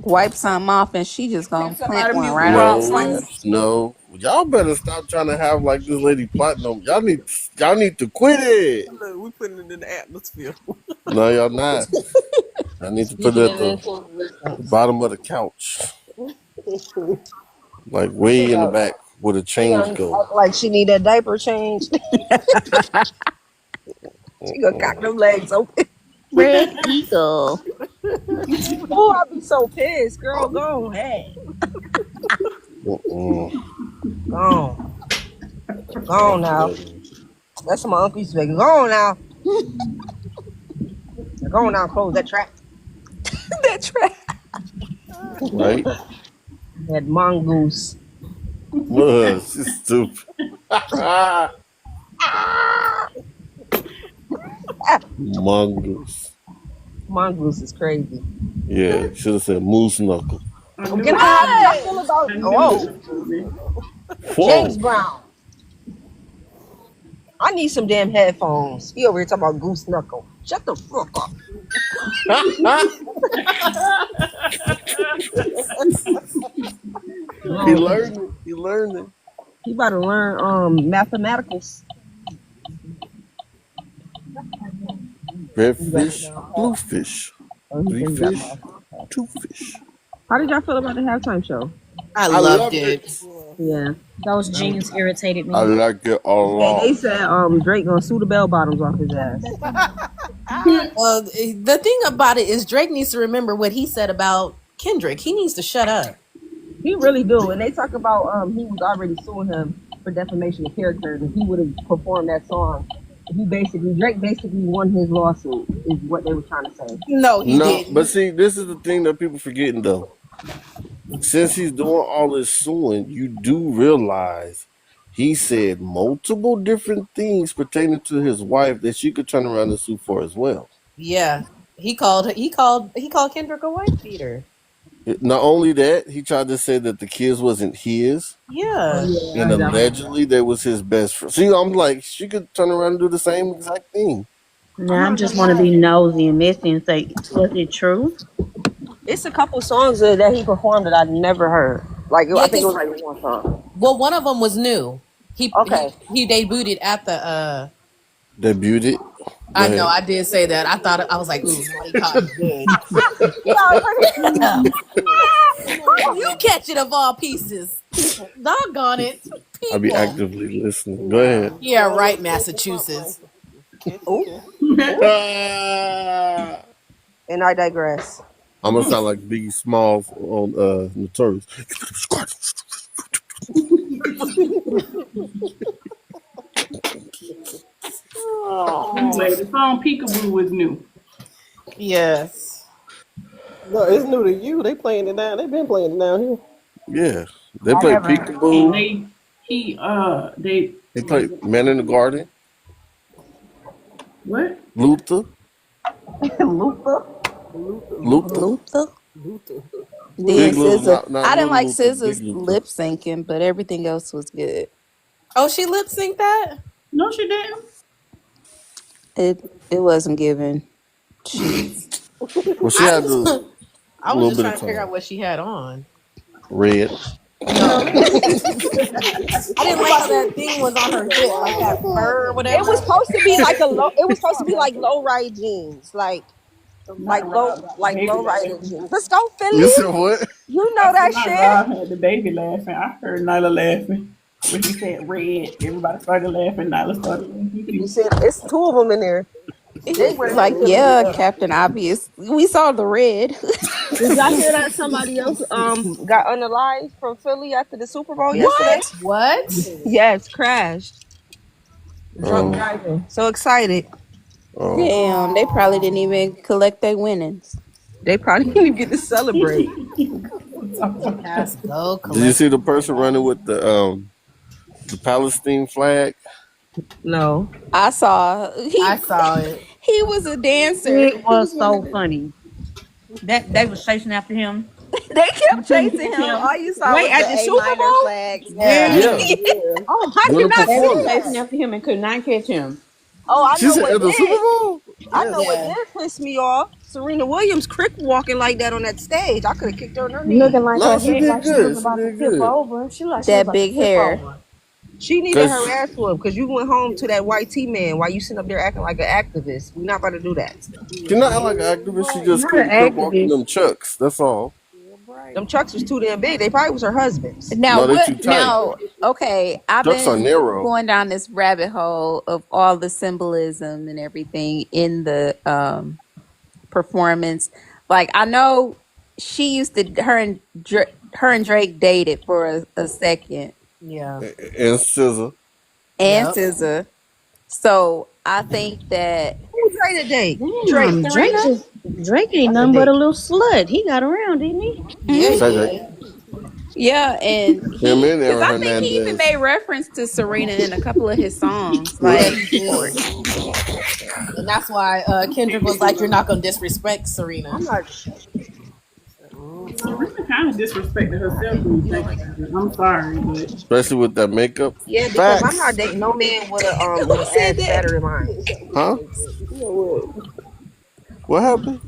F: wipe something off, and she just
E: Can
F: gonna plant
E: somebody
F: one
E: mute
F: right on
E: Rob,
F: his
B: No,
F: finger.
E: please?
B: no. Y'all better stop trying to have like this lady platinum. Y'all need to quit it.
G: Look, we putting it in the atmosphere.
B: No, y'all not. I need to put
L: Speaking
B: it at
L: it
B: the
L: into existence.
B: bottom of the couch, like
L: She
B: way in the
L: got.
B: back where the
L: She
B: chains
L: gonna
B: go.
L: act like she need a diaper change. She gonna cock
B: Mm-mm,
L: them legs open.
F: Red Eagle.
L: Oh, I'd be so pissed, girl. Go ahead.
B: mm-mm.
L: Go on. Go on
B: Like
L: now.
B: that,
L: That's what my uncle used to say. Go on now. Go on now. Close that trap.
F: That's right.
B: right?
L: That mongoose.
B: She's stupid. Mongoose.
L: Mongoose is crazy.
B: Yeah, should have said moose knuckle.
E: I
L: Oh,
E: knew
L: get
E: it was
L: how did y'all
E: coming.
L: feel about
E: I knew it
L: oh
E: was coming.
L: James
B: Whoa.
L: Brown? I need some damn headphones. He over here talking about goose knuckle. Shut the fuck up.
B: He
L: No,
B: learned it. He learned it.
L: he about to learn mathematicals.
B: Red
L: You got
B: fish, blue fish,
L: oh, he
B: three
L: said he got
B: fish,
L: math.
B: two fish.
L: How did y'all feel about the halftime show?
J: I
B: I
J: loved
B: loved
J: it.
B: it.
L: Yeah.
A: Those jeans irritated
B: I
A: me.
B: like it a
L: And
B: lot.
L: they said Drake gonna sue the bell bottoms off his ass.
J: Well, the thing about it is Drake needs to remember what he said about Kendrick. He needs to shut up.
L: He really do. And they talk about he was already suing him for defamation of character, and if he would have performed that song, Drake basically won his lawsuit, is what they were trying to say.
J: No, he
B: No, but
J: didn't.
B: see, this is the thing that people forgetting though. Since he's doing all this suing, you do realize he said multiple different things pertaining to his wife that she could turn around and sue for as well.
J: Yeah. He called Kendrick a wife beater.
B: Not only that, he tried to say that the kids wasn't his,
L: Oh
J: Yeah.
L: yeah, I
B: and
L: heard that one.
B: allegedly they was his best friend. See, I'm like, she could turn around and do the same exact thing.
E: I'm
A: Now I
E: not
A: just
E: gonna
A: want to
E: lie.
A: be nosy and messy and say, was it true?
L: It's a couple songs that he performed that I never heard. Like
J: Yeah,
L: I think it was
J: because
L: like one song.
J: well, one of them was new. He
L: Okay.
J: he he debuted it at the
B: Debuted it. Go
J: I know
B: ahead.
J: I did say that. I was like, ooh, naughty cotton good.
L: Yeah, I was
J: You catch it of all pieces. Doggone it.
B: I be
J: People.
B: actively listening. Go ahead.
J: Yeah, right, Massachusetts.
L: oh, oh, and I digress.
B: I'm gonna sound like Biggie Smalls on Notorious.
E: Anyway, the song Peekaboo was new.
J: Yes.
G: No, it's new to you. They playing it down. They've been playing it down here.
B: Yeah, they
L: I
B: play
L: never.
E: And
B: Peekaboo.
E: they
B: They play Man in the Garden.
E: what?
B: Luther.
L: Luther.
B: Luther.
F: Luther.
G: Luther.
F: Then
B: Big Luther,
F: SZA.
B: not
F: I didn't
B: little
F: like
B: Luther. Big
F: SZA's
B: Luther.
F: lip syncing, but everything else was good.
J: Oh, she lip synced that?
E: No, she didn't.
F: It wasn't given. She
B: Well, she
J: I
B: had
J: just
B: a
J: I was
B: little
J: just
B: bit
J: trying
B: of
J: to figure out
B: time.
J: what she had on.
B: Red.
J: No. I didn't like how that thing was on her hip, like that fur or
L: It was
J: whatever.
L: supposed to be like a low. It was supposed to be like low ride jeans,
E: Not Rob got the
L: like
E: baby
L: low rider
E: laughing.
L: jeans. Let's go,
B: You
L: Philly.
B: said what?
L: You
E: I
L: know
E: said
L: that
E: not
L: shit.
E: Rob had the baby laughing. I heard Nyla laughing. When he said red, everybody started laughing. Nyla started laughing
L: You
E: too.
L: said it's two of them in there. They wear that
F: like,
L: Philly
F: yeah,
L: gear.
F: Captain Obvious. We saw the red.
L: Did y'all hear that somebody else got unalived from Philly after the Super Bowl yesterday?
C: What? What?
L: Yes, crashed. Drunk
B: Um,
L: driving. So excited.
B: um,
A: Damn, they probably didn't
C: Oh,
A: even collect their winnings.
L: They probably didn't get to celebrate.
C: yes, go
B: did you
C: collect
B: see the
C: your
B: person running
C: money.
B: with the Palestine flag?
L: No.
A: I saw
C: I saw it.
A: he was a dancer.
N: It
A: He was
N: was
A: one of
N: so
A: the.
N: funny. That they was chasing after him.
A: They
N: You
A: kept
N: couldn't
A: chasing
N: catch
A: him.
N: him.
A: All you saw
L: Wait,
A: was the
L: at the
A: A
L: Super
A: minor
L: Bowl?
A: flags.
C: Yeah.
A: Yeah.
B: Yeah,
L: Yeah.
N: Oh, how
B: during
N: you
B: the
N: not
A: They
N: see
A: was
B: performance.
A: chasing
N: that?
A: after him and could not catch him.
L: Oh, I
B: She
L: know
B: said
L: what
B: at the Super
L: did.
B: Bowl.
L: I
B: Yes.
L: know what
C: Yeah.
L: did piss me off. Serena Williams crick walking like that on that stage. I could have kicked her in her
A: Looking
L: knee.
A: like
B: No,
A: her
B: she
A: head,
B: did
A: like she was
B: good. She
A: about to
B: did
A: tip
B: good.
A: over. She like she was
N: That
A: about to
N: big
A: tip
N: hair.
A: over.
L: She needed her
B: Cause
L: ass whooped because you went home to that white T man while you sitting up there acting like an activist. We're not about to do that.
B: she
E: Yeah,
B: not like an
E: yeah,
B: activist. She
E: right.
B: just
N: Not an
B: couldn't quit walking
N: activist.
B: them chucks. That's all.
E: Yeah, right.
L: Them trucks was too damn big. They probably was her husband's.
A: Now
B: No, they
A: what?
B: too tight.
A: Now okay, I've
B: Chucks are
A: been
B: narrow.
A: going down this rabbit hole of all the symbolism and everything in the performance. Like I know she used to her and Drake dated for a second,
C: Yeah.
B: And scissor.
A: and
C: Yep.
A: SZA. So I think that
L: Who Drake today? Drake.
N: Damn,
A: Serena.
N: Drake ain't
L: That's a
N: nothing but a
L: dick.
N: little slut. He got around, didn't he?
C: Yeah,
A: Mhm.
B: Say
C: he
B: that.
C: did.
A: Yeah, and
B: Him
A: he,
B: and
A: because
B: Aaron
A: I think he even
B: Hernandez.
A: made reference to Serena in a couple of his songs.
C: Yeah,
B: Right.
A: Like,
C: he did. And that's why Kendrick was like, "You're not gonna disrespect Serena."
L: I'm not.
C: Mhm.
E: Serena kind of disrespected herself when you think about it. I'm sorry, but
B: Especially with that makeup.
L: Yeah, because I'm not
B: Facts.
L: dating no man with
A: who
L: an
A: said
L: ass
A: that?
L: fatter than mine.
B: Huh?
G: You know what?
B: What happened?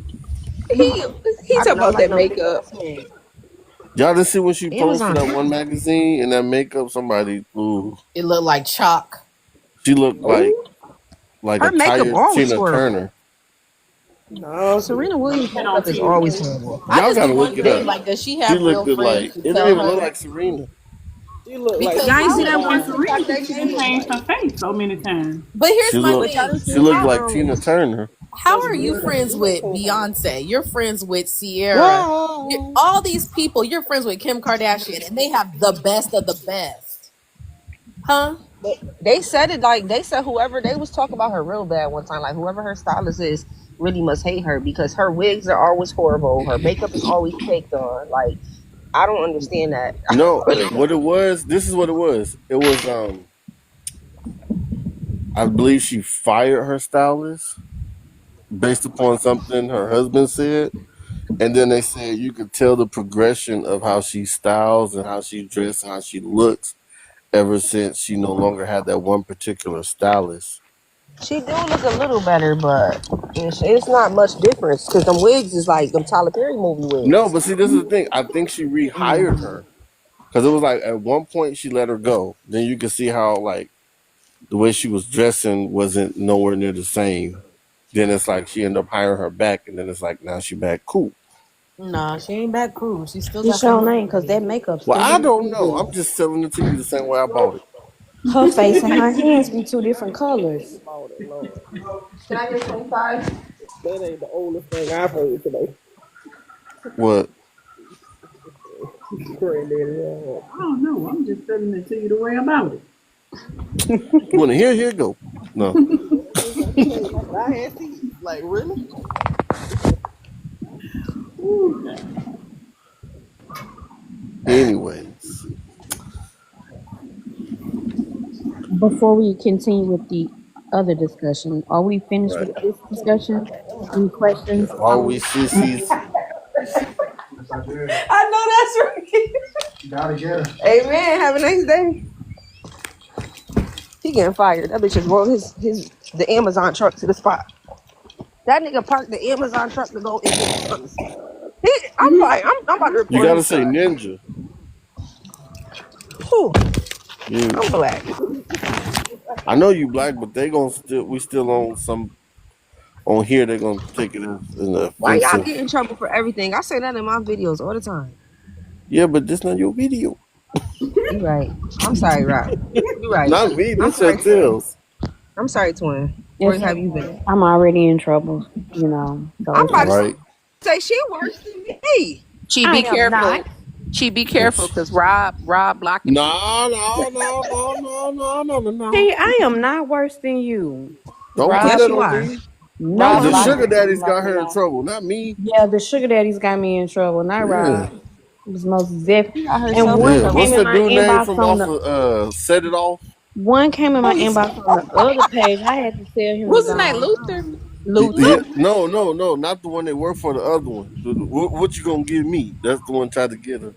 A: He he
L: I do
A: talking
L: not
A: about
L: like
A: that
L: no big
A: makeup.
L: ass man.
B: Y'all didn't see when she posed for
L: Amazon.
B: that one magazine and that makeup? Somebody, ooh,
C: It looked like chalk.
B: she looked
L: Ooh,
B: like a
L: her makeup
B: tired
L: always
B: Tina
L: horrible.
B: Turner.
G: No,
L: Serena Williams
E: been on
L: makeup is
E: Tina
L: always
E: Turner.
L: horrible.
C: I
B: Y'all
C: just be
B: gotta look it
C: wondering,
B: up.
C: like, does she
B: She
C: have real
B: looked good
C: friends
B: like
C: to
B: it didn't
C: tell
B: even look
C: her?
B: like Serena.
G: she looked like
C: Because
L: Y'all ain't
C: how
L: see
C: is
L: that
E: But
L: one
G: somebody.
L: TikTok
E: Serena
L: they
E: just even
L: made?
E: changed her face so many times.
C: But
B: She
C: here's my
B: looked
L: But y'all
C: thing.
L: didn't see
B: she looked
C: How
B: like Tina Turner.
C: how
G: Cause
C: are you friends
G: Serena
C: with
G: came out.
C: Beyonce? You're friends with Sierra.
B: Wow.
C: All these people, you're friends with Kim Kardashian, and they have the best of the best. Huh?
L: they said it like they said whoever they was talking about her real bad one time. Like whoever her stylist is really must hate her because her wigs are always horrible. Her makeup is always caked on. Like I don't understand that.
B: No, what it was, this is what it was. It was I believe she fired her stylist based upon something her husband said. And then they said you could tell the progression of how she styles and how she dresses and how she looks ever since she no longer had that one particular stylist.
L: She do look a little better, but it's not much difference because them wigs is like them Tyler Perry movie
B: No,
L: wigs.
B: but see, this is the thing. I think she rehired her because it was like at one point she let her go. Then you could see how like the way she was dressing wasn't nowhere near the same. Then it's like she ended up hiring her back, and then it's like now she back cool.
C: Nah, she ain't that cool. She still
N: She
C: got some
N: sure
C: work
N: ain't,
C: to
N: cause
C: do.
N: that makeup
B: Well,
N: still
B: I
N: be
B: don't
N: looking
B: know.
N: good.
B: I'm just selling it to you the same way I bought it.
N: Her face and her
G: She
N: hands be two different colors.
G: bought it, Lord.
L: Can I get 25?
G: That ain't the oldest thing I've heard today.
B: What?
G: Granddaddy.
E: I don't know. I'm just telling it to you the way about it.
B: You want to hear? Here go. No.
G: I had seeds. Like really?
E: Ooh, God.
B: Anyways,
N: Before we continue with the other discussion, are we finished
B: right.
N: with this discussion? Any
B: Yeah,
N: questions,
B: are we
N: comments?
B: sissies?
L: I know that's right. Gotta get her. Amen. Have a nice day. He getting fired. That bitch just rode the Amazon truck to the spot. That nigga parked the Amazon truck to go and get drugs. I'm fired. I'm about to
B: You
L: report him.
B: gotta say ninja.
L: Whew,
B: You,
L: I'm black.
B: I know you black, but they gonna still. We still on some on here. They're gonna take it as an
L: Why y'all
B: offensive.
L: get in trouble for everything? I say that in my videos all the time.
B: Yeah, but this not your video.
L: You right. I'm sorry, Rock. You right.
B: Not me.
L: I'm
B: This your
L: sorry, twin.
B: tails.
L: I'm sorry, twin. Where
N: It's
L: have you been?
N: okay. I'm already in trouble, so
L: I'm
N: it's
L: about to.
N: okay.
B: Right.
L: Say she worse than me.
C: Chi,
A: I
C: be
A: am not.
C: careful. Chi, be careful, cause Rob blocking people.
B: No, no, no, no, no, no, no, no, no.
A: See, I am not worse than you.
B: Don't put
C: Rob
L: Yes,
B: that
L: you
B: on
L: are.
B: me.
A: No,
C: Rob
A: I'm
B: The
A: not.
B: sugar
C: blocking
B: daddies
C: people.
B: got her in trouble, not me.
A: Yeah, the sugar daddies got me in trouble, not
B: Yeah.
A: Rob. It was most zip.
L: She got
A: And
L: herself in
A: one
B: Yeah.
A: came
B: What's
L: trouble.
A: in
B: that
A: my
B: dude name
A: inbox
B: from
A: on
B: off
A: the
B: of Set It Off?
A: one came in my
L: Who is
A: inbox on the other page. I had to tell him to
C: What's
A: go
C: his name? Luther.
A: on.
B: Yeah,
A: Luther.
B: no, no, no, not the one that worked for the other one. What you gonna give me? That's the one tried to get her.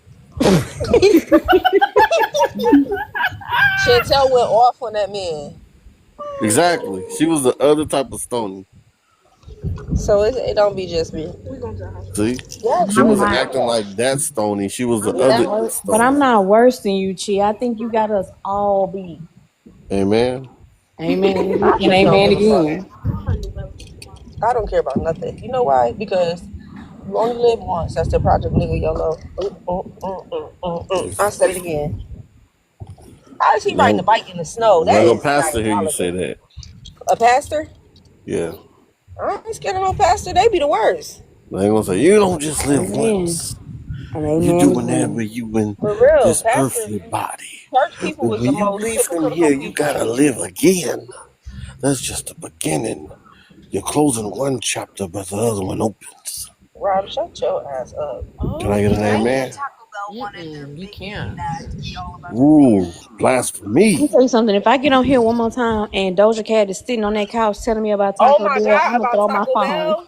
L: Chantel went off on that man.
B: Exactly. She was the other type of stony.
L: So it don't be just me.
B: See,
L: Yes,
B: she
A: I'm
B: wasn't
A: not.
L: listen.
B: acting like that stony. She was the
A: I'm
B: other
A: not worse, but I'm
B: stony.
A: not worse than you, Chi. I think you got us all beat.
B: Amen.
A: Amen.
L: I
A: And
L: just don't
A: amen
L: give a fuck.
A: again.
L: I don't care about nothing. You know why? Because you only live once. That's the Project Nigga YOLO. I said it again. How is he riding a
B: No,
L: bike in the snow?
B: not
L: That
B: gonna
L: is
B: pastor hear you say
L: diabolical.
B: that.
L: A pastor?
B: Yeah,
L: I ain't scared of no pastor. They be the worst.
B: I ain't gonna say you don't just live
A: Amen.
B: once.
A: And
B: You
A: amen
B: do whenever
A: again.
B: you in
L: For real,
B: this
L: pastor.
B: earthly body.
L: Church people
B: But
L: was the
B: when you
L: most
B: leave from
L: hypocritical
B: here, you
L: people.
B: gotta live again. That's just the beginning. You're closing one chapter, but the other one opens.
L: Rob, shut your ass up.
B: Can I get an amen?
J: You can't.
B: Ooh,
A: Let me
B: blasphemy.
A: tell you something. If I get on here one more time and Doja Cat is sitting on that couch telling me about
L: Oh
A: Taco
L: my
A: Bell, I'm
L: God,
A: gonna
L: about
A: throw my
L: Taco
A: phone.
L: Bell?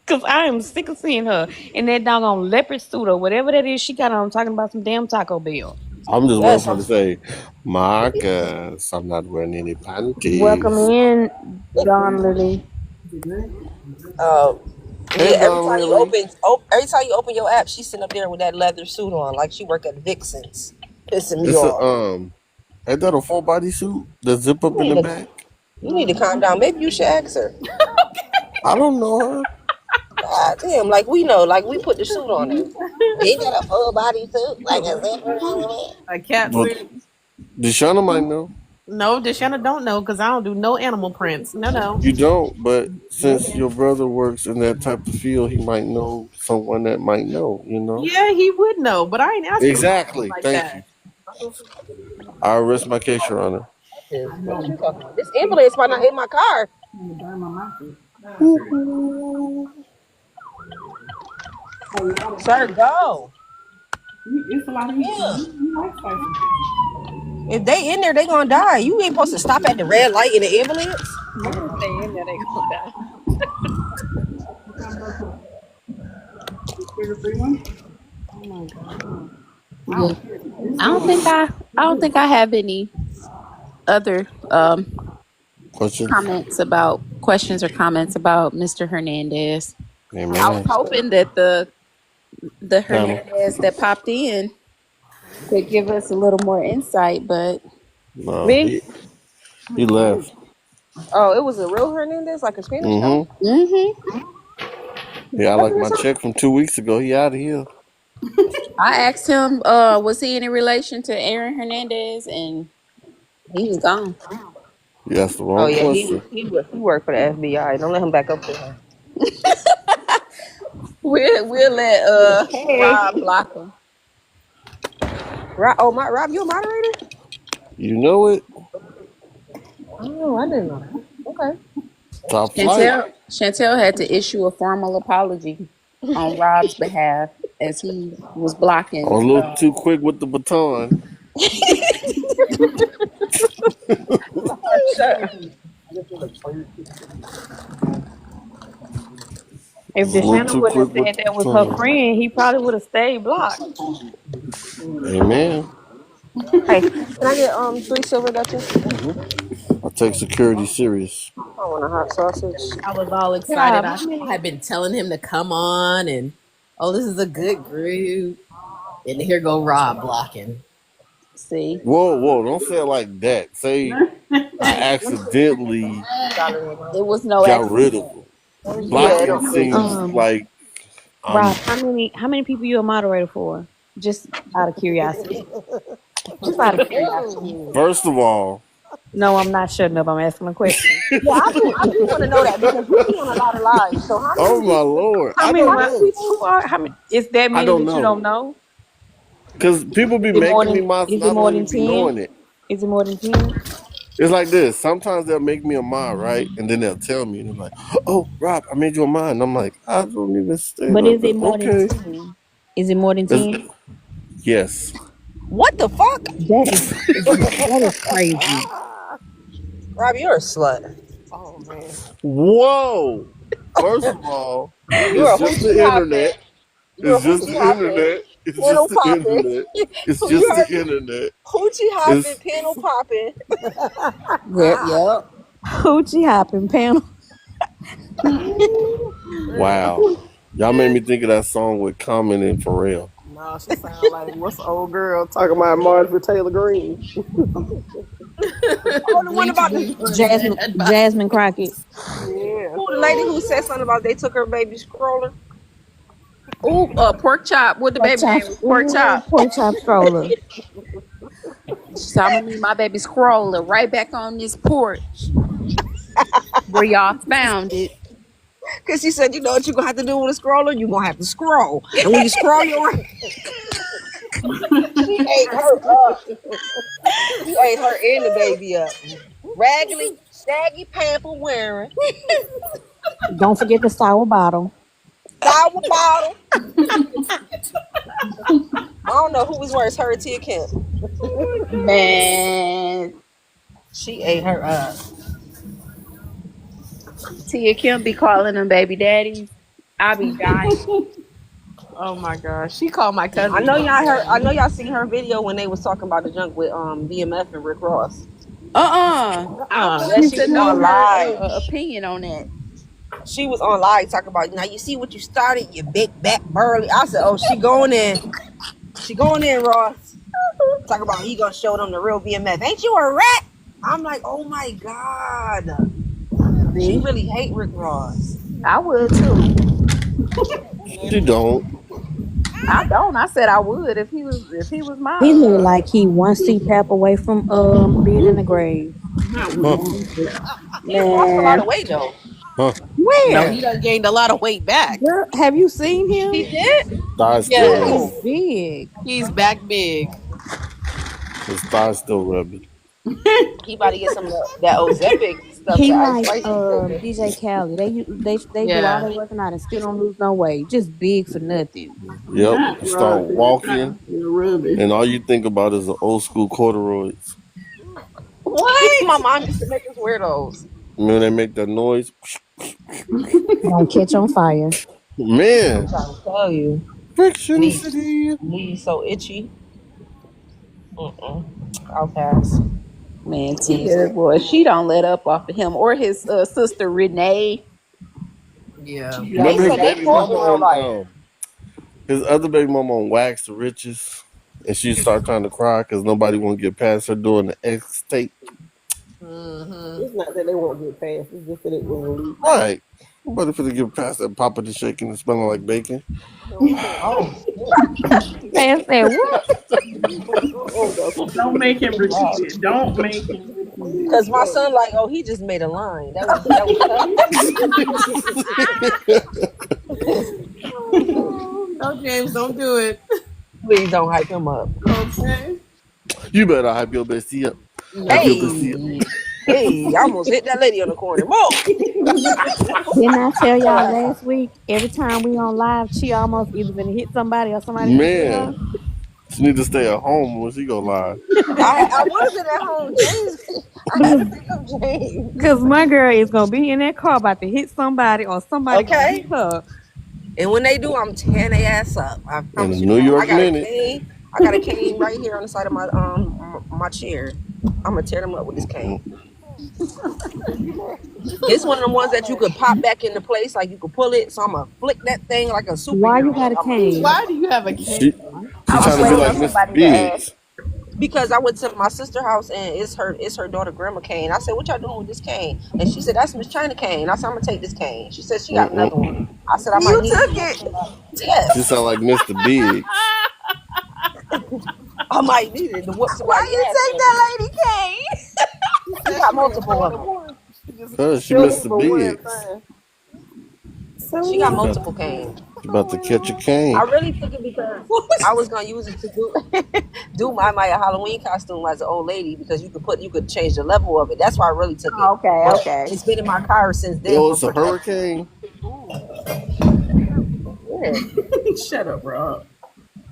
A: Cause I am sick of seeing her in that doggone leopard suit or whatever that is she got on talking about some damn Taco Bell.
B: I'm just waiting
L: Yes,
B: for her
L: I'm.
B: to say, Marcus, I'm not wearing any
A: Welcome
B: panties.
A: in, Don Lily.
E: Is it good?
L: Uh,
B: Hey,
L: yeah.
B: Don Lily.
L: Every time you open your app, she's sitting up there with that leather suit on, like she work at Vixens, pissing me
B: It's a,
L: off.
B: ain't that a full body suit that zip
L: You
B: up in
L: need
B: the
L: to,
B: back?
L: you need to calm down. Maybe you should ask her.
B: I don't know her.
L: God damn, like we know, like we put the suit on her. Ain't got a full body suit, like a zipper.
J: A cat
B: But
J: suit.
B: Deshauna might know.
J: No, Deshauna don't know because I don't do no animal prints. No, no.
B: You don't, but since
J: Okay.
B: your brother works in that type of field, he might know someone that might know, you know?
J: Yeah, he would know, but I ain't asking questions
B: Exactly.
J: like
B: Thank you.
J: that.
B: I rest my case, Your Honor.
L: What you talking about? This ambulance might not hit my car.
E: I'm gonna burn my mouth. With.
B: Woo-hoo.
E: Oh, you got it.
L: Sir, go.
E: It's a lot of easy.
L: Yeah.
E: You like spicy.
L: If they in there, they gonna die. You ain't supposed to stop at the red light in the ambulance.
A: I guess they in there, they gonna die.
E: What kind of burger? The sugar-free one?
A: Oh my god.
E: I
C: Yeah.
E: don't care. It's
C: I don't
E: good.
C: think I have any other
B: Questions?
C: questions or comments about Mr. Hernandez. I was
B: Amen.
C: hoping that the
B: Panel.
C: Hernandez that popped in could give us a little more insight, but
B: No,
A: Me?
B: he left.
L: Oh, it was a real Hernandez, like a Spanish guy.
B: Mm-hmm.
C: hmm
B: Yeah, I like my check from 2 weeks ago. He out of here.
C: I asked him, was he in relation to Aaron Hernandez, and he was gone.
B: You asked the
L: Oh
B: wrong
L: yeah,
B: question.
L: he worked for the FBI. Don't let him back up there.
C: We'll let
A: Hey.
C: Rob block him.
L: Rob, oh my Rob, you a moderator?
B: You know it.
L: Oh, I didn't know that. Okay.
B: Top flight.
C: Chantel had to issue a formal apology on Rob's behalf as he was
B: I was
C: blocking.
B: a little too quick with the baton.
L: Shut.
A: If
B: Just a little
A: Deshauna
B: too
A: wouldn't
B: quick
A: have
B: with
A: said
B: the
A: that was her
B: baton.
A: friend, he probably would have stayed blocked.
B: Amen.
L: Hey, can I get 3 silver Dutchess?
B: I take security serious.
L: I want a hot sausage.
C: I was all excited.
A: Rob,
C: I
A: how many?
C: had been telling him to come on and this is a good group. And here go Rob blocking. See,
B: Whoa, whoa! Don't say it like that. Say I accidentally
C: it was no
B: got rid of
C: accident.
B: them.
L: Yeah, it
B: Blocking
L: don't feel good.
B: seems like
A: Rob,
B: I'm.
A: how many people you a moderator for? Just out of curiosity. Just out of curiosity.
B: First of all,
A: No, I'm not shutting up. I'm asking a question.
L: Yeah, I do want to know that because you be on a lot of lives. So how
B: Oh
L: many
B: my
L: people?
B: lord,
A: How
B: I
A: many
B: don't
A: white
B: know.
A: people who are? How many? Is that
B: I
A: many
B: don't
A: that you
B: know
A: don't know?
B: because people be
A: Is it more
B: making me
A: than?
B: mods, and
A: Is
B: I
A: it more
B: don't
A: than
B: even be knowing
A: 10?
B: it.
A: Is it more than 10?
B: It's like this. Sometimes they'll make me a mod, right? And then they'll tell me, and they're like, "Oh, Rob, I made you a mod." And I'm like, "I don't even stay
N: But
B: up
N: is
B: there."
N: it more than
B: Okay.
N: 10? Is it more than
B: It's,
N: 10?
B: yes.
L: What the fuck?
N: That is crazy.
L: Rob, you're a slut. Oh man,
B: Whoa. First of all,
L: you're
B: it's
L: a
B: just
L: hoochie
B: the internet.
L: hopping. You're a
B: It's just
L: hoochie
B: the
L: hopping,
B: internet. It's
L: panel
B: just the
L: popping.
B: internet. It's
L: Who you
B: just the
L: heard?
B: internet.
L: Hoochie hopping,
B: It's
L: panel popping.
C: Yeah, yep.
N: Hoochie hopping panel.
L: Ooh, man.
B: wow. Y'all made me think of that song with Common and Pharrell.
G: No, she sound like what's the old girl talking about Marjorie Taylor Greene?
L: Oh, the one
C: Bleach
L: about the
C: blue
N: Jasmine
C: sunset.
N: Jasmine Crockett.
G: Yeah.
L: who the lady who said something about they took her baby scroller.
C: Oh, pork chop. What the
N: Pork
C: baby
N: chop.
C: name was? Pork
N: Ooh,
C: chop.
N: pork chop stroller.
C: So I'm gonna need my baby scroller right back on this porch where y'all found it.
L: Cause she said, you know what you're gonna have to do with a scroller? You're gonna have to scroll. And when you scroll your she ate her up. She ate her and the baby up. Raggedy, saggy pamper wearing,
N: Don't forget the sour bottle.
L: sour bottle. I don't know who was worse, her or Tia Kemp.
C: Man,
L: She ate her up.
C: Tia Kim be calling them baby daddies. I be dying. Oh my gosh, she called my
L: I
C: cousin
L: know
C: baby
L: y'all heard. I
C: daddy.
L: know y'all seen her video when they was talking about the junk with BMF and Rick Ross.
C: I
L: Yeah,
C: wanted
L: she
C: to
L: was
C: know
L: on
C: her
L: live.
C: opinion on that.
L: She was on live talking about now. You see what you started, you big back burly. I said, oh, she going in. She going in, Ross. Talk about he gonna show them the real BMF. Ain't you a rat? I'm like, oh my god. She
C: See,
L: really hate Rick Ross.
C: I would too.
B: She don't.
C: I don't. I said I would if he was my
N: He looked like he one CPAP away from being in the grave.
E: Not
B: Huh.
E: one step.
L: He lost a lot of
C: man.
L: weight though.
B: Huh.
C: No, he
N: Where?
C: done gained a lot of weight back.
N: Girl, have you seen
C: He
N: him?
C: did?
B: Thighs still
C: Yes.
N: He's
B: rubbing.
L: No.
N: big.
C: He's back big.
B: His thighs still rubbing.
L: He about to get some of that Ozempic stuff
N: He
L: that Ice
N: like
L: Spice be taking.
N: DJ Khaled. They do all
C: Yeah.
N: their working out and still don't lose no weight. Just big for nothing.
B: Yep.
E: Not
B: Start
E: Rob said
B: walking,
E: I'm still rubbing.
B: and all you think about is the old school corduroys.
C: What?
L: My mom used to make us wear those.
B: When they make that noise,
N: Don't catch on fire.
L: I'm
B: man,
L: trying to tell you.
B: friction
L: Knees,
B: city.
L: knees so itchy. I'll pass.
C: Man,
L: Knees
C: Tia,
L: so
C: boy, she don't let up off of him or his sister Renee.
J: Yeah.
C: She be
L: They
B: Remember his
L: said
C: always
L: they
B: baby
C: acting
L: fought
B: mama
L: in
C: up.
L: real life.
B: on his other baby mama on Wax the Riches, and she started trying to cry because nobody want to get past her doing the X tape.
J: Mm-hmm.
G: It's not that they won't get past. It's just that it was leaked.
B: Right. Nobody finna get past that Papa the shaking and smelling like bacon.
G: No, we can't.
L: Oh shit.
N: Fast said what?
G: Oh no,
E: Don't make him repeat
L: Wow.
E: it. Don't make him repeat it.
L: Cause my son like, oh, he just made a line. That was tough.
J: No, James, don't do it.
L: Please don't hype him up.
E: Okay.
B: You better hype your bestie up. Hype your
J: No.
B: bestie up.
L: Hey, I almost hit that lady on the corner. Move.
N: Didn't I tell
L: Tell
N: y'all
L: her.
N: last week? Every time we on live, she almost either gonna hit somebody or somebody gonna hit her.
B: Man, she need to stay at home when she go live.
L: I would have been at home, James. I had to pick up James.
N: Cause my girl is gonna be in that car about to hit somebody or somebody gonna
L: Okay.
N: hit her.
L: And when they do, I'm tearing their ass up. I
B: In
L: promise
B: a
L: you
B: New
L: that. I
B: York
L: got a
B: minute.
L: cane. I got a cane right here on the side of my chair. I'm gonna tear them up with this cane. It's one of them ones that you could pop back into place, like you could pull it. So I'm gonna flick that thing like a
N: Why you
L: superhero.
N: got a
L: I'm
N: cane?
J: Why do you have a
B: She
J: cane?
C: I
B: trying
C: was
B: to be
C: waiting
B: like
C: on
B: Mr.
C: somebody to ask.
B: Biggs.
L: because I went to my sister's house and it's her daughter grandma cane. I said, "What y'all doing with this cane?" And she said, "That's Miss China cane." I said, "I'm gonna take this cane." She said she got another
B: Mm-mm.
L: one. I said, "I might
C: You
L: need it."
C: took it.
B: She
L: Yes,
B: sound like Mr. Biggs.
L: I might need it to whoop
C: Why
L: somebody's
C: you
L: ass
C: take
L: with.
C: that lady cane?
L: got
G: she ain't
L: multiple
G: more
L: of
G: than
L: them.
G: one. She just
B: Cause she
G: looking
B: missed the
G: for one at a
B: bigs.
G: time.
L: She got
B: She about
L: multiple canes.
B: she about to catch a
L: I
B: cane.
L: really took it because I was gonna use it to do my Halloween costume as an old lady because you could change the level of it. That's why I really took it.
C: Okay,
L: But
C: okay.
L: it's been in my car since then
B: Yo,
L: for
B: it's a
L: protection.
B: hurricane.
G: Ooh.
L: Yeah.
E: Shut up, Rob.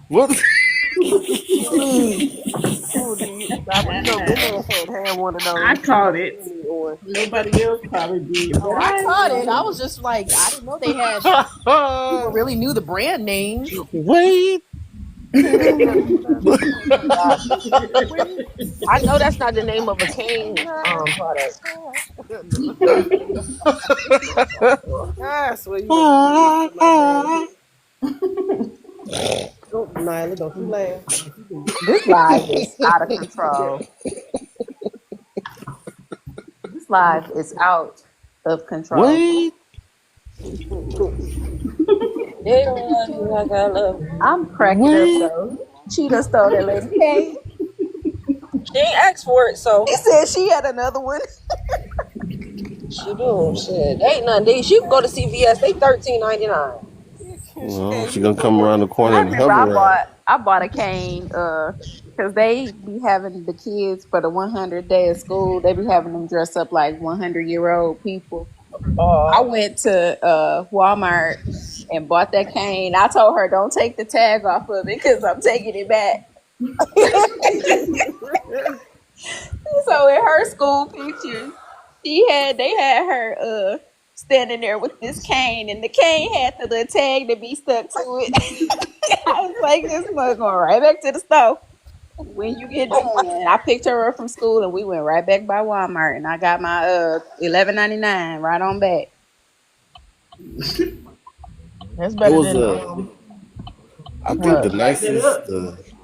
B: What?
G: Ooh, you know, Big Ass had to have one of
E: I
G: those.
E: caught it.
G: She need one.
E: Nobody else probably did,
J: Oh,
E: but
J: I
E: I
J: caught it. I
E: did.
J: was just like, I didn't know they had people really knew the brand names.
B: Wait.
G: Wait.
L: I know that's not the name of a cane product.
G: I swear you gonna put me to my bad. Don't, Nyla, don't you laugh. If you do.
C: This live is out of control. This live is out of control.
B: Wait.
L: They don't love you like I love you.
C: I'm cracking up
B: Wait.
C: though. She done stole that lady cane.
L: She ain't asked for it, so
C: He said she had another one.
L: she do. Shit, they ain't nothing. She can go to CVS. They $13.99.
G: She
B: Well,
G: gave
B: she
G: you
B: gonna come
G: one.
B: around the corner
C: I
B: and
C: remember
B: hover around.
C: I bought a cane because they be having the kids for the 100 day of school. They be having them dress up like 100-year-old people. I went to Walmart and bought that cane. I told her don't take the tag off of it because I'm taking it back. So in her school pictures, they had her standing there with this cane, and the cane had the little tag to be stuck to it. I was like, this mug going right back to the store when you get done. I picked her up from school, and we went right back by Walmart, and I got my $11.99 right on back.
L: That's
B: It
L: better
B: was
L: than
B: I think
L: what?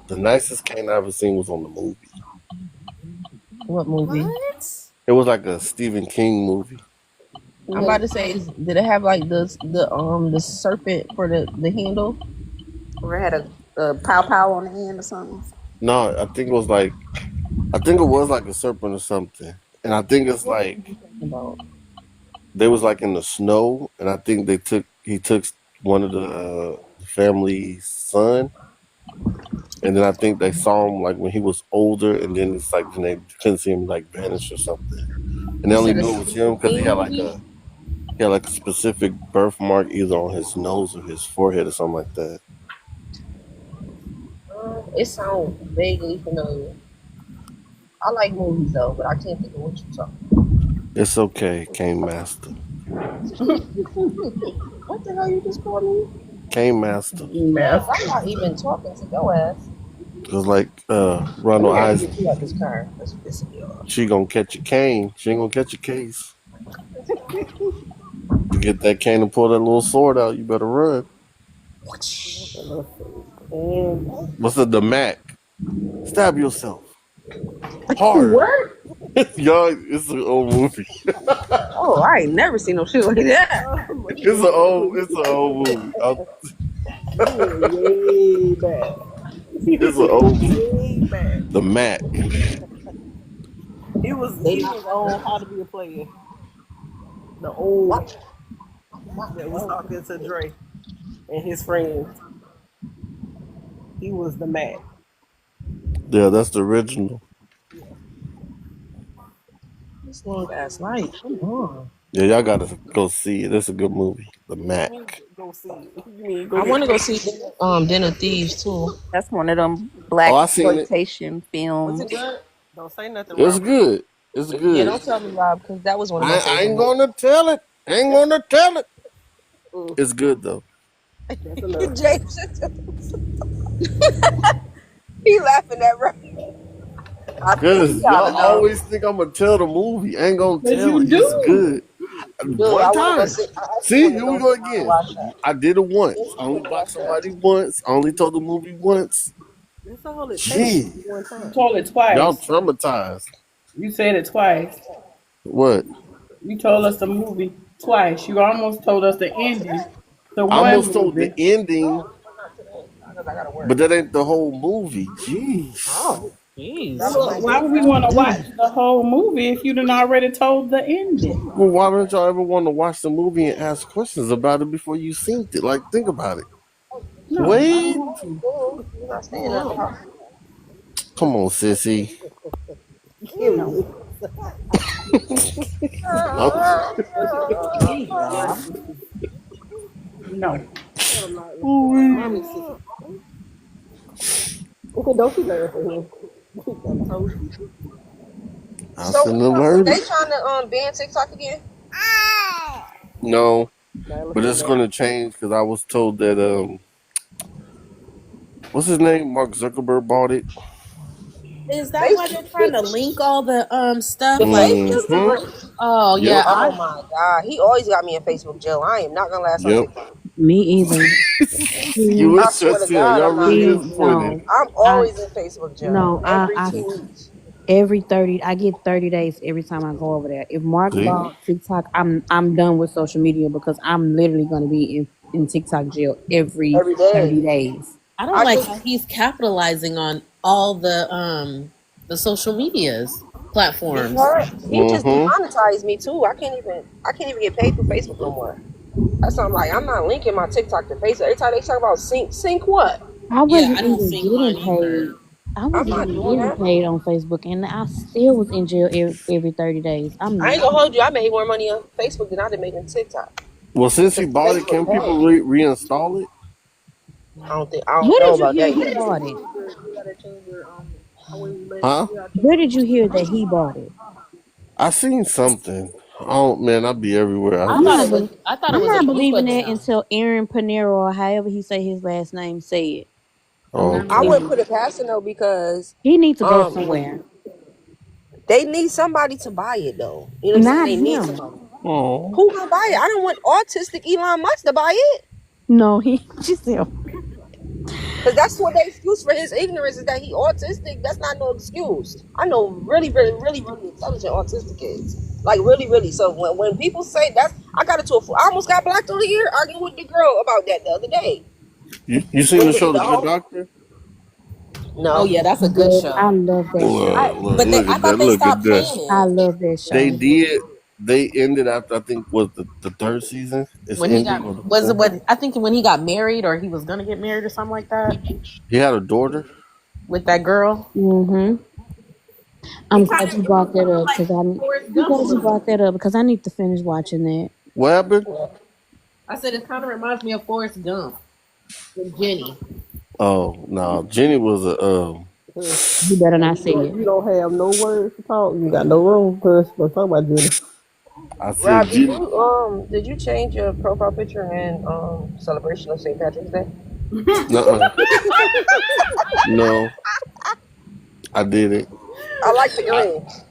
B: the nicest cane I ever seen was on the movie.
L: What movie?
B: It was like a Stephen King movie.
L: I'm about to say, did it have like the serpent for the handle?
C: Or it had a pow pow on the end or something.
B: No, I think it was like a serpent or something. And I think it's
L: What
B: like
L: movie you talking about?
B: they was like in the snow, and I think he took one of the family's son, and then I think they saw him like when he was older, and then it's like when they couldn't see him like vanish or something, and they
L: You
B: only
L: said a
B: knew it was him because
L: King movie?
B: he had like a specific birthmark either on his nose or his forehead or something like that.
L: It sounds vaguely familiar. I like movies though, but I can't think of what you're talking
B: It's okay, Cane Master.
L: about. What the hell you just called me?
B: Cane Master.
L: I'm not even talking to your ass.
B: Cause like
L: Let
B: Ronald
L: me have to get
B: Eisen,
L: you out this car. That's pissing me off.
B: she gonna catch a cane. She ain't gonna catch a case. To get that cane and pull that little sword out, you better run.
G: And
B: What's the Mac? Stab yourself harder.
C: What?
B: Y'all, it's an old movie.
L: Oh, I ain't never seen no shit like that.
B: It's an old movie.
G: you went way back.
B: It's
G: You
B: an
G: went
B: old movie.
G: way back.
B: The Mac.
G: He
L: They
G: was on How to Be a Player. The old one that was talking to Dre and his friends. He was the Mac.
B: Yeah, that's the original.
L: this long ass light. Come on.
B: Yeah, y'all gotta go see it. It's a good movie. The
G: You
B: Mac.
G: mean go see it? You mean
L: I
G: go
L: want
G: get
L: to go
G: paid?
L: see Den of Thieves too.
C: That's one of them
B: Oh,
C: black
B: I seen it.
C: exploitation
L: Was it
C: films.
L: good?
G: Don't say nothing,
B: It's
G: Robert.
B: good. It's
L: Yeah,
B: good.
L: don't tell me, Rob, because that was one of my
B: I
L: favorite
B: ain't
L: movies.
B: gonna tell it. Ain't gonna tell it.
G: Mm,
B: It's good though.
G: that's enough.
L: James, he laughing at Rob.
C: I think
B: Cause
C: he ought
B: y'all
C: to know.
B: always think I'm gonna tell the movie. I ain't gonna
E: But
B: tell
E: you
B: it. It's
E: do.
B: good.
L: Dude,
B: One
L: I want to go
B: time.
L: see. I actually
B: See,
L: want to
B: here we
L: go
B: go
L: sit down and
B: again.
L: watch that.
B: I did it once.
L: Since
B: I
L: you
B: only
L: couldn't
B: blocked
L: watch that.
B: somebody once. I only told the movie once.
G: That's all it takes.
B: Shit.
G: One
E: You
G: time.
E: told it
B: Y'all
E: twice.
B: traumatized.
E: You said it twice.
B: What?
E: You told us the movie twice. You almost told us the ending to
B: I
E: one
B: almost told the
E: movie.
B: ending,
L: Not today, because I gotta work.
B: but that ain't the whole movie. Jeez.
L: Oh. That
J: Jeez.
L: was
E: Well,
L: my
E: why
L: date
E: would we
L: night.
E: want to watch the whole movie if you done already told the ending?
B: Well, why don't y'all ever want to watch the movie and ask questions about it before you seen it? Like, think about it.
E: No, I don't
B: Wait,
E: want to.
L: Cool. You're not staying at the
J: No.
L: house.
B: come on, sissy.
E: No.
G: Period.
B: I'm,
J: Jeez, y'all.
E: No.
G: I'm not
B: ooh-wee.
G: mommy sister. Don't you laugh at him. I told you.
B: I
L: So
B: shouldn't have
L: they
B: heard it.
L: trying to ban TikTok again?
B: No,
G: Now look
B: but
G: at
B: it's
G: that.
B: going to change because I was told that what's his name? Mark Zuckerberg bought it.
J: Is that why they're trying to
L: Facebook,
J: link all the
L: the
J: stuff? Like,
L: fake
B: Mm-hmm.
L: Instagram.
J: oh
B: Yep.
J: yeah,
L: Oh my god, he always got me in Facebook jail. I am not gonna last on
B: Yep.
L: TikTok.
N: Me either.
B: You
N: See,
L: I swear to
B: interested?
L: God, I'm
B: Y'all
L: not.
B: really
N: see,
B: disappointed.
N: no,
L: I'm
N: I
L: always in Facebook jail
N: no,
L: every
N: I
L: 2 weeks.
N: every 30 I get 30 days every time I go over there. If Mark
B: See?
N: bought TikTok, I'm done with social media because I'm literally going to be in TikTok jail every
L: Every day.
N: 30 days.
J: I don't
L: I
J: like
L: just
J: how he's capitalizing on all the social medias platforms.
L: he just
B: Mm-hmm.
L: demonetized me too. I can't even get paid for Facebook no more. That's why I'm like, I'm not linking my TikTok to Facebook. Every time they talk about sync what?
N: I
J: Yeah,
N: wasn't
J: I don't
N: even
J: sync
N: getting
J: mine either.
N: paid. I
L: I'm
N: wasn't
L: not
N: even
L: doing
N: getting
L: that.
N: paid on Facebook, and I still was in jail every 30 days.
L: I ain't gonna hold you. I made more money on Facebook than I did making TikTok.
B: Well, since he
L: Cause
B: bought it,
L: Facebook
B: can people
L: paid.
B: reinstall it?
L: I don't
N: Where
L: know
N: did you
L: about
N: hear
L: that
N: he
L: yet.
N: bought it?
M: You gotta change your how you live.
B: Huh?
M: You gotta change
N: Where
M: your
N: did you hear that he bought it?
B: I seen something. Oh man, I be everywhere. I
J: I
N: I'm
J: thought
N: not.
J: it
B: just
J: was
N: Be-
J: I thought it
N: I'm
J: was a
N: not
J: Buka
N: believing that
J: deal.
N: until Aaron Panero or however he say his last name say it. I'm
B: oh,
N: not
L: I
B: okay.
L: wouldn't
N: believing
L: put
N: it.
L: it past them though because
N: He needs to go
L: um
N: somewhere.
L: they need somebody to buy it though. You know what I'm saying?
N: Not
L: They need
N: him.
L: somebody.
B: Oh.
L: Who gonna buy it? I don't want autistic Elon Musk to buy it.
N: No, he just said.
L: Cause that's what the excuse for his ignorance is that he autistic. That's not no excuse. I know really, really, really, really intelligent autistic kids. Like really, really. So when people say that's I got into I almost got blocked on here arguing with the girl about that the other day.
B: You seen
L: When
B: the show The
L: the
B: Good
L: whole
B: Doctor?
J: Oh
L: no.
J: yeah, that's a good
N: Yes, I
J: show.
N: love that show.
J: But
B: Look
J: I
B: at that!
J: thought they
B: Look at
J: stopped
B: that!
J: playing
N: I
J: it
N: love that
B: They
N: show.
B: did. They ended after I think was the third season. It's
J: when he got
B: ending or the
J: was it
B: fourth.
J: when I think when he got married or he was gonna get married or something like that
B: He had a daughter.
J: with that girl.
N: Mm-hmm. I'm
J: It kind
N: glad
J: of
N: you
J: it was
N: brought that
J: kind of
N: up
J: like
N: because I.
J: Forrest
N: I'm
J: Gump a
N: glad you
J: little
N: brought
J: bit.
N: that up because I need to finish watching that.
B: What happened?
J: I said it kind of reminds me of Forrest Gump with Jenny.
B: Oh no, Jenny was a
N: You better
G: Now
N: not say it.
G: you don't have no words to talk. You got no room for us to talk about Jenny.
B: I said
L: Rob,
B: Jenny.
L: did you change your profile picture in celebration of St. Patrick's Day?
B: Nuh-uh. No, I didn't.
L: I like the
B: I
L: earrings.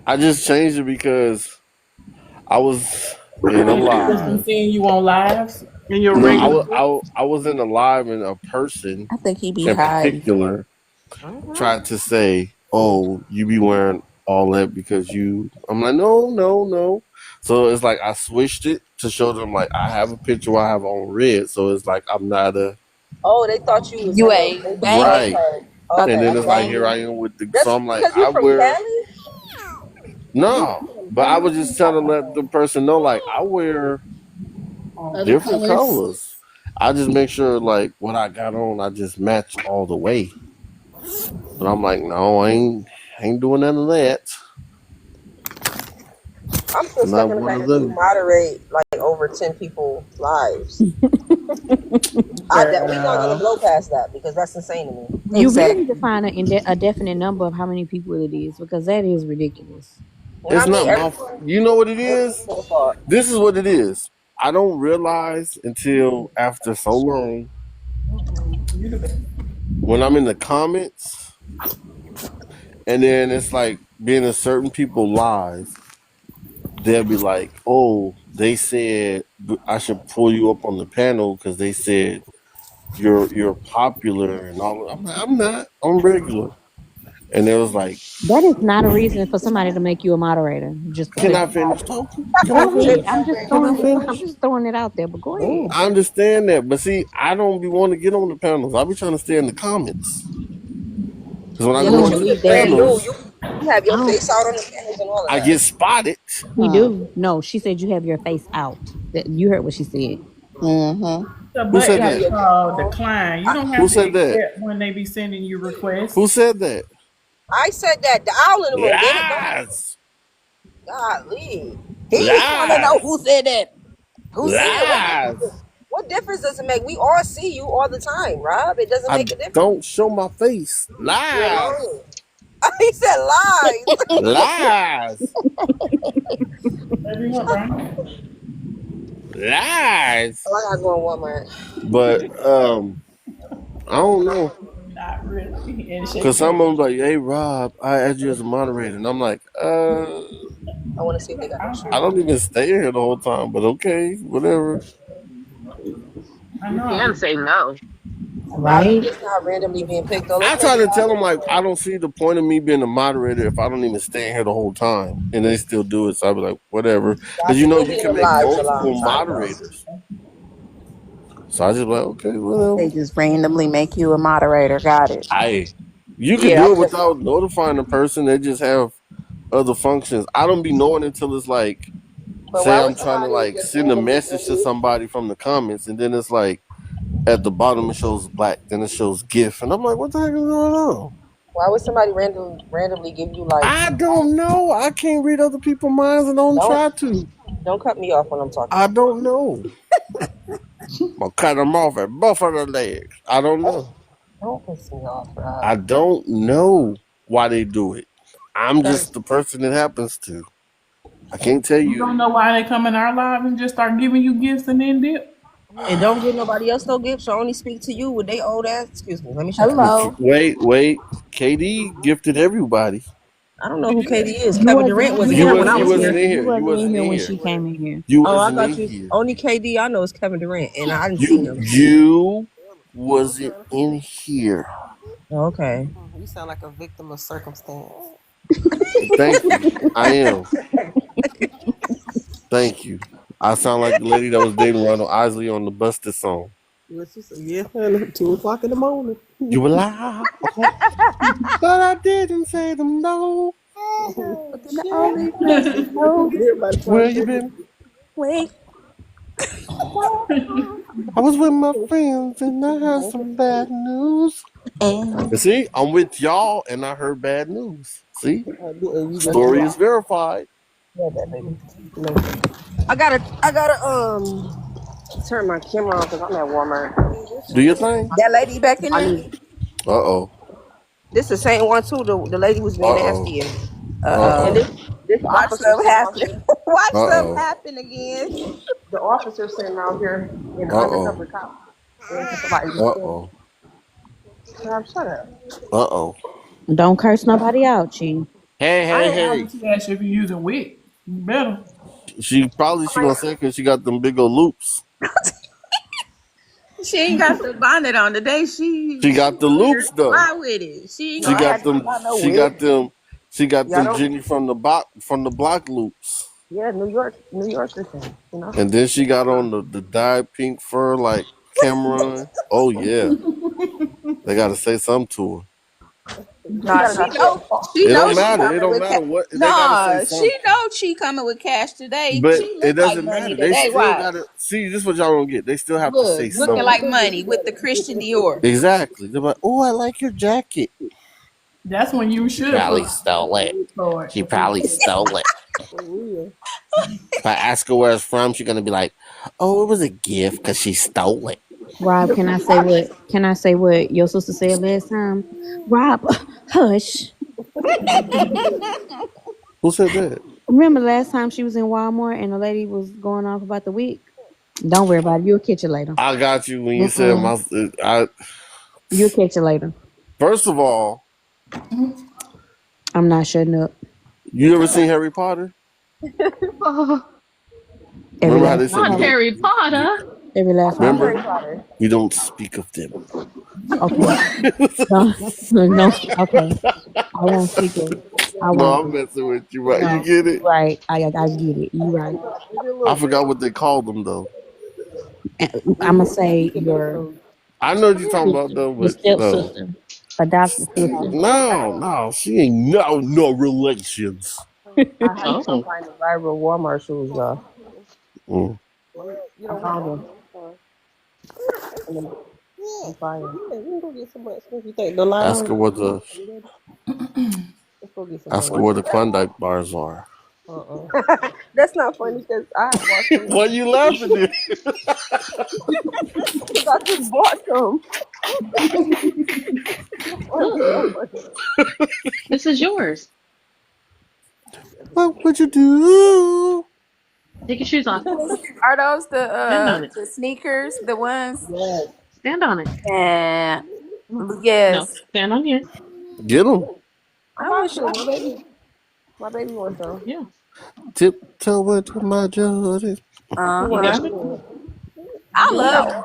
B: I just changed it because I was in a
E: Because people been
B: live.
E: seeing you on lives in your
B: No, I
E: regular
B: was
E: dress.
B: I was in a live and a person
C: I think he be
B: in
C: hiding.
B: particular
J: Mhm.
B: tried to say, "Oh, you be wearing all that because you." I'm like, no, no, no. So it's like I switched it to show them like I have a picture where I have on red, so it's like I'm not a
L: Oh, they thought you was
C: You
L: in the
C: a
L: they thought
C: gang?
B: right.
L: okay.
C: Thought
B: And
C: you
L: Okay,
B: then
C: was
L: I
B: it's
L: get
B: like
L: you.
B: here I
C: gangly?
B: am with the. So
L: That's
B: I'm like
L: because you're
B: I
L: from
B: wear
L: Cali?
B: no, but I was just trying to let the person know like I wear
J: Other
B: different
J: colors.
B: colors. I just make sure like what I got on, I just match all the way. But I'm like, no, I ain't doing none of that.
L: I'm still
B: I'm
L: stuck
B: not
L: in the
B: one
L: fact
B: of
L: that you
B: them.
L: moderate like over 10 people lives. We not gonna
C: Girl.
L: blow past that because that's insane to me.
N: You really need to
C: Exactly.
N: find a definite number of how many people it is because that is ridiculous.
L: When I
B: It's
L: mean
B: not my.
L: everyone,
B: You know what it
L: every
B: is?
L: single thought.
B: This is what it is. I don't realize until after so long
E: You the best.
B: when I'm in the comments, and then it's like being in certain people live. They'll be like, "Oh, they said I should pull you up on the panel because they said you're popular and all." I'm like, I'm not. I'm regular. And it was like,
N: That is not a reason for somebody to make you a moderator just
B: "Can
N: because
B: I
N: you
B: finish
N: popular.
B: talking? Can I
N: Go ahead.
B: finish?
N: I'm just
B: Can I
N: throwing it. I'm
B: finish?"
N: just throwing it out there. But go ahead.
G: Oh,
B: I understand that, but see, I don't be wanting to get on the panels. I be trying to stay in the comments. Because when I
L: Yeah,
B: go
L: but
A: No,
B: into
L: you
B: the
L: look brand new.
B: cameras,
L: You have
A: I
L: your
A: don't.
L: face out on the cameras and all of
B: I
L: that.
B: get spotted.
A: He do. No, she said you have your face out. That you heard what she said.
F: Mm-hmm.
E: The
B: Who said
E: button
L: Have
E: is
B: that?
L: your
E: called
L: camera on.
E: decline. You don't
B: Who
E: have to
B: said that?
E: accept when they be sending you requests.
B: Who said that?
L: I said that the owl in the room. Damn it, don't.
B: Lies.
L: Golly.
A: He want to know
B: Lies.
A: who said that.
L: Who said it?
B: Lies.
L: What difference does it make? We all see you all the time, Rob. It doesn't
B: I
L: make a difference.
B: don't show my face.
L: You're
B: Lies.
L: lying. He said lies.
B: Lies.
E: Baby, what, Brian?
B: Lies.
L: Oh, I gotta go on Walmart.
B: But I don't know.
E: Not really. And shake
B: Cause
E: your
B: someone's like, hey Rob, I add you as a moderator. And I'm like,
L: I want to see if they got no
B: I
L: shoes.
B: don't even stay here the whole time, but okay, whatever.
E: I
L: You
E: know.
L: can say no. Rob, you
A: Right?
L: just not randomly being picked. Though. Let's
B: I
L: make
B: try
L: it
B: to tell them
L: happen.
B: like I don't see the point of me being a moderator if I don't even stay here the whole time, and they still do it. So I'll be like, whatever, because
L: Got
B: you
L: you
B: know
L: been
B: you can
L: being
B: make
L: lives a long
B: multiple
L: time, though.
B: moderators. So I just like, okay, whatever.
F: They just randomly make you a moderator. Got it.
B: You can
L: Yeah,
B: do
L: I'm
B: it
L: just.
B: without notifying the person. They just have other functions. I don't be knowing until it's like,
L: But
B: say
L: why
B: I'm
L: would
B: trying to
L: somebody
B: like
L: just
B: send a
L: randomly
B: message to somebody from the comments, and then it's like at the bottom it shows black, then it shows GIF, and I'm like, what the heck is going on?
L: Why would somebody randomly give you like?
B: I don't know. I can't read other people's minds and don't
L: Don't
B: try to.
L: don't cut me off when I'm talking.
B: I don't know. I'm gonna cut them off at both of the legs. I don't know.
L: Don't piss me off,
B: I
L: Rob.
B: don't know why they do it. I'm just
E: Because
B: the person it happens to. I can't tell
E: you
B: you.
E: don't know why they come in our live and just start giving you gifts and then dip.
L: And don't give nobody else no gifts. I only speak to you with they old ass. Excuse me. Let me shut up.
F: Hello.
B: Wait. KD gifted everybody.
L: I don't know who KD is.
A: You
L: Kevin
A: wasn't
L: Durant
A: in
L: wasn't
B: You
A: here
L: here
A: when
L: when
B: was
L: I
B: you
A: she
L: was
A: was
B: wasn't
L: here.
B: in
A: you
B: here. You
A: wasn't in
B: wasn't
A: here
B: in
A: when
B: here.
A: she came in here.
B: You
L: Oh, I
B: wasn't
L: thought
B: in
L: you.
B: here.
L: Only KD I know is Kevin Durant, and I didn't see
B: You
L: him.
B: you wasn't in here.
L: Okay.
G: You sound like a victim of circumstance.
B: Thank you. I am. Thank you. I sound like the lady that was dating Ronald Isley on the Busted song.
G: What you say? Yeah, honey, 2 o'clock in the morning.
B: You were lie, but I didn't say them no.
F: But then the only place we know.
G: Everybody trying
B: Where
G: to
B: you
G: figure
B: been?
F: Wait.
B: I was with my friends and I heard some bad news.
F: And
B: You see, I'm with y'all and I heard bad news. See,
G: and you just
B: story is
G: dropped.
B: verified.
L: Yeah, that baby. No. I gotta turn my camera on because I'm at Walmart.
B: Do your thing.
F: that lady back in
L: I
F: there?
L: need
B: Uh oh.
L: this the same one too. The lady was
B: Uh
L: being
B: oh.
L: nasty,
B: Uh
L: and
B: oh.
L: this
F: Watch
L: officer
F: something
L: sitting out
F: happen.
L: here.
F: Watch
B: Uh
F: something
B: oh.
F: happen again.
L: The officer sitting out here in
B: Uh
L: an
B: oh.
L: undercover cop. And somebody
B: Uh
L: just said,
B: oh.
L: "Rob, shut up."
B: Uh oh.
A: Don't curse nobody out, Chi.
B: Hey,
E: I
B: hey,
E: ain't
B: hey.
E: honestly asked you if you're using wig. You better.
B: She gonna say because she got them big old loops.
C: She ain't got the bonnet on today.
B: She
C: She
B: got the
C: out here
B: loops though.
C: fly with it. She ain't
L: No,
B: She
L: I
C: got
B: got
L: had
B: them.
L: not no
B: She got
L: wig.
B: them. She got
L: Y'all
B: them
L: don't.
B: Jenny from the block loops.
L: Yeah, New Yorker thing. You know.
B: And then she got on the dyed pink fur like Cameron. Oh yeah, they got to say something to her.
L: She
C: Nah,
L: better
C: she
L: not say
C: know. She
B: It
C: know
B: don't
C: she
B: matter. It
C: coming
B: don't
C: with
B: matter
C: cash.
B: what they got to say
C: Nah, she
B: something.
C: know she coming with cash today.
B: But
C: She
B: it
C: look like
B: doesn't
C: money
B: matter. They
C: today.
B: still
C: Why?
B: got to see. This is what y'all don't get. They still have to
C: Look,
B: say
C: looking
B: something.
C: like money with the Christian Dior.
B: Exactly. They're like, oh, I like your jacket.
E: That's when you
B: She
E: should put
B: probably
E: on
B: stole
E: a
B: it.
E: wig card
B: She
E: for people.
B: probably stole it.
G: For real.
B: If I ask her where it's from, she's gonna be like, "Oh, it was a gift because she stole it."
A: Rob, can I say what? Can I say what your sister said last time? Rob, hush.
B: Who said that?
A: Remember last time she was in Walmart and the lady was going off about the week? Don't worry about it. You'll catch it later.
B: I got you when you said
A: Mm-mm.
B: my. I
A: You'll catch it later.
B: First of all,
A: I'm not shutting up.
B: you ever seen Harry Potter?
A: Every
B: Remember how
A: last
B: they said
A: one
B: we
A: of them.
B: don't.
N: Harry
B: You,
N: Potter.
A: Every last one of
B: remember,
L: Harry Potter.
B: we don't speak of them.
A: them. Okay. No, no, okay. I won't speak of it. I
B: No,
A: won't.
B: I'm messing with you. Right? You
A: No,
B: get
A: you
B: it?
A: right. I get it. You right.
B: I forgot what they called them though.
A: I'm gonna say your
B: I know what you're talking about though,
A: your
B: but no.
A: stepsister.
N: Adopted sister.
B: No, she ain't no relations.
L: I had to come
J: Oh,
L: find the viral Walmart shoes though.
B: Mm.
G: You
L: I
G: know what?
L: found them
G: Fine.
L: and
G: Yeah.
L: I'm fire.
G: Yeah, we can go get some butt stuff. You think the line
B: Ask
G: on?
B: her what the
G: Let's go get some
B: ask
G: butt.
B: her where the Klondike bars are.
L: That's not funny because I bought some
B: Why you laughing at?
L: because I just bought some. Why is that
J: mm-mm.
L: funny?
J: This is yours.
B: What would you do?
J: Take your shoes off.
C: Are those
J: Stand on it.
C: the sneakers, the ones?
L: Yes,
J: Stand on it.
C: And
J: Come on. No,
C: yes,
J: stand on here.
B: Get them.
L: I
C: I
L: bought
C: wish
L: some.
C: I.
L: My baby wants some.
J: Yeah,
B: Tiptoe into my Jordan.
L: She
C: Uh
J: you
L: want
C: huh.
J: got it.
L: a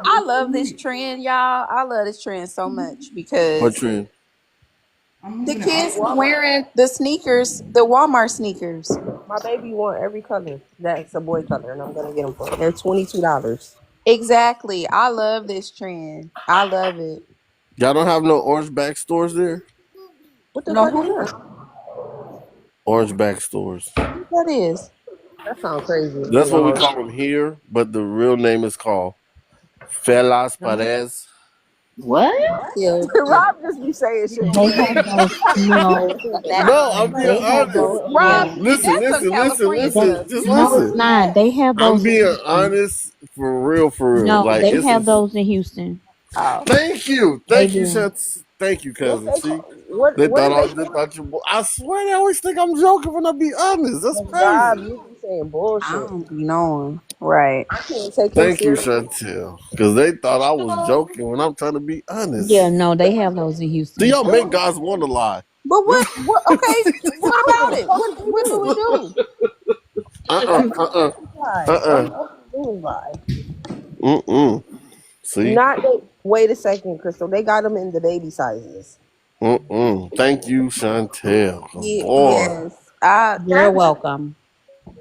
C: I love this trend, y'all. I love this trend so much
B: What
C: because
B: trend?
C: the kids
L: Walmart.
C: wearing the sneakers, the Walmart sneakers.
L: My baby want every color. That's a boy color, and I'm gonna get them for her. They're $22.
C: Exactly. I love this trend. I love it.
B: Y'all don't have no orange back stores there?
L: What the
C: No,
L: fuck is
C: who?
L: that?
B: Orange back stores.
C: Who that is?
L: That sounds crazy.
B: That's what we call them here, but the real name is called Felas Perez.
J: What?
C: Killed.
L: Rob just be saying shit.
N: They have those. No,
B: No, I'm being
N: they have
B: honest.
N: those.
C: Rob,
N: Yeah,
B: Listen,
C: that's some
B: listen, listen,
C: California
N: they.
B: listen.
C: stuff.
B: Just
N: No, it's
B: listen.
N: not. They have
B: I'm
N: those in
B: being
N: Houston.
B: honest for real, for real.
N: No,
B: Like
N: they
B: it's a.
N: have those in Houston.
C: Oh,
N: They
B: Thank you,
N: do.
B: Shants. Thank you,
L: What
B: cousin.
L: they
B: See,
L: call? What?
B: they
L: What
B: thought
L: is they
B: they
L: call?
B: thought you. I swear they always think I'm joking when I be honest. That's
L: Rob,
B: crazy.
L: you be saying
C: I
L: bullshit.
C: don't be knowing. Right.
L: I can't take him
B: Thank you,
L: serious.
B: Chantel, because they thought I was joking when I'm trying to be
N: Yeah,
B: honest.
N: no, they have those in
B: Do
N: Houston.
B: y'all make guys want to lie?
C: But what okay, what
L: How
C: about
L: the
C: it?
L: fuck they
C: What do we
L: do?
C: do?
L: Lie. All you have to do is lie.
B: See?
L: Not they. Wait a second, Crystal. They got them in the baby sizes.
B: Thank you, Chantel. 'Cause boy,
C: Yes. I
N: You're welcome.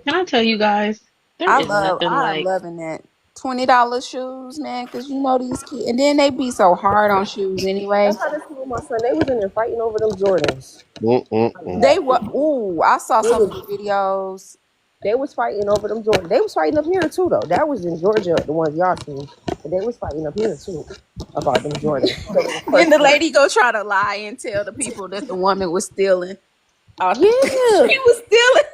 J: Can I tell you guys? There is nothing
C: I'm
J: like.
C: loving that. $20 shoes, man, because you know these kids and then they be so hard on shoes anyway.
L: That's how this with my son. They was in there fighting over them Jordans.
C: They were ooh, I saw
L: They
C: some
L: was
C: of the videos.
L: they was fighting over them Jordans. They was fighting up here too though. That was in Georgia, the ones y'all seen. But they was fighting up here too about them Jordans. So it was
C: Then the
L: personal.
C: lady go try to lie and tell the people that the woman was stealing.
L: Yeah.
C: She was stealing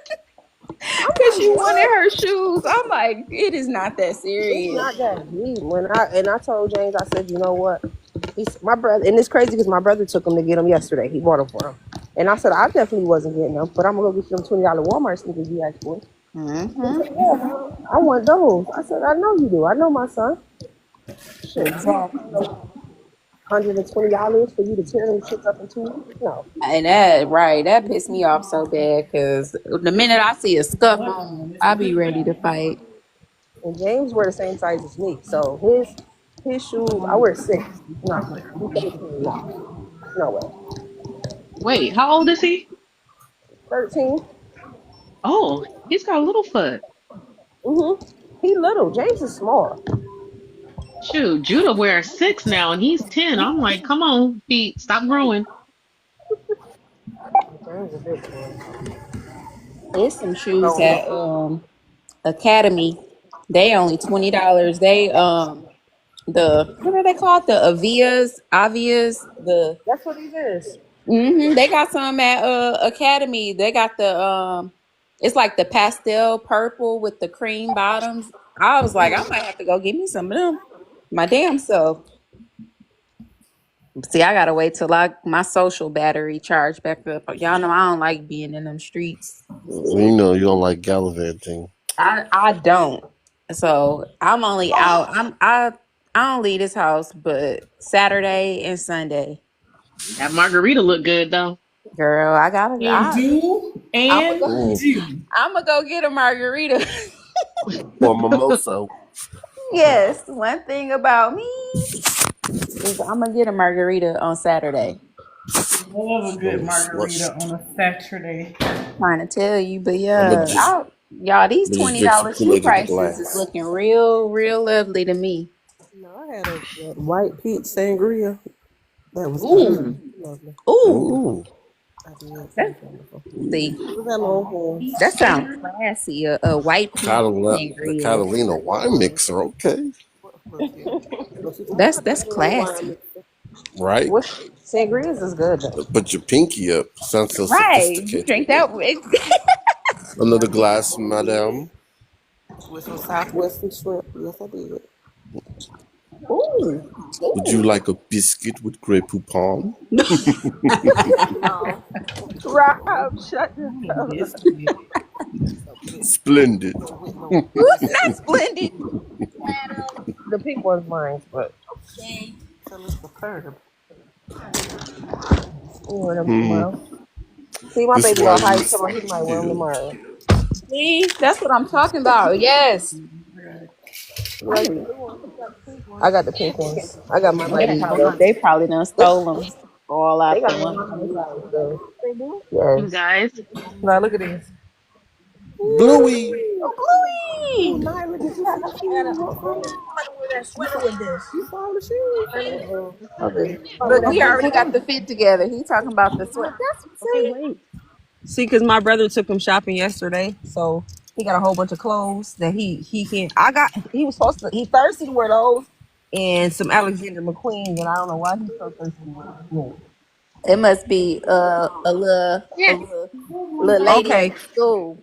L: I'm
C: because
L: like,
C: she wanted
L: what?
C: her shoes. I'm like, it is not that
L: It's
C: serious.
L: not that deep. I told James, I said, you know what? He's my brother, and it's crazy because my brother took him to get them yesterday. He bought them for him, and I said I definitely wasn't getting them, but I'm gonna go get you them $20 Walmart sneakers you asked for. He
C: Mm-hmm.
L: said, yeah, Mom, I want those. I said, I know you do. I know my son. Shit, I'm not paying no $120 for you to tear them shits up in 2 weeks. No,
C: And that right, that pissed me off so bad because the minute I see a scuff on them, I be ready to fight.
L: and James wear the same size as me, so his shoes I wear 6. No, he's 13. No, no way.
J: Wait, how old is he?
L: 13.
J: Oh, he's got a little foot.
L: He little. James is small.
J: Shoot, Judah wears 6 now, and he's 10. I'm like, come on, feet, stop growing.
L: James is big boy.
C: There's some shoes
L: So
C: at Academy. They only $20. They the what are they called? The Avias.
L: that's what he is.
C: They got some at Academy. They got the it's like the pastel purple with the cream bottoms. I was like, I might have to go get me some of them. My damn self. See, I gotta wait till my social battery charge back up. Y'all know I don't like being in them streets.
B: you know you don't like gallivanting.
C: I don't. So I'm only out. I don't leave this house but Saturday and Sunday.
J: That margarita look good though.
C: Girl, I gotta.
E: And do
C: I'm gonna go.
E: and do.
C: I'm gonna go get a margarita.
B: Or mimosa.
C: Yes, one thing about me is I'm gonna get a margarita on Saturday.
E: Love a good
B: Slush.
E: margarita on a Saturday.
C: Trying to tell you, but
B: I'ma
C: yeah,
B: just,
C: y'all, these
B: I'ma just
C: twenty
B: drink some
C: dollars shoe
B: Kool-Aid in the
C: prices is
B: glass.
C: looking real, real lovely to me.
G: No, I had a white peach sangria. That was
C: Ooh,
G: lovely.
C: ooh.
B: Ooh.
G: I did. It
C: That
G: was wonderful.
C: see,
G: It was that long horns.
C: that sounds classy. A white peach
B: The
C: sangria.
B: Catalina wine mixer. Okay.
G: Look here. Look, she talking about
C: That's
G: the wine
C: classy.
G: mixer.
B: Right?
L: What sangrias is good though.
B: Put your pinky up. Sounds so
C: Right. You
B: sophisticated.
C: drink that.
B: Another glass, madame.
G: With some Southwestern shrimp. Yes, I did.
C: Ooh.
B: Would you
C: Ooh.
B: like a biscuit with Grey Poupon?
L: No. Rob, shut the hell up.
E: Biscuit.
G: So with,
B: Splendid.
G: so with no
C: Not splendid.
L: The pink one's mine, but
G: so it's superb.
L: we'll wear them
B: Hmm.
L: tomorrow. See, my
B: This
L: baby all
B: wine
L: hyped.
B: is
L: He might wear them
B: good.
L: tomorrow.
C: See, that's what I'm talking about. Yes.
L: You like the blue one? I got the pink ones. I got my
C: They
L: mighty
C: probably,
L: stuff.
C: they probably done stole them all
L: They
C: out the
L: got
C: one.
L: my size though. They do?
J: You
L: Yes.
J: guys,
L: Now look at these.
B: Bluey.
L: Ooh,
G: Oh,
C: Bluey.
G: Nyla, did you see the shoes? What friend?
M: I'm gonna wear that sweater with this.
G: You saw the shoes?
L: okay.
C: Look, we already got the fit together. He talking about the sweat. That's
L: Okay,
C: see.
L: wait. See, because my brother took him shopping yesterday, so he got a whole bunch of clothes that he can't. I got. He was supposed to. He thirsty to wear those and some Alexander McQueen, and I don't know why he's so thirsty to wear them.
C: It must be a little lady at
L: Okay,
C: the school.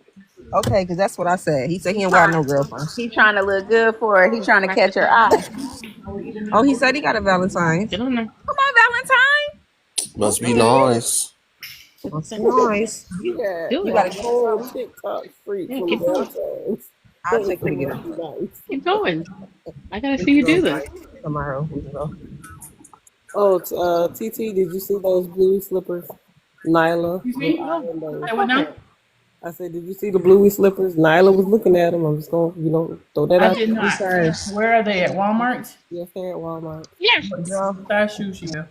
L: okay, because that's what I said. He said he ain't got no girlfriend.
C: He trying to look good for her. He trying to catch her eye.
L: Oh, he said he got a Valentine's.
J: get on there.
C: Come on, Valentine.
B: Must be
L: Okay,
B: nice.
L: that's nice.
G: Yeah,
J: Do
L: You
J: it.
L: got a
G: that's some
L: cold.
G: TikTok freak
J: Yeah,
G: from the
J: keep going.
G: Valentine's.
L: I'll
G: That
L: take her to get
G: must
L: her.
G: be nice.
J: Keep going. I gotta
L: We
J: see
L: can
J: you
L: go
J: do this.
L: tomorrow. We can go.
G: Oh, TT, did you see those blue slippers? Nyla
E: Excuse
G: was
E: me? No.
G: eyeing those.
E: I would not.
G: I said, did you see the bluey slippers? Nyla was looking at them. I'm just going to, throw that
E: I
G: out
E: did
G: there.
L: What
E: not.
L: size?
E: Where are they at Walmart?
G: Yes, they're at Walmart.
J: Yeah.
E: What
L: Girl.
E: size shoe she got?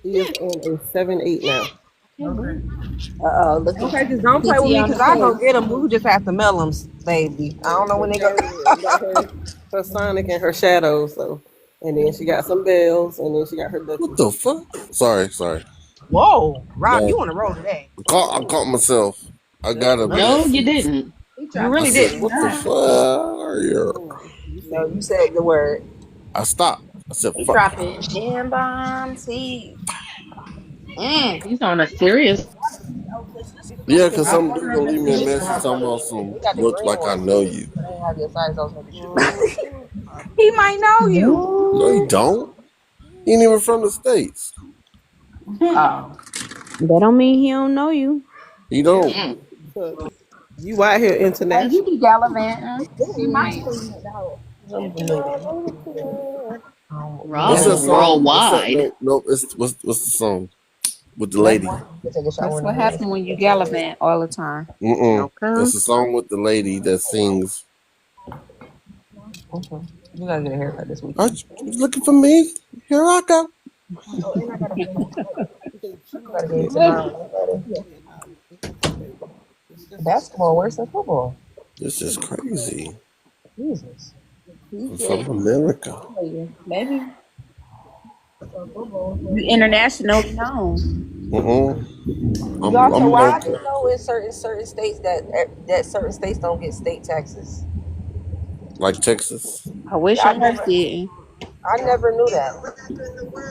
G: He is in a 7'8" now.
E: Okay.
C: Look
L: Okay,
C: at
L: just don't play with
C: PT
L: me
C: on the
L: because I go
C: page.
L: get them. We just have to mail them, baby. I don't know when they go.
G: Got her Sonic and her shadows, so. And then she got some bells, and then she got her
B: What
G: duckies.
B: the fuck? Sorry.
L: Whoa, Rob,
B: No,
L: you on the road today?
B: I caught myself. I got a
J: No, you
B: message.
J: didn't.
L: You
B: I
L: really
B: said,
L: didn't.
B: "What the fuck?"
G: You
L: No,
G: said,
L: you said the word.
B: I stopped. I said,
C: He
B: "Fuck."
C: dropping gem bombs.
J: He's on a serious.
B: Yeah,
L: Because
B: cause
E: I'll
B: some
E: order
B: dude
E: a
B: gonna leave me a
E: biscuit.
B: message talking about some
L: we got the
B: looks
L: green
B: like I
L: ones
B: know
L: too.
B: you.
L: I didn't have your size. I was making sure.
C: He might know you.
B: No, you
A: What?
B: don't. He ain't even from the States.
C: Oh,
A: That don't mean he don't know you.
B: He don't.
J: Mm.
G: you out here
C: hey, he
G: international.
C: be gallivanting. He
L: Ooh,
C: might.
L: clean it out. Some vanilla.
B: What's
J: Rob
B: that
J: is
L: Lemon one.
B: song? What's that?
J: worldwide.
B: No. What's the song with the
L: Lemon
B: lady?
L: one. You can take a shower
C: That's
L: in the
C: what
L: morning.
C: happened when you gallivant all the time.
B: It's
C: Okay.
B: a song with the lady that sings.
L: Okay. You gotta get a haircut this
B: Are
L: weekend.
B: you looking for me? Here I go.
L: Oh, and I gotta get I gotta get
C: Look,
L: tomorrow. Basketball worse than football.
B: This is crazy.
L: Jesus.
C: he
B: I'm from
C: said,
B: America.
C: maybe you internationally known.
L: Y'all, so
B: I'm
L: why I didn't
B: local,
L: know in certain states that certain states don't get state taxes.
B: like Texas.
C: I wish
L: I
C: ours
L: never
C: didn't.
L: I never knew that.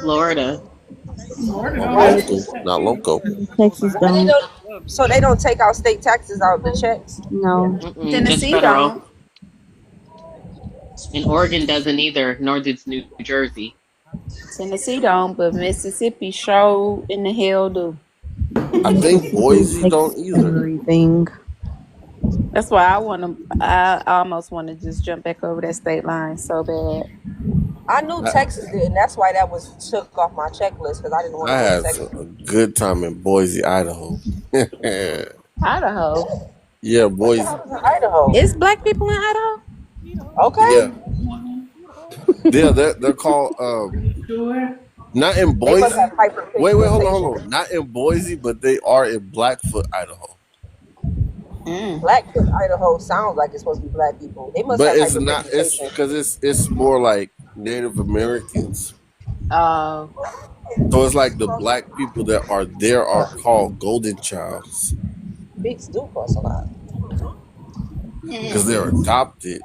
J: Florida.
E: Florida
B: Not
E: don't have
L: What?
B: local,
E: state tax
B: not
E: either.
B: local.
A: Texas
L: I didn't
A: don't.
L: know. So they don't take out state taxes out of the checks.
A: No.
J: Just
C: Tennessee
J: federal.
C: don't.
J: And Oregon doesn't either, nor does New Jersey.
C: Tennessee don't, but Mississippi show in the hell do.
B: I think
A: Mississippi
B: Boise don't
A: takes
B: either.
A: everything.
C: That's why I want to. I almost want to just jump back over that state line so bad.
L: I knew
B: I,
L: Texas did, and that's why that was took off my checklist because I didn't want
B: I
L: to go to
B: had
L: Texas.
B: a good time in Boise, Idaho.
C: Idaho.
B: Yeah,
L: What the
B: Boise.
L: hell is in Idaho?
C: Is black people in Idaho?
L: Okay.
B: Yeah, they're called
E: Sure.
B: not in
L: They must have
B: Boise. Wait,
L: hyperpigmentation.
B: hold on. Not in Boise, but they are in Blackfoot, Idaho.
L: Blackfoot, Idaho sounds like it's supposed to be black people. They must
B: But
L: have
B: it's not. It's
L: hyperpigmentation.
B: because it's more like Native Americans.
C: Oh,
B: So it's like the black people that are there are called golden childs
L: Bigs do cost a lot.
B: because they're adopted.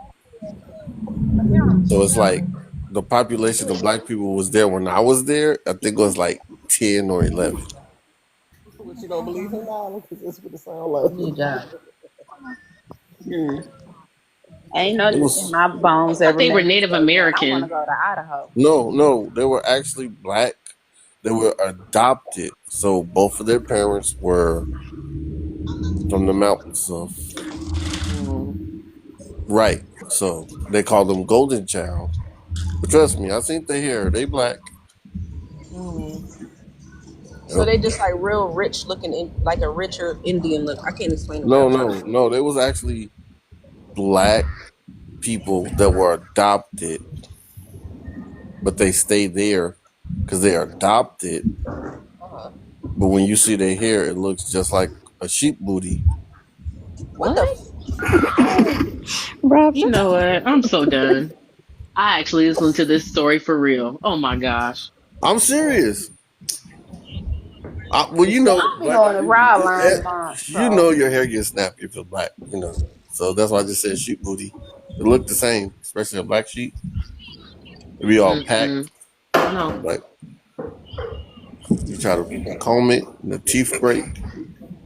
B: So it's like the population of black people was there when I was there. I think it was like 10 or 11.
G: What you don't believe in now? Because that's what it sound like.
C: Oh God. Ain't
B: It
C: nothing in
B: was
C: my bones
J: I
C: ever
J: think we're
C: let me
J: Native
C: say, man, I want to
J: American.
C: go to Idaho.
B: no, they were actually black. They were adopted. So both of their parents were from the mountains of
J: Mm.
B: right. So they call them golden child. But trust me, I seen their hair. They black.
L: So
B: Yep.
L: they just like real rich looking, like a richer Indian look. I can't explain it, but
B: No,
L: I'm trying to
B: no,
L: see.
B: no. They was actually black people that were adopted, but they stay there because they're adopted.
L: Uh-huh.
B: But when you see their hair, it looks just like a sheep booty.
L: What the?
J: What?
A: Rob,
J: You
A: shut
J: know
A: up.
J: what? I'm so done. I actually listened to this story for real. Oh my gosh.
B: I'm serious. Well, you
C: See,
B: know,
C: I've been
B: black.
C: going to ride line a month,
B: You know,
C: so
B: your hair gets snappy if it's black. You know, so that's why I just said sheep booty. It looked the same, especially a black sheep. It be all packed.
J: Mm-mm. I know.
B: Like you try to comb it, and the teeth break.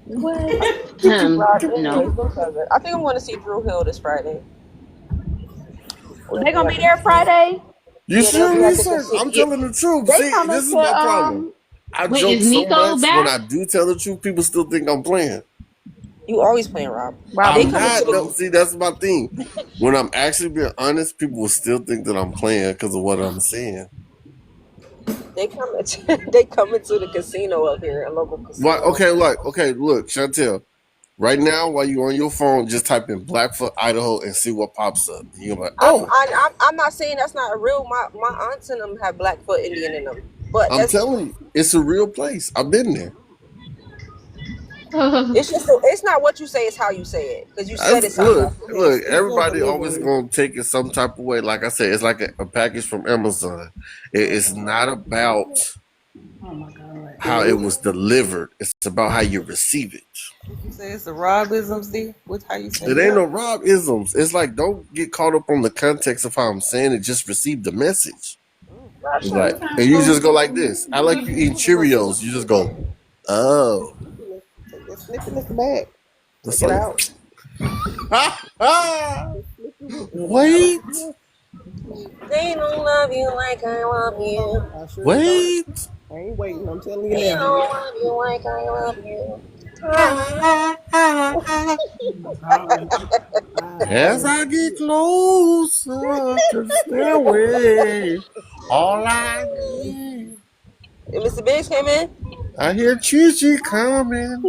L: What? Rob,
J: No.
L: anyways, go cover. I think I'm going to see Drew Hill this Friday. They'll
C: they
L: be
C: gonna
L: at
C: be
L: the
C: there Friday.
B: You
L: yeah, they'll be at the
B: serious?
L: casino.
B: I'm
L: Yeah,
B: telling the truth.
C: They
B: See,
C: coming
B: this is
C: to
B: my problem. I
J: Wait,
B: joke
J: is
B: so
J: Nico
B: much when
J: back?
B: I do tell the truth, people still think I'm playing.
L: you always playing Rob.
C: Rob,
L: They
B: I'm
L: coming to
B: not. No,
L: the
B: see, that's my thing. When I'm actually being honest, people will still think that I'm playing because of what I'm saying.
L: they coming to the casino up here, a local
B: Why?
L: casino.
B: Okay, look, Chantel. Right now, while you're on your phone, just type in Blackfoot, Idaho, and see what pops up. You're like, oh,
L: I'm not saying that's not a real. My aunts and them have Blackfoot Indian in them, but
B: I'm
L: that's
B: telling you, it's a real place. I've been there.
L: it's just it's not what you say, it's how you say it because you said it something
B: Look,
L: else.
B: look.
G: It's no
B: Everybody always
G: delivery.
B: gonna take it some type of way. Like I said, it's like a package from Amazon. It's not about
E: Oh my god.
B: how it was delivered. It's about how you receive it.
G: What you say? It's the Robisms, D? What? How you say
B: It
G: it?
B: ain't no Rob isms. It's like don't get caught up on the context of how I'm saying it. Just receive the message. It's like, and you just go like this. I like you eating Cheerios. You just go, oh,
G: Take that snippiness back.
B: that's
G: Take it
B: like,
G: out.
B: wait,
L: They don't love you like I love you.
G: I surely don't.
B: wait.
G: I ain't waiting. I'm telling you
L: They
G: now.
L: don't love you like I love you.
B: As I get closer to the stairway, all I need.
L: And Mr. Biggs came in.
B: I hear Chi coming.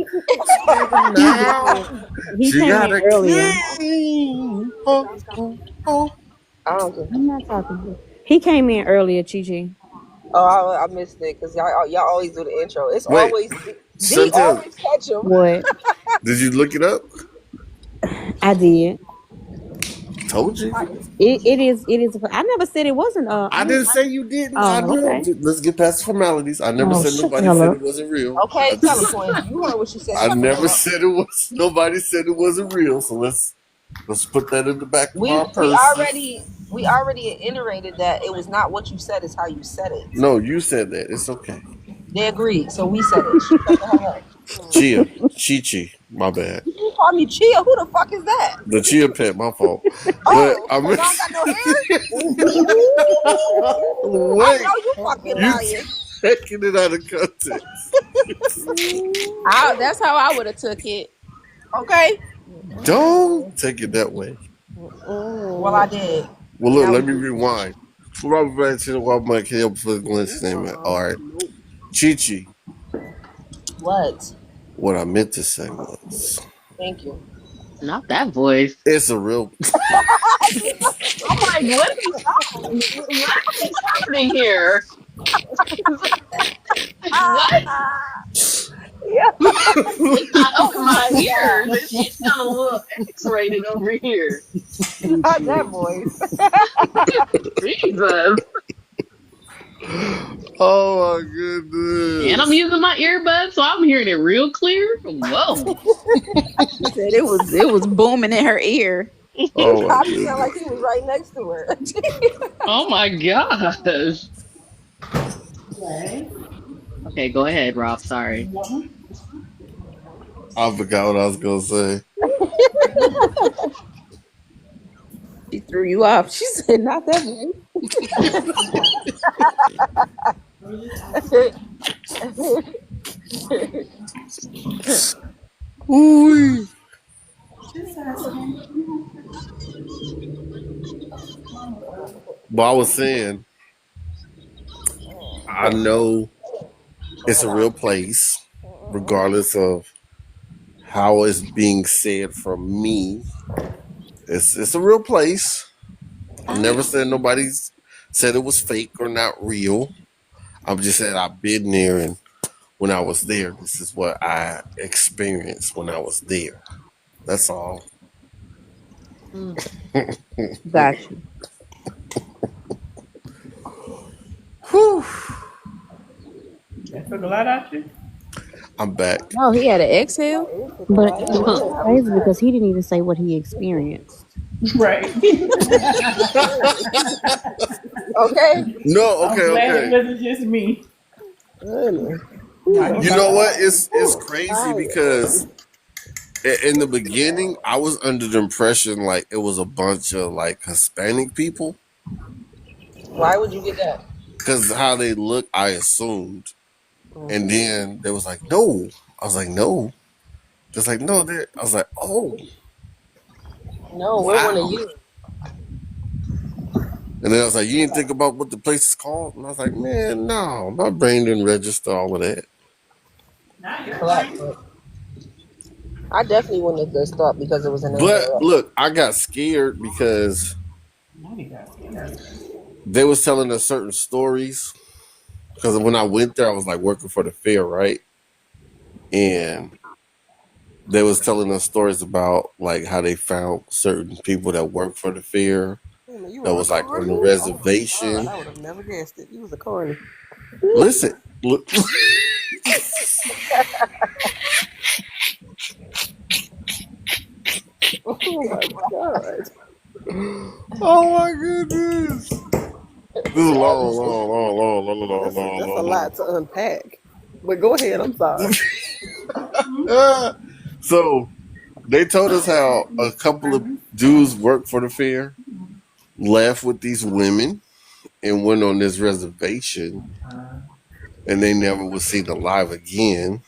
A: He did.
B: Now
A: He
B: she
A: came
B: got
A: in
B: a
A: earlier.
B: king. Oh, oh, oh.
L: I don't care.
A: I'm not talking to you. He came in earlier, Chi Chi.
L: Oh, I missed it because y'all always do the intro. It's
B: Wait,
L: always D
B: Chantel,
L: always catch him.
A: What?
B: did you look it up?
A: I did.
B: Told you.
A: It is. I never said it wasn't.
B: I didn't say you didn't. I
A: Oh,
B: know.
A: okay.
B: Let's get past the formalities. I never
A: Oh,
B: said
A: shut the
B: nobody
A: hell
B: said
A: up.
B: it wasn't real.
L: Okay, tell him, Quinn. You heard what she said.
B: I
L: Shut the hell
B: never
L: up.
B: said it was. Nobody said it wasn't real. So let's put that in the back of
L: We
B: our
L: we
B: purses.
L: already we already iterated that it was not what you said, it's how you said it.
B: No, you said that. It's okay.
L: They agreed, so we said it. Shut the hell up.
B: Chia, Chi. My bad.
L: You call me Chia? Who the fuck is that?
B: The Chia pet. My fault. But
L: Oh,
B: I
L: so y'all
B: mean,
L: got no hair? I
B: wait.
L: know you fucking
B: You
L: lying.
B: taking it out of context.
C: That's how I would have took it.
L: Okay.
B: Don't take it that way.
L: Well, I did.
B: Well,
L: And
B: look.
L: now we
B: Let me
L: do.
B: rewind. Robert Branson, Robert Michael, Glenn name. All right. Chi.
L: What?
B: What I meant to say was,
L: Thank you.
J: Not that voice.
B: it's a real.
J: I'm like, what is happening here? What?
L: Yeah.
J: It's not over my ears. It's got a little X-rated over here.
L: Not that voice.
J: Jesus.
B: Oh my
J: And I'm
B: goodness.
J: using my earbuds, so I'm hearing it real clear. Whoa.
C: She said it was booming in her ear.
B: Oh my
L: Poppy sounded like
B: goodness.
L: he was right next to her.
J: Oh my gosh.
E: Right.
J: Okay, go ahead, Rob. Sorry.
B: I forgot what I was gonna say.
C: She threw you off. She said, "Not that voice."
B: Ooh.
E: Just asking.
B: But I was saying, I know it's a real place, regardless of how it's being said from me. It's a real place. I've never said nobody's said it was fake or not real. I'm just saying I've been there, and when I was there, this is what I experienced when I was there. That's all.
J: Mm.
A: Got you.
B: Whew.
E: That took a lot out you.
B: I'm back.
C: No, he had an exhale.
N: But
L: Right
N: it was
L: out.
N: crazy because he didn't even say what he experienced.
E: Right.
L: Okay.
B: No,
E: I'm
B: okay,
E: glad it
B: okay.
E: wasn't just me.
L: Honey.
E: Now
L: Ooh,
E: he
L: I'm
B: You
E: about
B: know
E: to
B: what?
E: have
L: tired.
B: It's
L: I'm
B: crazy
L: tired.
B: because in the beginning, I was under the impression like it was a bunch of like Hispanic people
L: Why would you get that?
B: because how they look, I assumed, and
L: Mm-hmm.
B: then they was like, no. I was like, no. Just like no. They. I was like, oh
L: No, we're one of
B: wow.
L: you.
B: And then I was like, you didn't think about what the place is called? And I was like, man, no, my brain didn't register all of that.
E: not your
L: Black.
E: brain.
L: I definitely wouldn't have just thought because it was a name
B: But
L: girl.
B: look, I got scared because
E: Now he got scared.
B: they was telling us certain stories. Because when I went there, I was like working for the fair, right? And they was telling us stories about like how they found certain people that work for the fair
L: Wait a minute, you
B: that
L: were a
B: was like on the
L: carny? Oh my god,
B: reservation.
L: I would have never guessed it. You was a carny.
B: Listen, look.
L: Oh my god.
B: Oh my goodness. This is long,
L: Obviously.
B: long, long, long, long, long, long,
L: That's a
B: long, long.
L: lot to unpack. But go ahead, I'm sorry.
B: So they told us how a couple of dudes worked for the fair, left with these women, and went on this reservation, and they never was seen alive again.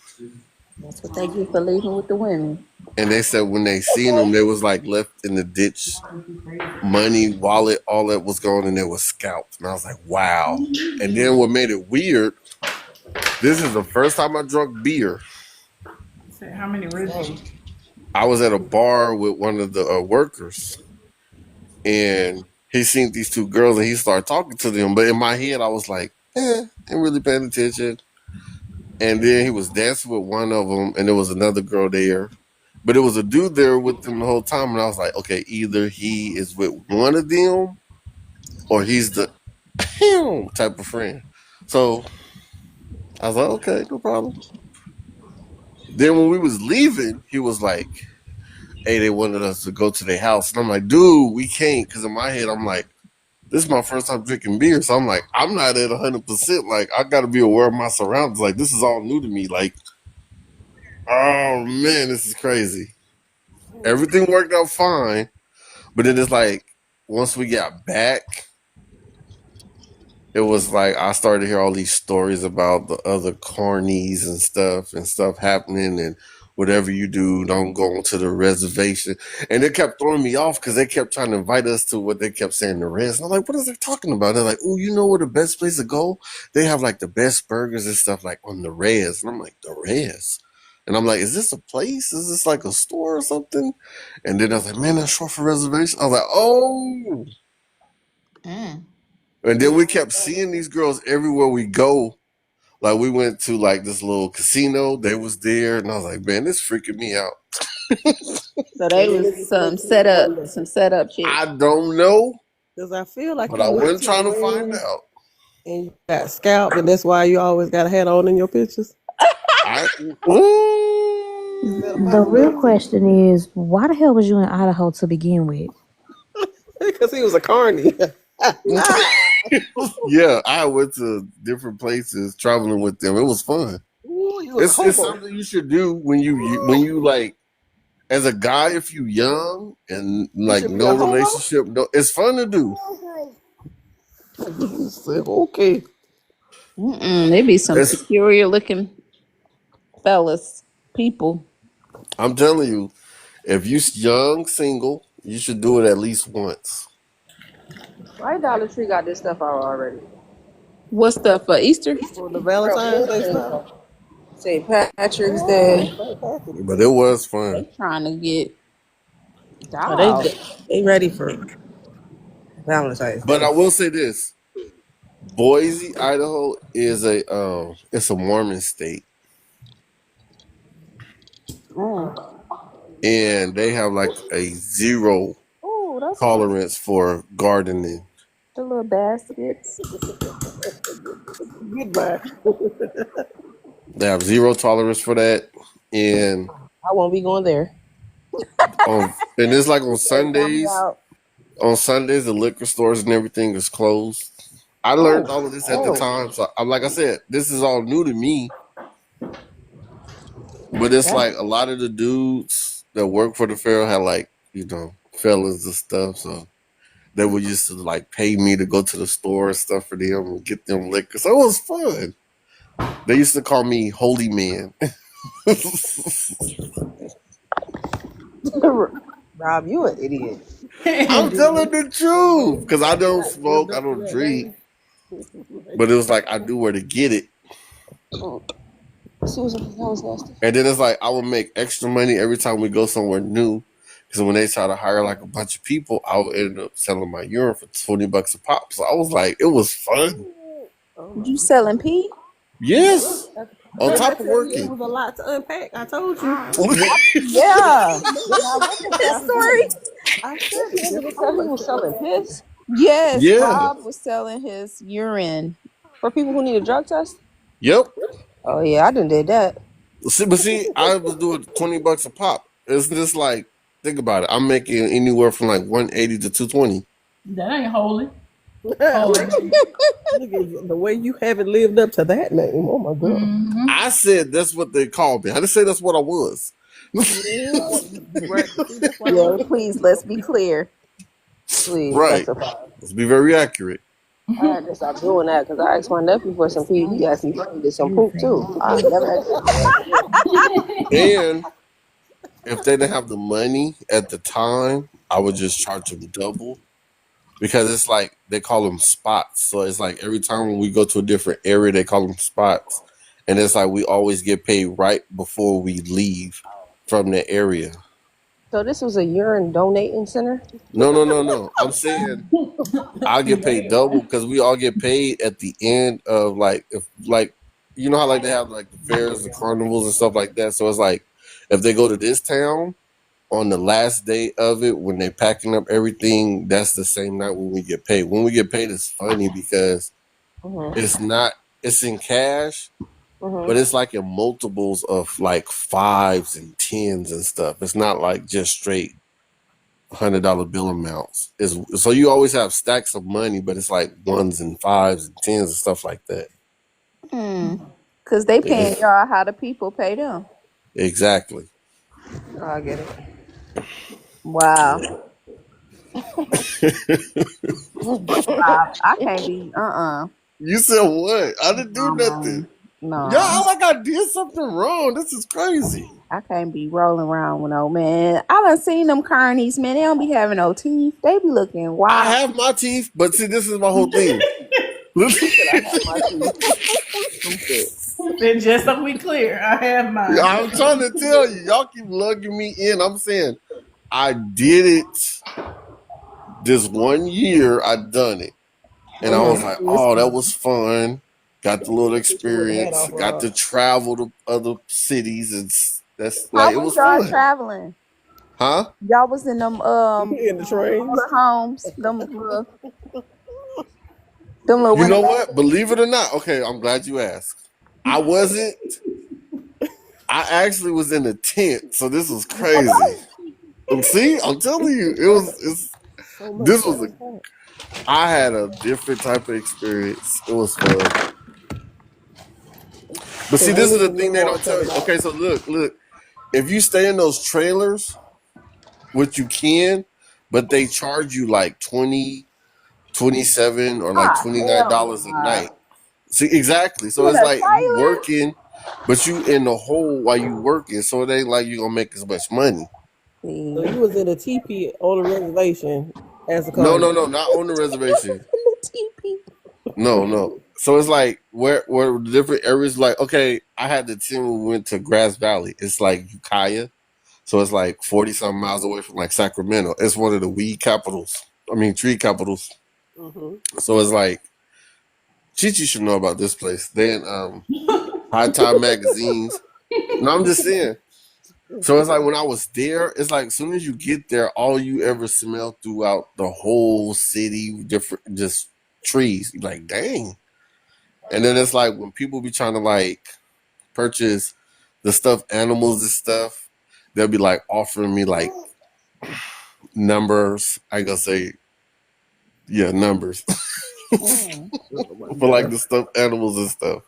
C: That's what they get for leaving with the women.
B: And they said when they seen them, they was like left in the ditch, money, wallet, all that was gone, and they was scalped. And I was like, wow. And then what made it weird? This is the first time I drunk beer.
E: Say how many ribs?
L: Dang.
B: I was at a bar with one of the workers, and he seen these two girls, and he started talking to them. But in my head, I was like, ain't really paying attention. And then he was dancing with one of them, and there was another girl there. But it was a dude there with them the whole time, and I was like, okay, either he is with one of them, or he's the him type of friend. So I was like, okay, no problem. Then when we was leaving, he was like, hey, they wanted us to go to their house. And I'm like, dude, we can't. Because in my head, I'm like, this is my first time drinking beer. So I'm like, I'm not at 100%. Like, I got to be aware of my surroundings. Like, this is all new to me. Like, oh, man, this is crazy. Everything worked out fine. But then it's like, once we got back, it was like I started to hear all these stories about the other carnies and stuff happening and whatever you do, don't go onto the reservation. And it kept throwing me off because they kept trying to invite us to what they kept saying the res. And I'm like, what is they talking about? They're like, oh, you know where the best place to go? They have like the best burgers and stuff like on the res. And I'm like, the res? And I'm like, is this a place? Is this like a store or something? And then I was like, man, that's short for reservation. I was like, oh.
C: Mm.
B: And then we kept seeing these girls everywhere we go. Like we went to like this little casino. They was there, and I was like, man, this freaking me out.
C: So
L: So
C: they
L: then
C: was
L: it just
C: some
L: makes me
C: setup,
L: wonder.
C: some setup chicks.
B: I don't know,
L: Because I feel like
B: but
L: you
B: I
L: went
B: wasn't
L: to the
B: trying to find
L: res
B: out.
G: And you got scalped, and that's why you always got a hat on in your pictures.
B: I
G: Instead of
N: The real
G: paparazzi.
N: question is, why the hell was you in Idaho to begin with?
G: Because he was a carny.
B: yeah, I went to different places traveling with them. It was fun.
G: Ooh, you was a
B: It's
G: hobo.
B: something you should do when you like as a guy if you young and
G: You
B: like
G: should be a
B: no
G: hobo.
B: relationship. No, it's fun to do.
G: You said, okay.
C: They be some
B: It's,
C: peculiar looking fellas, people.
B: I'm telling you, if you young single, you should do it at least once.
L: Why Dollar Tree got this stuff out already?
C: What's stuff for Easter?
G: For the
L: Girl,
G: Valentine's Day stuff.
L: anything. St. Patrick's
G: Oh,
L: Day.
G: fantastic.
B: But it was
C: They
B: fun.
C: trying to get
L: Oh,
C: dog.
L: they ready for Valentine's
B: But I
L: Day.
B: will say this: Boise, Idaho is it's a Mormon state, and they have like a zero
C: Oh, that's fun.
B: tolerance for gardening.
C: The little baskets.
G: Goodbye.
B: They have zero tolerance for that, and
L: I won't be going there.
B: and it's like on
L: Better count me
B: Sundays.
L: out.
B: On Sundays, the liquor stores and everything is closed. I
L: Oh,
B: learned all of this at the
L: oh,
B: time, so I'm like I said, this is all new to me. But it's
L: that's
B: like a lot of the dudes that work for the fair had like fellas and stuff, so they would used to like pay me to go to the store and stuff for them and get them liquor. So it was fun. They used to call me Holy Man.
L: Rob, you an idiot.
B: I'm telling the truth because I don't
G: Not lived
B: smoke, I
G: up to
B: don't
G: that
B: drink,
G: name.
B: but it was like I knew where to get it.
L: Susan, that was nasty.
B: And then it's like I would make extra money every time we go somewhere new. Because when they try to hire like a bunch of people, I would end up selling my urine for $20 a pop. So I was like, it was fun.
G: Oh my
C: You selling pee?
B: Yes. On
G: Didn't I
B: top of
G: tell you it
B: working.
G: was a lot to unpack? I told you.
C: Yeah.
L: Now, what the
C: His
L: fuck?
C: story.
G: I said
L: This
G: it. There's
L: nigga
G: so
L: said he
G: much
L: was
G: to
L: selling
G: unpack.
L: piss
C: Yes,
B: Yeah.
C: Rob was selling his urine.
L: for people who need a drug test.
B: Yep.
L: Oh yeah, I done did that.
B: See, I was doing $20 a pop. It's just like, think about it. I'm making anywhere from like 180 to 220.
E: That ain't holy.
G: Look
E: Holy.
G: at the way you haven't lived up to that name. Oh my god.
B: I said that's what they called me. I didn't say that's what I was.
G: Right. See, that's why I
C: Yeah,
G: love you.
C: please let's be clear.
L: Please
B: Right.
L: testify.
B: Let's be very accurate.
L: I had to stop doing that because I asked my nephew for some pee. He asked me for to get some poop too. I never asked him for that.
B: And if they didn't have the money at the time, I would just charge them double because it's like they call them spots. So it's like every time when we go to a different area, they call them spots, and it's like we always get paid right before we leave from the area.
L: So this was a urine donating center.
B: No, no, no, no. I'm saying I get paid double because we all get paid at the end of like if like you know how like they have like the fairs, the carnivals and stuff like that. So it's like if they go to this town on the last day of it when they're packing up everything, that's the same night when we get paid. When we get paid, it's funny because
L: Mm-hmm.
B: it's not it's in cash, but
L: Mm-hmm.
B: it's like in multiples of like fives and tens and stuff. It's not like just straight $100 bill amounts. Is so you always have stacks of money, but it's like ones and fives and tens and stuff like that.
C: Cause they
B: Yeah,
C: paying y'all how the people pay them.
B: exactly.
L: I get it.
C: Wow.
B: Yeah.
C: Rob, I can't be
B: You said what? I didn't do
C: no
B: nothing.
C: man.
B: Y'all
C: No.
B: act like I did something wrong. This is crazy.
C: I can't be rolling around with no man. I done seen them carnies, man. They don't be having no teeth. They be looking
B: I
C: wild.
B: have my teeth, but see, this is my whole thing.
L: He said I have my teeth. Stupid.
E: Then just so we clear, I have mine.
B: I'm trying to tell you, y'all keep lugging me in. I'm saying I did it this one year. I done it, and I was like, "Oh, that was fun." Got the little
G: Get you with the hat
B: experience.
G: off,
B: Got to
G: Rob.
B: travel to other cities, and that's
C: How
B: like it
C: was
B: was
C: y'all
B: fun,
C: traveling?
B: huh?
C: Y'all was in them
G: In the trains.
C: motor homes, them Them little
B: You know
C: window.
B: what? Believe it or not, okay, I'm glad you asked. I wasn't. I actually was in a tent, so this was crazy. See, I'm telling you, it was. It's
G: So much
B: this
G: to
B: was a.
G: unpack.
B: I had a different type of experience. It was fun. But
G: So
B: see,
G: when
B: this is
G: is
B: the
G: the
B: thing they
G: memoir
B: don't tell
G: coming
B: you.
G: out?
B: Okay, so look. If you stay in those trailers, which you can, but they charge you like 20, 27, or like
L: Ah, hell
B: $29 a
L: nah.
B: night. See, exactly. So
L: You in
B: it's
L: a
B: like you
L: trailer?
B: working, but you in the hole while you working. So it ain't like you gonna make as much money.
G: So
C: See.
G: you was in a teepee on a reservation as a
B: No,
G: convict.
B: no, no, not on the reservation.
C: The TP.
B: No, no. So it's like where the different areas like okay, I had the team when we went to Grass Valley. It's like Ukiah. So it's like 40 something miles away from like Sacramento. It's one of the weed capitals. I mean tree capitals.
G: Mm-hmm.
B: So it's like Chi should know about this place. Then High Time magazines. No, I'm just saying. So it's like when I was there, it's like as soon as you get there, all you ever smell throughout the whole city, different just trees. You're like, dang. And then it's like when people be trying to like purchase the stuffed animals and stuff, they'll be like offering me like numbers. I gonna say, yeah, numbers
C: Mm.
G: Oh my
B: for like
G: god.
B: the stuffed animals and stuff.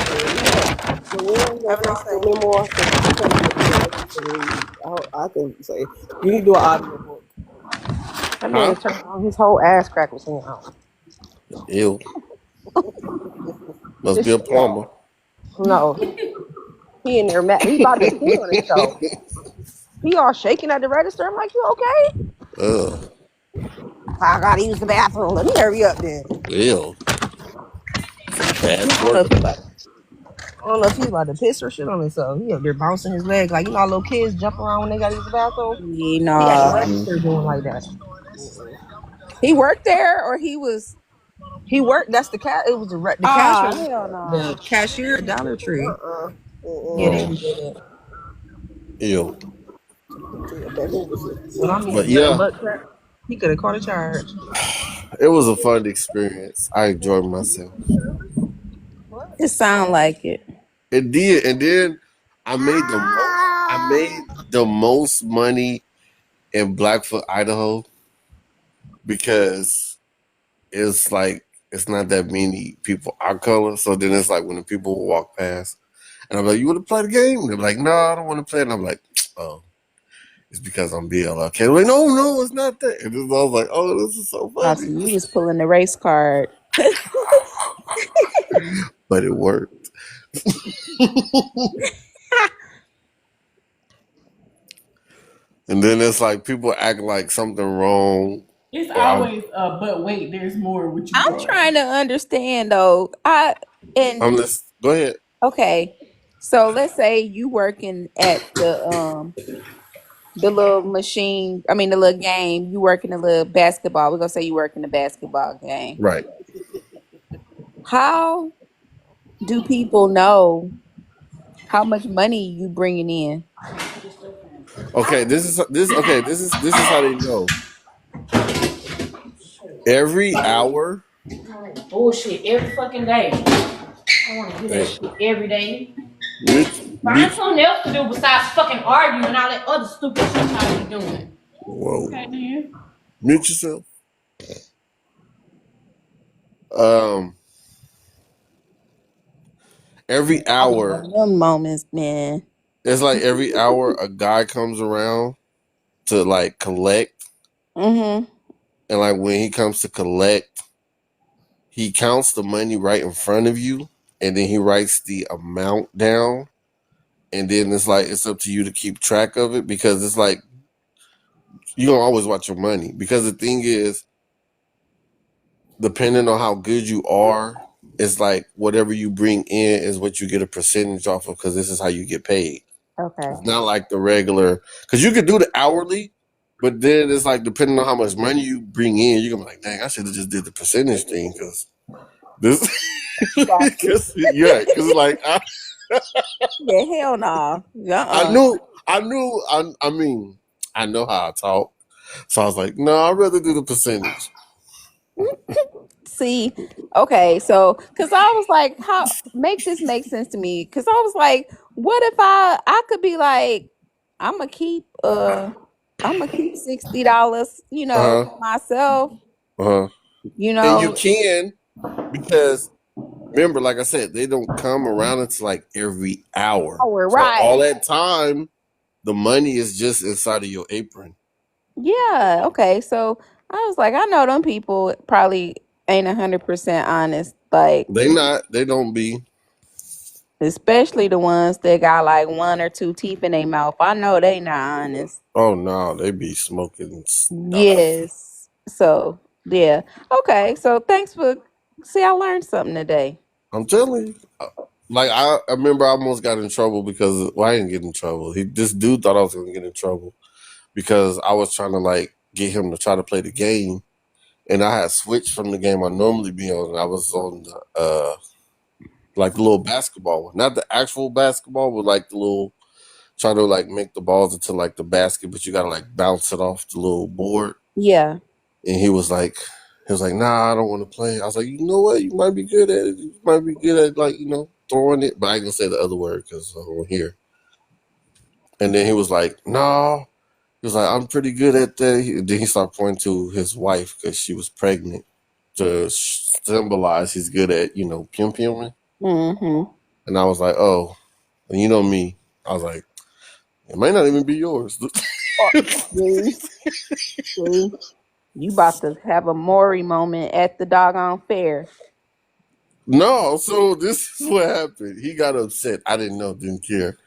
G: So yeah. So when you gonna
L: Have a
G: finish
L: nice
G: your
L: day.
G: memoir? Because I'm trying to get me a book to read. I can say you need to do an audio book.
L: That man
B: Huh?
L: turned on his whole ass crack was hanging out.
B: Ew. Must
L: His
B: be a
L: shit
B: plumber.
L: off. No, he in there mad. He about to pee on himself. He all shaking at the register. I'm like, you okay?
B: Ugh.
L: I gotta use the bathroom. Let me hurry up then.
B: Ew. Some bad
L: I don't know
B: twerk.
L: if he about. I don't know if he's about to piss or shit on himself. He up there bouncing his leg like you know how little kids jump around when they gotta use the bathroom.
C: Yeah,
L: He at the
C: nah.
B: Mm-hmm.
L: register doing like that.
G: Mm-mm.
C: He worked there or he was
L: He worked. That's the cat. It was the cash
C: hell
L: register. The
C: no.
L: cashier at Dollar Tree. Yeah, they
G: Mm-mm.
B: Oh,
L: redid it.
B: ew.
G: Yeah, back over here.
L: When I'm
B: But
L: eating nothing
B: yeah,
L: but crap, he could have caught a charge.
B: it was a fun experience. I enjoyed myself.
C: It sound like it.
B: It did, and then I made the most money in Blackfoot, Idaho, because it's like it's not that many people our color. So then it's like when the people walk past, and I'm like, "You want to play the game?" And they're like, "No, I don't want to play." And I'm like, "Oh, it's because I'm BLK." They're like, "No, no, it's not that." And then I was like, "Oh, this is so
C: I see
B: funny,"
C: you was pulling the race card.
B: but it worked. And then it's like people act like something wrong,
E: It's
B: or
E: always but wait, there's more what you
C: I'm
E: brought.
C: trying to understand though. And
B: I'm just go ahead.
C: okay. So let's say you working at the little machine, I mean the little game, you work in the little basketball. We're gonna say you work in the basketball game.
B: Right.
C: How do people know how much money you bringing in?
B: Okay. This is how they know. Every hour,
N: Bullshit every fucking day. I want to do that
B: they
N: shit every day.
B: mute,
N: Find
B: mute.
N: something else to do besides fucking arguing and all that other stupid shit y'all be doing.
B: Whoa,
E: Okay, then.
B: mute yourself. Um, every
C: I be
B: hour,
C: having them moments, man.
B: it's like every hour a guy comes around to like collect,
C: Mm-hmm.
B: and like when he comes to collect, he counts the money right in front of you, and then he writes the amount down, and then it's like it's up to you to keep track of it because it's like you don't always watch your money because the thing is depending on how good you are, it's like whatever you bring in is what you get a percentage off of because this is how you get paid.
C: Okay.
B: It's not like the regular because you could do the hourly, but then it's like depending on how much money you bring in, you're gonna be like, dang, I should have just did the percentage thing because this,
C: Got you.
B: because like
C: Yeah, hell no.
B: I
C: Uh-uh.
B: knew, I mean, I know how I talk, so I was like, no, I'd rather do the percentage.
C: See, okay, so because I was like, how make this make sense to me? Because I was like, what if I could be like, I'm gonna keep $60,
B: Uh huh.
C: for myself,
B: Uh huh.
C: you
B: And you
C: know.
B: can because remember, like I said, they don't come around until like every hour.
C: Oh, we're
B: So all
C: right.
B: that time, the money is just inside of your apron.
C: Yeah. Okay. So I was like, I know them people probably ain't 100% honest, like
B: They not. They don't be.
C: especially the ones that got like one or two teeth in their mouth. I know they not honest.
B: Oh no, they be smoking stuff.
C: Yes. So yeah. Okay. So thanks for see. I learned something today.
B: I'm telling you. Like I remember I almost got in trouble because well, I didn't get in trouble. This dude thought I was gonna get in trouble because I was trying to like get him to try to play the game, and I had switched from the game I normally be on. And I was on the like the little basketball one, not the actual basketball, but like the little try to like make the balls into like the basket, but you gotta like bounce it off the little board.
C: Yeah.
B: And he was like, nah, I don't want to play. I was like, you know what? You might be good at it. You might be good at like, throwing it. But I ain't gonna say the other word because I don't hear. And then he was like, no. He was like, I'm pretty good at that. Then he started pointing to his wife because she was pregnant to symbolize he's good at, pim pimming.
C: Mm-hmm.
B: And I was like, oh, and you know me. I was like, it might not even be yours.
C: Oh, see, see, you about to have a Maury moment at the doggone fair.
B: No, so this is what happened. He got upset. I didn't know, didn't care.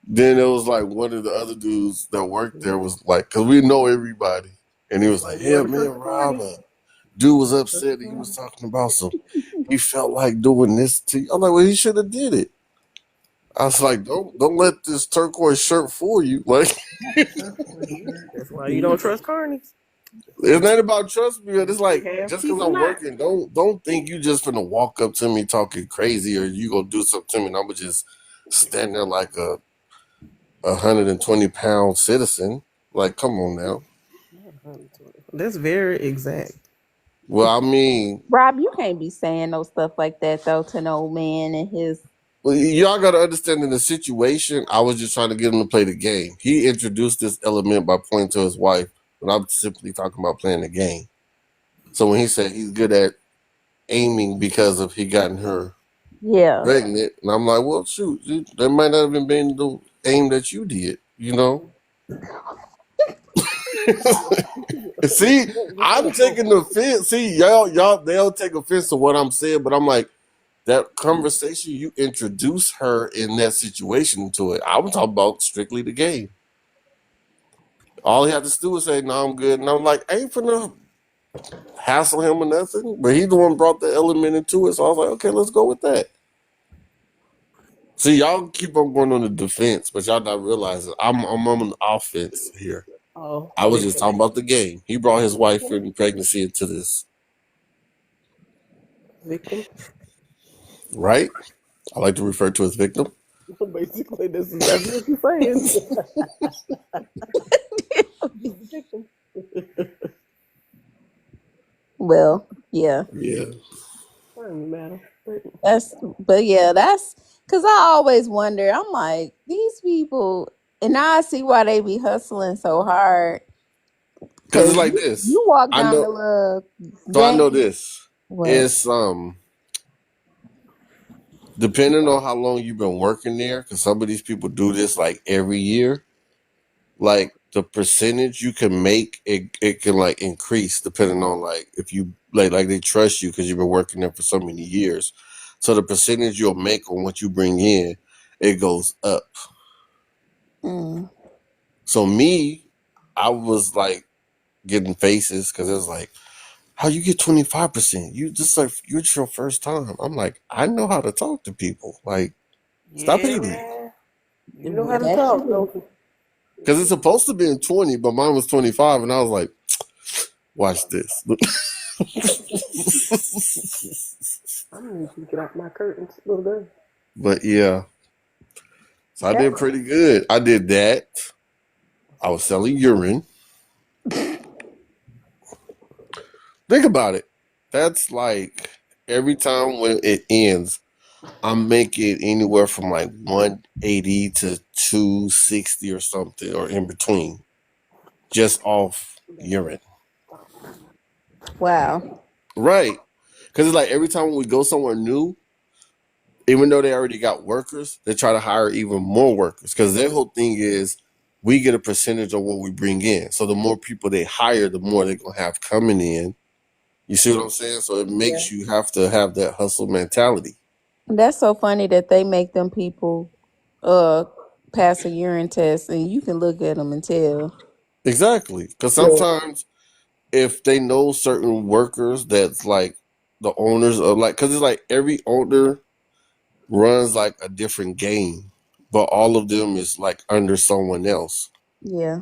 B: Then it was like one of the other dudes that worked there was like, because we know everybody. And he was like,
G: You
B: yeah,
G: want to
B: man,
G: trust the
B: Rob,
G: party?
B: dude was upset. He was talking about he felt like doing this to you. I'm like, well, he should have did it. I was like, don't let this turquoise shirt fool you. Like,
G: That's why you don't trust carnies.
B: it's not about trust me. It's
G: They
B: like
G: have
B: just because
G: people
B: I'm
G: not.
B: working, don't think you just gonna walk up to me talking crazy or you gonna do something to me and I'm gonna just stand there like a 120-pound citizen. Like, come on now.
G: That's very exact.
B: Well, I mean,
C: Rob, you can't be saying no stuff like that though to no man and his.
B: well, y'all got to understand in the situation, I was just trying to get him to play the game. He introduced this element by pointing to his wife, but I'm simply talking about playing the game. So when he said he's good at aiming because of he gotten her
C: Yeah.
B: pregnant, and I'm like, well, shoot, that might not have been the aim that you did, See, I'm taking offense. See, y'all, they'll take offense to what I'm saying, but I'm like, that conversation you introduce her in that situation to it. I'm talking about strictly the game. All he had to do was say, "No, I'm good," and I'm like, I ain't finna hassle him or nothing. But he the one brought the element into it, so I was like, okay, let's go with that. See, y'all keep on going on the defense, but y'all not realizing I'm on the offense here.
G: Oh,
B: I was just
G: victim.
B: talking about the game. He brought his wife and pregnancy into this,
G: Victim.
B: right? I like to refer to as victim.
G: Basically, that's exactly what you're saying. Victim.
C: Well, yeah.
B: Yeah.
G: Doesn't matter.
C: But yeah, that's because I always wonder. I'm like, these people, and now I see why they be hustling so hard.
B: Because
C: Because
B: it's like
C: you
B: this.
C: walk
B: I
C: down
B: know.
C: the little
B: So I know
C: game.
B: this.
C: What?
B: It's depending on how long you've been working there, because some of these people do this like every year. Like the percentage you can make, it can like increase depending on like if you like they trust you because you've been working there for so many years. So the percentage you'll make on what you bring in, it goes up.
C: Mm.
B: So me, I was like getting faces because it was like, how you get 25%? You just like you're your first time. I'm like, I know how to talk to people. Like, stop
G: Yeah,
B: hating.
G: man. You know how to
C: That you
G: talk,
C: do.
G: don't you?
B: Because it's supposed to be in 20, but mine was 25, and I was like, watch this.
G: I'm gonna need you to get out my curtains, little girl.
B: But yeah, so I
C: That
B: did pretty good. I did that. I was selling urine. Think about it. That's like every time when it ends, I'm making anywhere from like 180 to 260 or something, or in between, just off urine.
C: Wow.
B: Right. Because it's like every time we go somewhere new, even though they already got workers, they try to hire even more workers because their whole thing is we get a percentage of what we bring in. So the more people they hire, the more they're going to have coming in. You see what I'm saying? So it makes you have to have that hustle mentality.
C: That's so funny that they make them people uh pass a urine test and you can look at them and tell.
B: Exactly. Because
L: Yeah.
B: sometimes if they know certain workers that's like the owners of like, because it's like every owner runs like a different game, but all of them is like under someone else.
C: Yeah.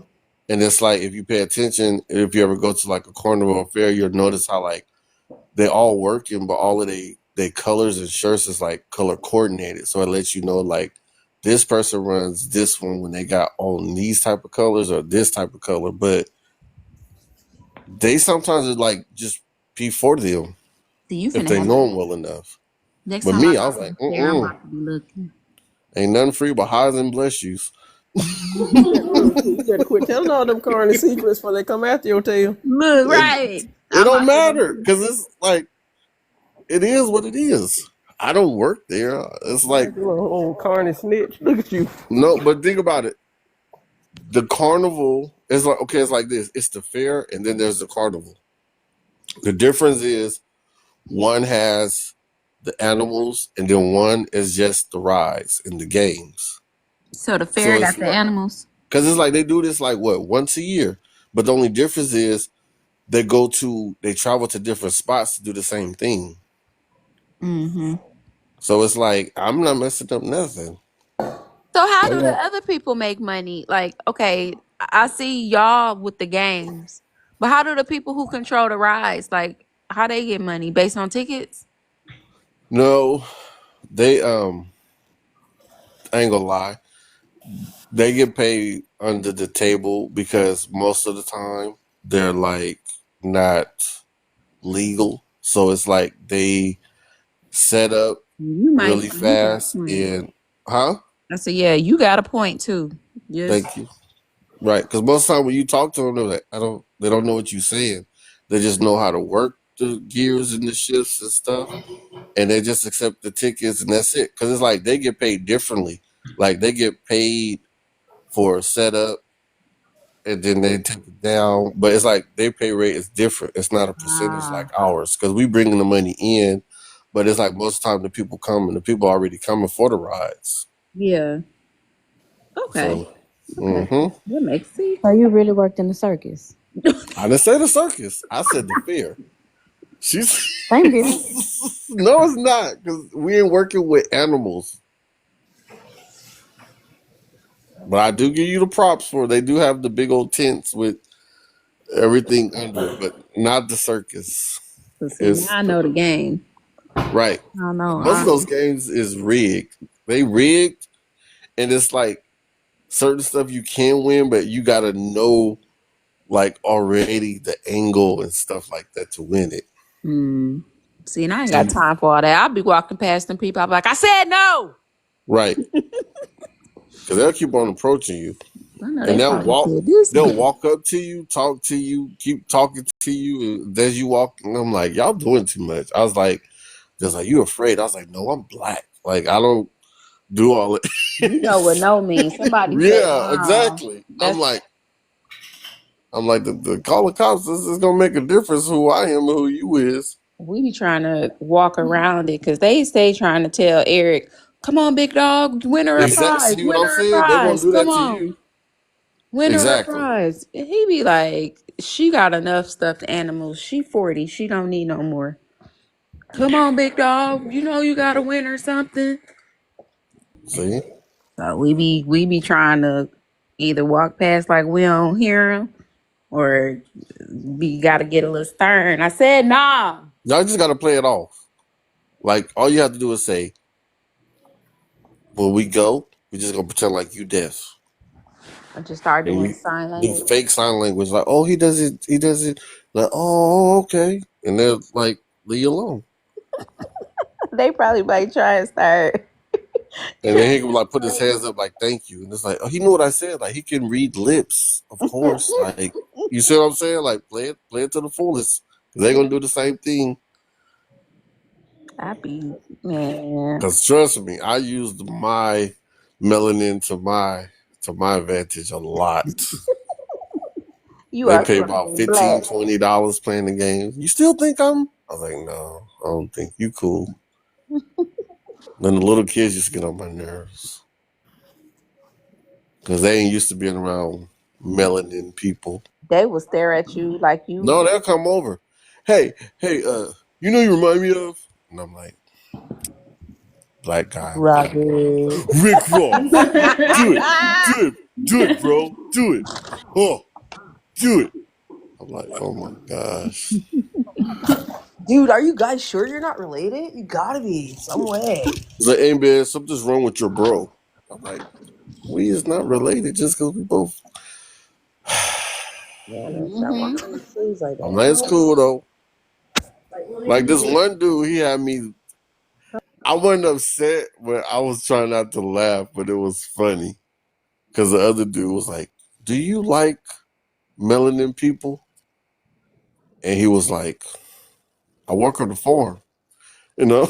B: And it's like if you pay attention, if you ever go to like a carnival or fair, you'll notice how like they all working, but all of they colors and shirts is like color coordinated. So it lets you know like this person runs this one when they got on these type of colors or this type of color, but they sometimes are like just before them
A: See, you
B: if
A: finna
B: they
A: have
B: know them well enough.
A: next
B: But
A: time I
B: me, I
A: go
B: was
A: to
B: like,
A: the fair, I'm about to be looking.
B: ain't nothing free but highs and bless yous.
G: You better quit telling all them carny secrets before they come after your tail.
A: Look,
B: It,
A: right.
B: it
A: I'm
B: don't
A: about to
B: matter because it's like it is what it is. I don't work there. It's like
G: Like a little old carny snitch. Look at you.
B: no, but think about it. The carnival is like okay, it's like this. It's the fair, and then there's the carnival. The difference is one has the animals, and then one is just the rides and the games.
A: So the
B: So
A: fair
B: it's
A: got the
B: like
A: animals.
B: because it's like they do this like what once a year, but the only difference is they travel to different spots to do the same thing.
A: Mm-hmm.
B: So it's like I'm not messing up nothing.
C: So how
B: I'm
C: do the
B: not.
C: other people make money? Like, okay, I see y'all with the games, but how do the people who control the rides, like, how they get money based on tickets?
B: No, they I ain't gonna lie. They get paid under the table because most of the time they're like not legal. So it's like they set up really
C: You got a
B: fast
C: point.
B: and huh?
C: I said, yeah, you got a point too. Just
B: Thank you. Right, because most of the time when you talk to them, they're like, they don't know what you're saying. They just know how to work the gears and the shifts and stuff, and they just accept the tickets and that's it. Because it's like they get paid differently. Like they get paid for setup, and then they take it down. But it's like their pay rate is different. It's not a percentage like
A: Ah,
B: ours because we bringing the money in, but it's like most of the time the people come and the people already coming for the rides.
C: yeah. Okay.
B: So,
C: Okay. That makes sense.
N: So you really worked in the circus?
B: I didn't say the circus. I said the fair. She's
N: Same here.
B: no, it's not because we ain't working with animals. But I do give you the props for they do have the big old tents with everything under it, but not the circus.
C: So see, now
B: It's
C: I know the game.
B: right.
C: I don't know.
B: Most of those games is rigged. They rigged, and it's like certain stuff you can win, but you gotta know like already the angle and stuff like that to win it.
C: Hmm. See, and I ain't
B: So
C: got time for all that. I'll be walking past them people. I'll be like, I said no.
B: right, because they'll keep on approaching you.
C: I know
B: And
C: they probably said this
B: they'll
C: man.
B: walk up to you, talk to you, keep talking to you, and as you walk, and I'm like, y'all doing too much. I was like, just like you afraid. I was like, no, I'm black. Like I don't do all it.
C: You know what no means. Somebody say,
B: Yeah,
C: nah.
B: exactly.
C: That's
B: I'm like the call of cops. This is gonna make a difference who I am and who you is.
C: we be trying to walk around it because they stay trying to tell Eric, come on, big dog,
B: Exactly. See what
C: win
B: I'm
C: her a
B: saying? They gonna
C: prize.
B: do
C: Come
B: that to
C: on,
B: you.
C: win her a
B: Exactly.
C: prize. And he be like, she got enough stuffed animals. She 40. She don't need no more. Come on, big dog. You know you gotta win or something.
B: See,
C: So we be trying to either walk past like we don't hear him or we gotta get a little stern. I said nah.
B: y'all just gotta play it off. Like all you have to do is say, when we go, we just gonna pretend like you deaf.
C: I just started
B: And
C: doing
B: you
C: sign
B: do
C: language.
B: fake sign language, like, oh, he does it, like, oh, okay. And they're like, Leave you alone.
C: They probably might try and start.
B: And then he would like put his hands up like thank you. And it's like, oh, he knew what I said. Like he can read lips, of course. Like you see what I'm saying? Like play it to the fullest. They're gonna do the same thing.
C: I be man.
B: Cause trust me, I used my melanin to my advantage a lot.
C: You
B: They
C: are
B: pay about
C: Korean
B: $15,
C: black.
B: $20 playing the game. You still think I'm? I was like, no, I don't think you cool. Then the little kids just get on my nerves. Cause they ain't used to being around melanin people.
C: They will stare at you like you
B: No, they'll come over. Hey, you know you remind me of? And I'm like, black guy.
C: Robert.
B: Rick Ross. Do it. Do it, bro. Do it. Oh, do it. I'm like, oh my gosh.
L: Dude, are you guys sure you're not related? You gotta be some way.
B: He's like, hey man, something's wrong with your bro. I'm like, we is not related just because we both.
L: Yeah, that's not one of these sleeves like
B: I'm
L: that.
B: like, it's cool though. Like this one dude, he had me. I wasn't upset, but I was trying not to laugh, but it was funny because the other dude was like, "Do you like melanin people?" And he was like, "I work on the farm," you know.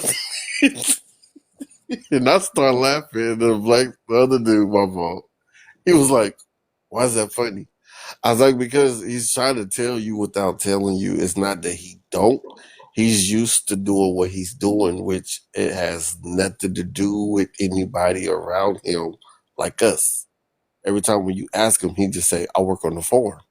B: And I started laughing. And the other dude, my fault. He was like, "Why is that funny?" I was like, "Because he's trying to tell you without telling you. It's not that he don't. He's used to doing what he's doing, which it has nothing to do with anybody around him like us. Every time when you ask him, he just say, I work on the farm.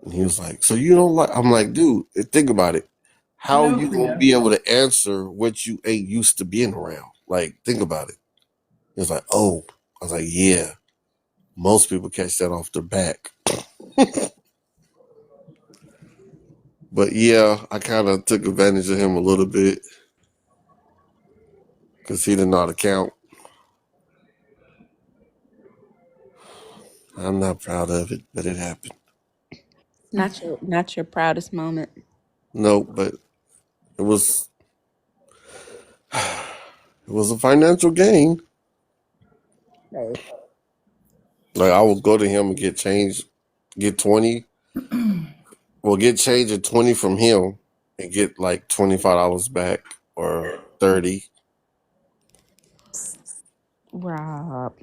B: And he was like, so you don't like, I'm like, dude, think about it. How
E: No,
B: you going to
E: Priya.
B: be able to answer what you ain't used to being around? Like, think about it. He was like, oh, I was like, yeah, most people catch that off their back. But yeah, I kind of took advantage of him a little bit because he didn't know how to count. I'm not proud of it, but it happened.
C: Not your proudest moment.
B: No, but it was it was a financial gain.
C: Right.
B: Like I would go to him and get change, get 20. Well, get change at 20 from him and get like $25 back or 30.
C: Rob.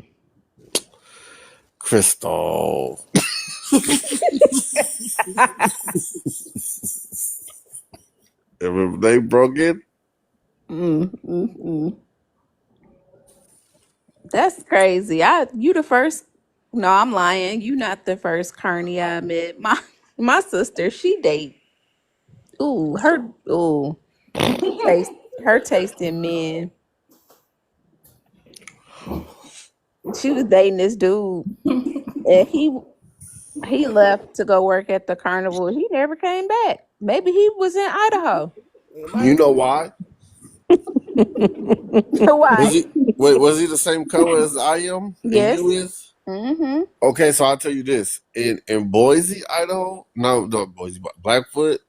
B: Crystal. If they broke it,
C: Mm. That's crazy. You the first. No, I'm lying. You not the first Carney I met. My sister, she date. Ooh, her taste. Her taste in men. She was dating this dude, and he left to go work at the carnival. He never came back. Maybe he was in Idaho.
L: It
B: you
L: might
B: know
L: be.
B: why? Was
C: Why?
B: he was he the same color as I am and
C: Yes.
B: you is?
C: Mm-hmm.
B: Okay, so I'll tell you this. In Boise, Idaho, no, Boise, Blackfoot,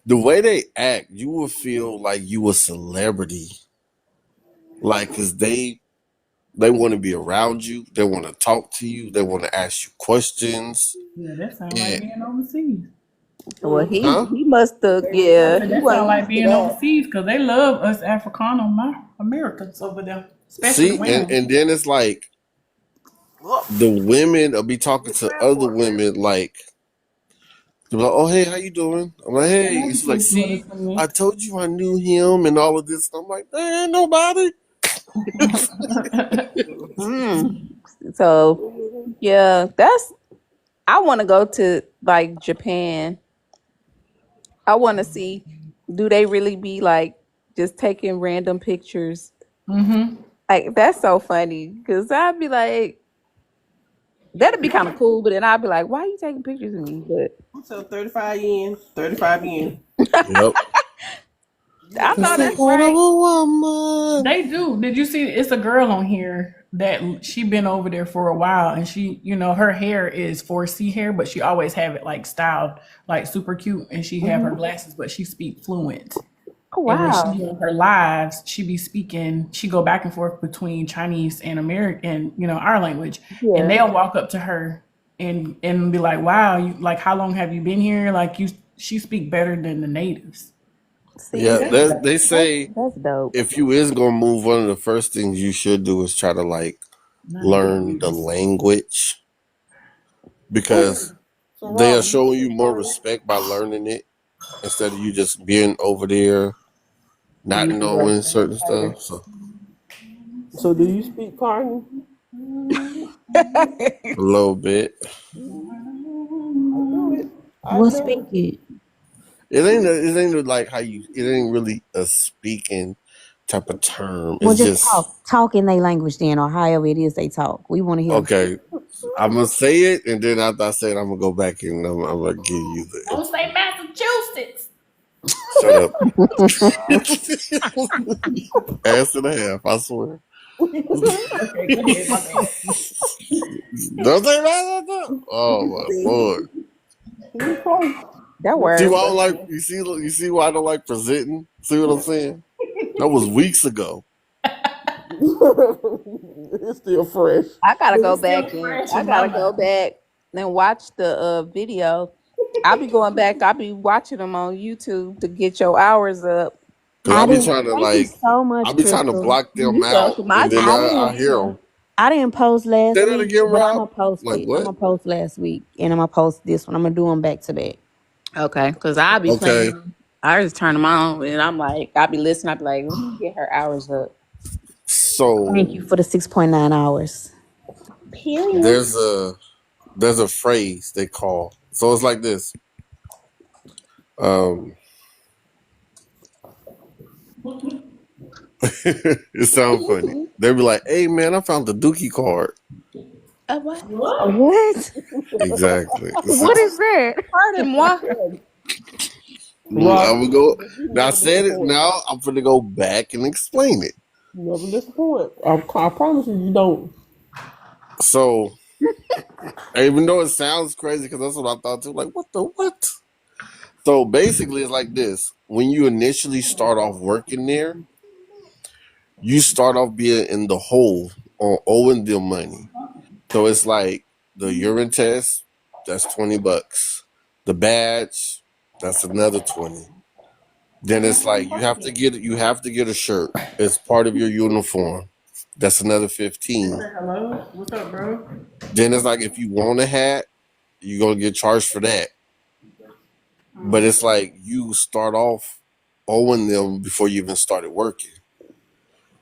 B: the way they act, you will feel like you a celebrity. Like, cause they want to be around you, they want to talk to you, they want to ask you questions.
E: Yeah, that sounds like
B: And
E: being overseas.
C: Well,
L: Mm.
B: huh?
C: he must have.
E: I
C: Yeah,
E: said
C: he
E: that sounds
C: wasn't
E: like
C: used to
E: being
C: that.
E: overseas because they love us Americans over there, especially the
B: See,
E: women.
B: and then it's like the women will be talking to other women like, they're like, oh hey, how you doing? I'm like, hey,
E: Another
B: it's like,
E: place for the
B: see, I
E: twin.
B: told you I knew him and all of this. I'm like, man, nobody.
C: Mm. So yeah, that's. I want to go to like Japan. I want to see. Do they really be like just taking random pictures?
E: Mm-hmm.
C: Like that's so funny because I'd be like, that'd be kind of cool, but then I'd be like, why are you taking pictures of me? But
G: So 35 yen. 35 yen.
B: Yep.
C: I
B: The
C: know that's
B: secret of
C: right.
B: a woman.
E: They do. Did you see? It's a girl on here that she been over there for a while, and she, her hair is 4C hair, but she always have it like styled, like super cute, and she have her glasses, but she speak fluent.
C: Oh
E: And when she
C: wow.
E: do her lives, she be speaking. She go back and forth between Chinese and American, our language, and
C: Yeah.
E: they'll walk up to her and be like, "Wow, you like how long have you been here? Like you, she speak better than the natives."
C: See,
B: Yeah, they say
C: that's dope.
B: if you is gonna move, one of the first things you should do is try to like
E: Not the
B: learn the
E: natives.
B: language because
G: So
B: they are
G: Rob, do you
B: showing you
G: speak
B: more
G: Spanish?
B: respect by learning it instead of you just being over there not
E: You can go
B: knowing
E: straight
B: certain
E: to
B: stuff.
E: her.
B: So
G: So do you speak Carney?
B: a little bit.
G: I knew it. I
N: We'll
G: knew
N: speak
G: it.
N: it.
B: It ain't like how you. It ain't really a speaking type of term.
N: We'll
B: It's
N: just
B: just
N: talk in their language then, or however it is they talk. We want to hear.
B: okay. I'm gonna say it, and then after I say it, I'm gonna go back and I'm gonna give you the
E: Don't say
B: information.
E: Massachusetts.
B: Shut up. Ass and a half, I swear.
E: Okay, go ahead. My bad.
B: Don't say that. Oh my
G: See,
B: lord.
G: he was close.
C: That
G: Just
B: See
C: word.
B: why I don't like
E: Okay.
B: you see why I don't like presenting? See what I'm saying? That was weeks ago.
G: it's still fresh.
C: I gotta go
E: It's still
C: back and
E: fresh in my mind.
C: watch the video. I'll be going back. I'll be watching them on YouTube to get your hours up.
B: Cause
N: I
B: I be
N: didn't.
B: trying to
N: Thank you
B: like
N: so
B: I
N: much,
B: be trying to
N: Crystal.
B: block them
C: You
B: out,
C: welcome. I
B: and then
C: just
N: I
B: I
N: didn't.
B: hear them.
N: I didn't post last
B: Say that
N: week,
B: again,
N: but I'm
B: Rob.
N: gonna post
B: Like
N: it. I'm
B: what?
N: gonna post last week, and I'm gonna post this one. I'm gonna do them back to back.
C: okay, because I'll be playing
B: Okay.
C: them. I just turn them on, and I'm like, I'll be listening. I'll be like, let me get her hours up.
N: Thank you
B: So
N: for the 6.9 hours.
C: Period.
B: there's a phrase they call. So it's like this. Um, it sounds funny. They be like, "Hey man, I found the Dookie card."
C: What?
E: What?
N: What?
B: Exactly.
N: What is that?
C: Pardon moi.
B: I
G: Rob,
B: would go.
G: you
B: Now I
G: never
B: said it.
G: disappoint.
B: Now I'm gonna go back and explain it.
G: You never disappoint. I promise you, you don't.
B: So even though it sounds crazy, because that's what I thought too. Like, what the what? So basically, it's like this: when you initially start off working there, you start off being in the hole on owing them money. So it's like the urine test, that's $20. The badge, that's another 20. Then it's like you have to get a shirt. It's part of your uniform. That's another
E: They
B: 15.
E: say hello. What's up, bro?
B: Then it's like if you want a hat, you're gonna get charged for that. But
E: Hmm.
B: it's like you start off owing them before you even started working.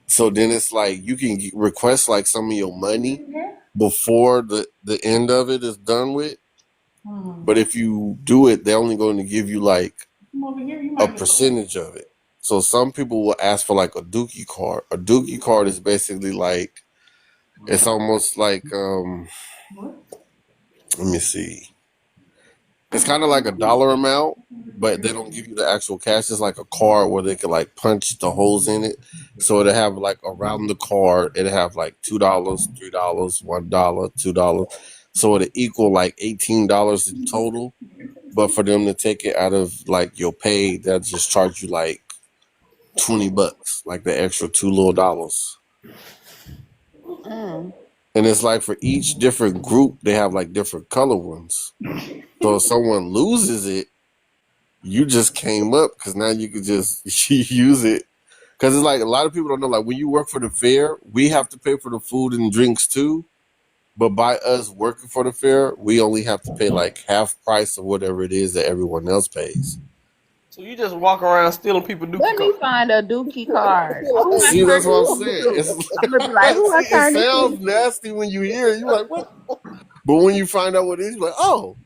B: So then it's like you can request like some of your money before the end of it is done with.
E: Hmm.
B: But if you do it, they're only going to give you like
E: Come over here. You
B: a
E: might get a cold.
B: percentage of it. So some people will ask for like a Dookie card. A Dookie card is basically like it's almost like
E: What?
B: let me see. It's kind of like a dollar amount, but they don't give you the actual cash. It's like a card where they can like punch the holes in it. So it'll have like around the card, it'll have like $2, $3, $1, $2. So it'll equal like $18 in total. But for them to take it out of like your pay, they'll just charge you like $20, like the extra two little dollars.
C: Mm.
B: And it's like for each different group, they have like different color ones. So if someone loses it, you just came up because now you can just use it. Because it's like a lot of people don't know, like when you work for the fair, we have to pay for the food and drinks too. But by us working for the fair, we only have to pay like half price of whatever it is that everyone else pays.
G: So you just walk around stealing people dookie
C: Let me
G: cards.
C: find a Dookie card. Who I
B: See, that's
C: turn
B: what I'm
C: this
B: saying.
C: into? I'm gonna be like, who
B: See,
C: I
B: it
C: turn this
B: sounds
C: into?
B: nasty when you hear it. You're like, what? But when you find out what it is, you're like, oh,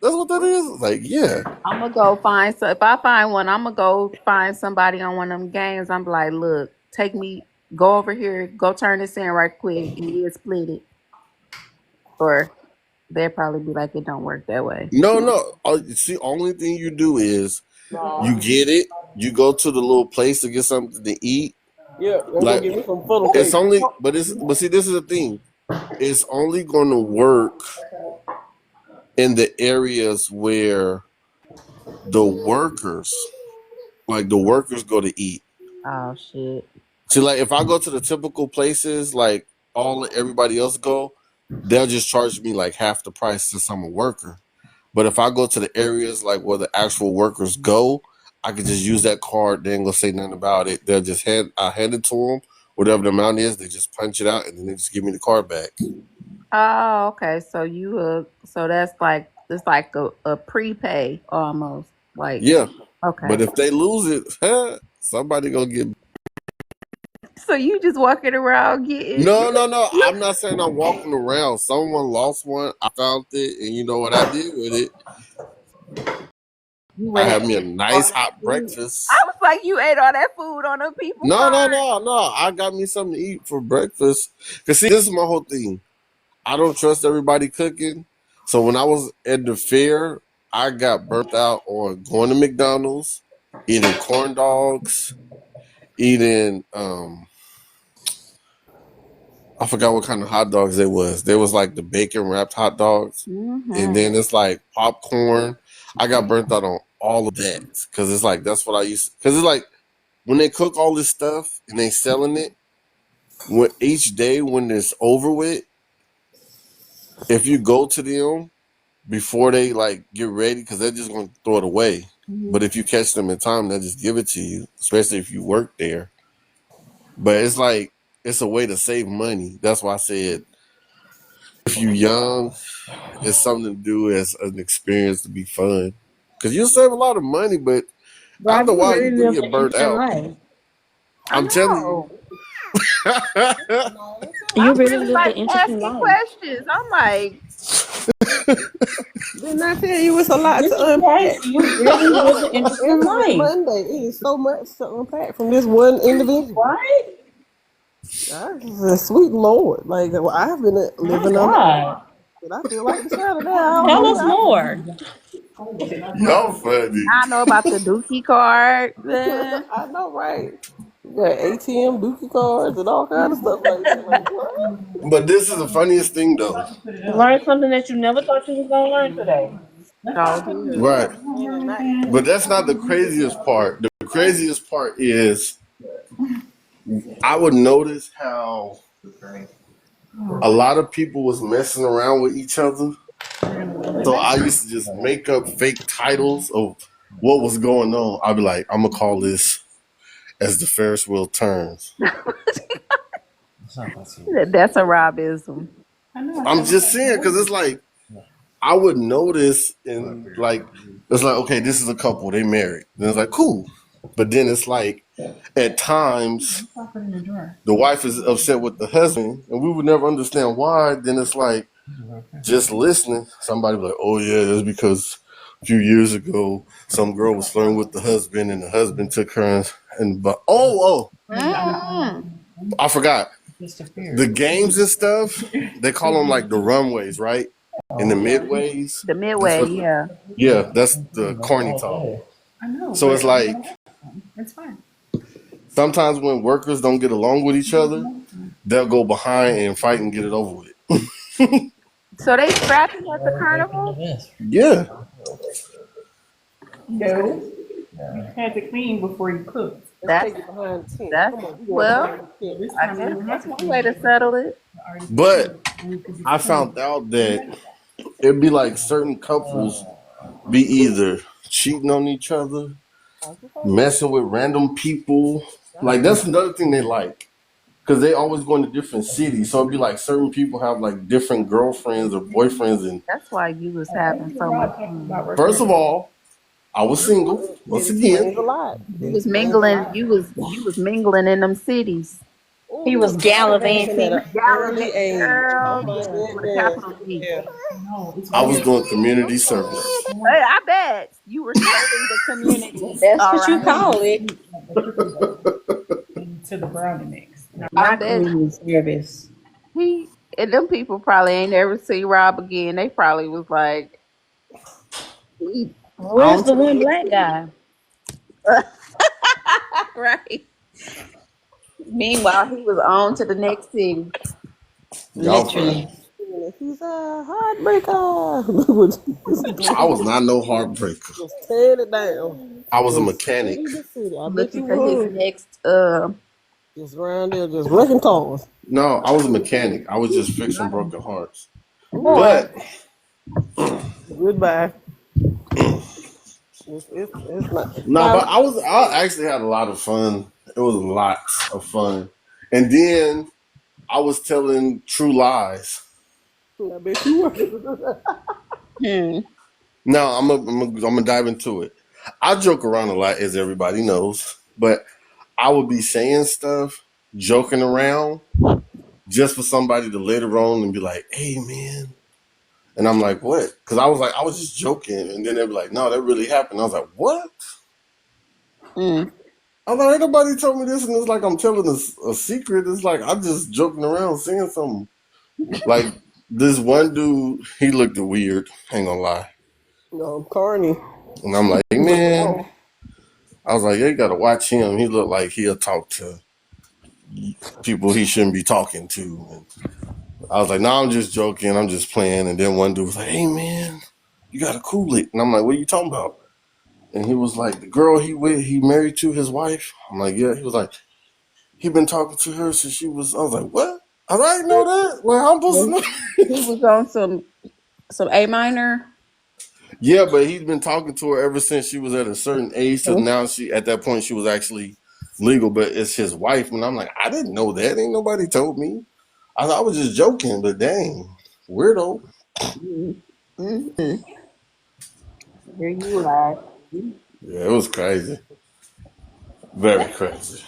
B: that's what that is. It's like, yeah.
C: I'm gonna go find so if I find one, I'm gonna go find somebody on one of them games. I'm like, look, take me, go over here, go turn this in right quick, and we'll split it. Or they'll probably be like, it don't work that way.
B: No, no. See, only thing you do is You
G: No.
B: get it. You go to the little place to get something to eat.
G: Yeah, I'm gonna
B: Like
G: give me some funnel
B: it's
G: cake.
B: only, but see, this is the thing. It's only going to work in the areas where the workers, like the workers, go to eat.
C: Oh shit.
B: See, like if I go to the typical places, like everybody else go, they'll just charge me like half the price since I'm a worker. But if I go to the areas like where the actual workers go, I could just use that card. They ain't gonna say nothing about it. They'll just I hand it to them, whatever the amount is. They just punch it out and then they just give me the card back.
C: Oh, okay. So so that's like it's like a prepay almost. Like
B: Yeah,
C: okay.
B: but if they lose it, somebody gonna get.
C: So you just walking around getting
B: No, no, no. I'm not saying I'm walking around. Someone lost one. I found it, and you know what I did with it?
C: you
B: I
C: went and
B: had me a
C: ate all
B: nice
C: that
B: hot
C: food.
B: breakfast.
C: I was like, you ate all that food on them people
B: No, no,
C: card.
B: no, no. I got me something to eat for breakfast. Cause see, this is my whole thing. I don't trust everybody cooking. So when I was at the fair, I got burnt out on going to McDonald's, eating corn dogs, eating I forgot what kind of hot dogs they was. They was like the bacon wrapped hot dogs. And
C: Mm-hmm.
B: then it's like popcorn. I got burnt out on all of that. Cause it's like that's what I used cause it's like when they cook all this stuff and they selling it, when each day when it's over with, if you go to them before they like get ready, because they're just gonna throw it away.
C: Mm-hmm.
B: But if you catch them in time, they'll just give it to you, especially if you work there. But it's like it's a way to save money. That's why I said if you young, it's something to do as an experience to be fun. Because you save a lot of money, but
A: Rob,
B: after a
A: you
B: while you
A: really
B: do
A: lived
B: get
A: an
B: burnt
A: interesting
B: out.
A: life.
C: I
B: I'm telling
C: know.
B: you.
A: You
C: I'm
A: really
C: really
A: lived an
C: like
A: interesting
C: asking
A: life.
C: questions. I'm like,
G: Didn't I tell you it's a lot
A: This
G: to
A: is crazy.
G: unpack?
A: You really lived an interesting
G: Every
A: life.
G: Monday, it is so much to unpack from this one individual.
A: Right?
G: Sweet Lord, like I've been
A: My
G: living on the
A: God.
G: but I feel like the Saturday. I don't know
A: Tell us
G: where I've been.
A: more.
B: Y'all funny.
C: I know about the Dookie card. Eh.
G: I know, right? You got ATM dookie cards and all kind of stuff like that. Like what?
B: But this is the funniest thing though.
A: Learn something that you never thought you was gonna learn today.
C: So did.
B: Right.
G: And not eating
B: But
G: meat.
B: that's not the craziest part. The craziest part is I would notice how a lot of people was messing around with each other. So I used to just make up fake titles of what was going on. I'd be like, I'm gonna call this as the Ferris wheel turns.
C: That's a Robism.
B: I'm just saying because it's like I would notice and like it's like okay, this is a couple they married. Then it's like cool, but then it's like at times the wife is upset with the husband, and we would never understand why. Then it's like just listening, somebody be like, "Oh yeah, that's because a few years ago some girl was flirting with the husband, and the husband took her and but
C: Mm.
B: I forgot the games and stuff. They call them like the runways, right? And the midways.
C: The
B: That's
C: Midway,
B: what.
C: yeah.
B: Yeah, that's the corny talk. So it's like
E: It's fine.
B: sometimes when workers don't get along with each other, they'll go behind and fight and get it over with.
C: So they scrapping at the carnival?
B: Yeah.
E: No. You had to clean before you cooked.
G: Let's
C: That's
G: take it behind the tent.
C: that's
G: Come on, we going
C: well,
G: behind the tent.
E: This
C: I
E: time we
C: guess
E: don't have
C: that's
E: to
C: one
E: clean
C: way to settle it.
B: But I found out that it'd be like certain couples be either cheating on each other,
G: How's your phone?
B: messing with random people. Like that's another thing they like. Cause they always go into different cities. So it'd be like certain people have like different girlfriends or boyfriends. And
C: That's why you was having so much fun.
B: first of all, I was single once
G: It
B: again.
G: explains a lot.
C: You
G: It
C: was
G: explains a
C: mingling.
G: lot.
C: You was mingling in them cities.
G: Oh,
A: He
G: he
A: was
G: was gallivanting at
A: gallivanting.
G: an early
C: Gallivanting,
G: age. Oh
C: girl.
G: my
C: Yes, with a
G: goodness.
C: capital G.
G: Yeah.
E: No, it's
B: I was
E: weird.
B: doing community service.
C: Hey, I bet you were serving the community.
A: That's
C: All
A: what you
C: right.
A: call it.
E: To the brownie mix.
C: I
A: Not
C: bet
A: community service.
C: he and them people probably ain't ever see Rob again. They probably was like, we
A: Where's
C: on
A: the
C: to the
A: one
C: next
A: black
C: city.
A: guy?
C: Right. Meanwhile, he was on to the next city.
B: Y'all funny.
A: Literally.
G: He's a heartbreaker.
B: I was not no heartbreaker.
G: Just tearing it down.
B: I was a
G: Just
B: mechanic.
G: in the city. I bet
C: Looking
G: you
C: for his
G: would.
C: next
G: Just around there, just wrecking cars.
B: No, I was a mechanic. I was just fixing broken hearts.
C: boy.
B: But
G: Goodbye. It's not.
B: no,
G: Now,
B: but I actually had a lot of fun. It was lots of fun. And then I was telling true lies.
G: I bet you would.
C: Hmm.
B: No, I'm gonna dive into it. I joke around a lot, as everybody knows, but I would be saying stuff, joking around, just for somebody to later on and be like, "Hey, man," and I'm like, "What?" Because I was just joking, and then they'd be like, "No, that really happened." I was like, "What?"
C: Mm.
B: I was like, "Ain't nobody told me this," and it's like I'm telling a secret. It's like I'm just joking around, saying something. Like this one dude, he looked weird. Ain't gonna lie,
G: No, corny.
B: and I'm like, "Man." I was like, yeah, you gotta watch him. He looked like he'll talk to people he shouldn't be talking to. And I was like, no, I'm just joking. I'm just playing. And then one dude was like, hey, man, you gotta cool it. And I'm like, what are you talking about? And he was like, the girl he married to, his wife. I'm like, yeah. He was like, he been talking to her since she was. I was like, what? I didn't know that. Like, I'm supposed to know.
C: He was on some A minor.
B: Yeah, but he's been talking to her ever since she was at a certain age. So now at that point, she was actually legal, but it's his wife. And I'm like, I didn't know that. Ain't nobody told me. I thought I was just joking, but dang, weirdo.
C: Mm-hmm. Here you are.
B: Yeah, it was crazy. Very crazy.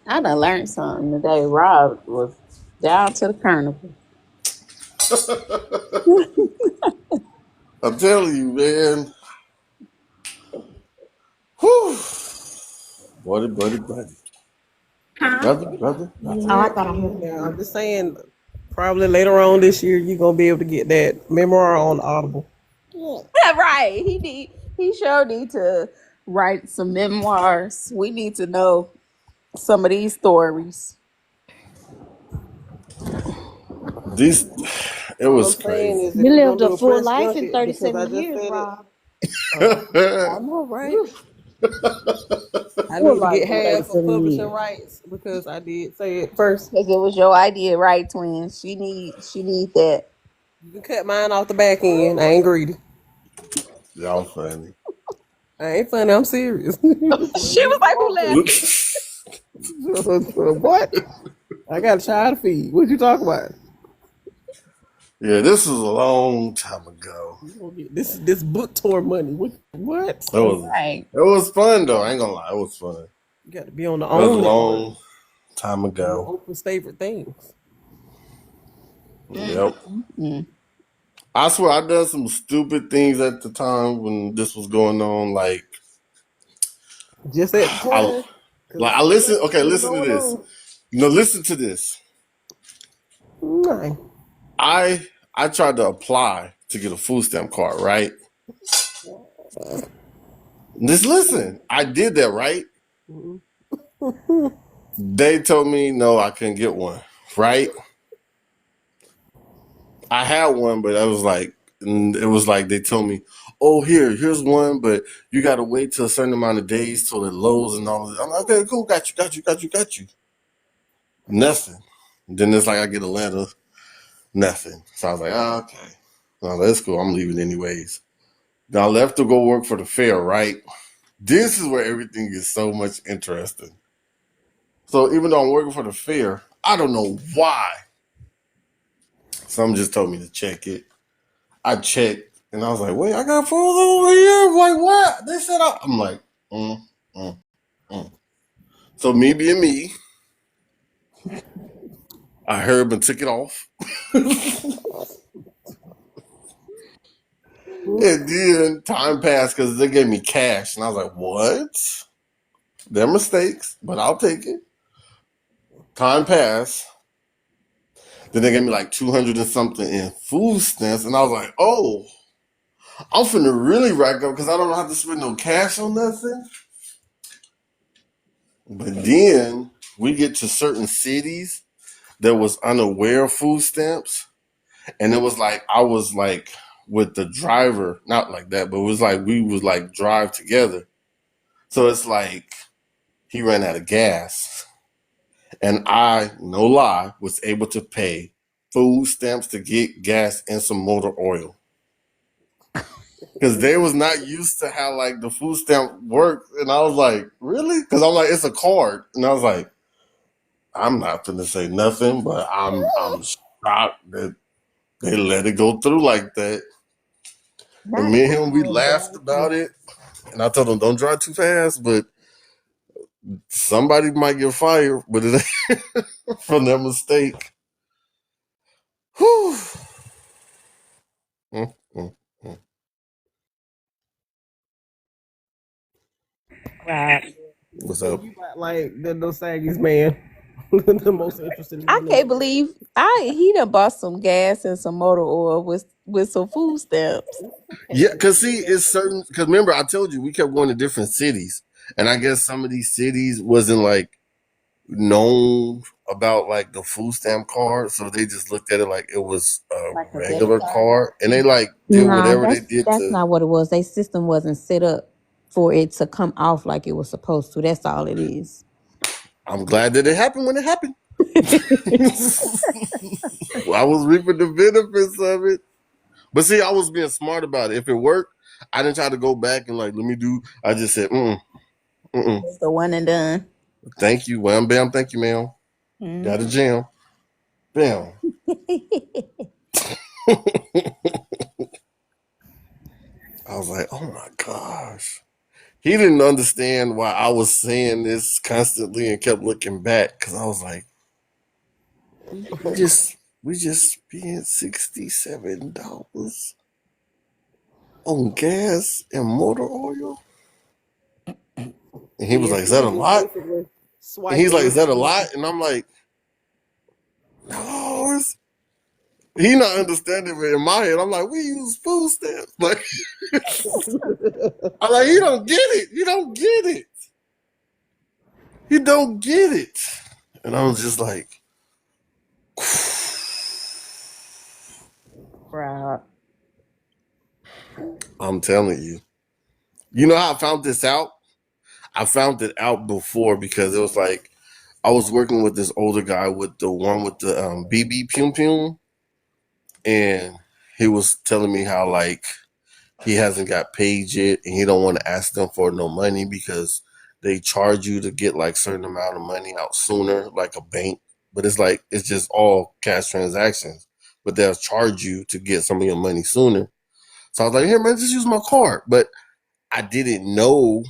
C: I done learned something today. Rob was down to the carnival.
B: I'm telling you, man. Whew. Buddy. Brother.
A: Oh, I thought I heard
G: Yeah, I'm
A: something.
G: just saying. Probably later on this year, you're gonna be able to get that memoir on Audible.
C: Right. He sure need to write some memoirs. We need to know some of these stories.
B: These, it
G: All I'm
B: was
G: saying
B: crazy.
G: is, if
A: You
G: you're
A: lived
G: gonna
A: a
G: do a
A: full
G: press
A: life in
G: junket, because I
A: 37
G: just
A: years,
G: said it.
A: Rob.
G: I know, right? I
A: Full
G: need to
A: life
G: get
A: in
G: half of
A: 37
G: publishing
A: years.
G: rights because I did say it first.
C: Because it was your idea, right, twin? She need that.
G: You can cut mine off the back end. I ain't greedy.
B: Y'all funny.
G: I ain't funny. I'm serious.
C: She was like, who laughing?
G: What? I got a child to feed. What you talking about?
B: Yeah, this was a long time ago.
G: You gonna get this book tour money? What?
C: Right.
B: It was fun though. I ain't gonna lie, it was fun.
G: You got to be on the
B: It was a
G: only part.
B: long time
G: On the
B: ago.
G: Oprah's favorite things.
B: Yep.
C: Mm-hmm.
B: I swear I done some stupid things at the time when this was going on. Like
G: Just at the
B: I
G: time, because
B: I
G: so
B: listen.
G: much
B: Okay,
G: been
B: listen to
G: going
B: this.
G: on.
B: No, listen to this.
G: Nah.
B: I tried to apply to get a food stamp card, right? Just listen. I did that, right? They told me no, I couldn't get one, right? I had one, but it was like they told me, "Oh, here's one, but you got to wait till a certain amount of days till it loads and all of that." I'm like, "Okay, cool, got you." Nothing. Then it's like I get a letter, nothing. So I was like, "Oh, okay, no, that's cool. I'm leaving anyways." Now I left to go work for the fair, right? This is where everything is so much interesting. So even though I'm working for the fair, I don't know why. Some just told me to check it. I checked and I was like, wait, I got food over here. I'm like, what? They said I'm like, mm, mm, mm. So me being me, I heard and took it off. And then time passed because they gave me cash. And I was like, what? They're mistakes, but I'll take it. Time passed. Then they gave me like 200 and something in food stamps. And I was like, oh, I'm finna really rack up because I don't have to spend no cash on nothing. But then we get to certain cities that was unaware of food stamps, and it was like I was like with the driver, not like that, but it was like we was like drive together. So it's like he ran out of gas, and I, no lie, was able to pay food stamps to get gas and some motor oil. Because they was not used to how like the food stamp worked, and I was like, really? Because I'm like, it's a card, and I was like, I'm not gonna say nothing, but I'm shocked that they let it go through like that. And
A: Not
B: me and him, we
A: knowing
B: laughed
A: gas was
B: about it, and I told him don't drive too fast, but somebody might get fired, but it ain't from that mistake. Whew. Mm, mm, mm.
A: right.
B: What's
G: So
B: up?
G: you got like the those saggies, man. The most interested
C: I
G: man in the
C: can't
G: room.
C: believe he done bought some gas and some motor oil with some food stamps.
B: Yeah, because see, it's certain. Because remember, I told you we kept going to different cities, and I guess some of these cities wasn't like known about like the food stamp card, so they just looked at it like it was a
A: Like a debit
B: regular
A: card.
B: card, and they like did
A: Nah,
B: whatever they did
A: that's
B: to.
A: not what it was. Their system wasn't set up for it to come off like it was supposed to. That's all it is.
B: I'm glad that it happened when it happened. I was reaping the benefits of it, but see, I was being smart about it. If it worked, I didn't try to go back and like let me do. I just said,
C: It's the one and done.
B: thank you, wham bam, thank you, ma'am. Got a
C: Mhm.
B: jam, bam. I was like, oh my gosh. He didn't understand why I was saying this constantly and kept looking back because I was like, we just spent $67 on gas and motor oil. And he was
G: Yeah,
B: like, is
G: so
B: that a
G: he just
B: lot?
G: basically
B: And
G: swiped
B: he's
G: the
B: like, is
G: rest of
B: that
G: the
B: a lot?
G: money.
B: And I'm like, no, he not understanding it in my head. I'm like, we use food stamps. Like, I'm like, he don't get it. You don't get it. You don't get it. And I was just like,
C: Right.
B: I'm telling you. You know how I found this out? I found it out before because it was like I was working with this older guy with the one with the BB Pum Pum, and he was telling me how like he hasn't got paid yet, and he don't want to ask them for no money because they charge you to get like certain amount of money out sooner, like a bank. But it's like it's just all cash transactions, but they'll charge you to get some of your money sooner. So I was like, here, man, just use my card. But I didn't know,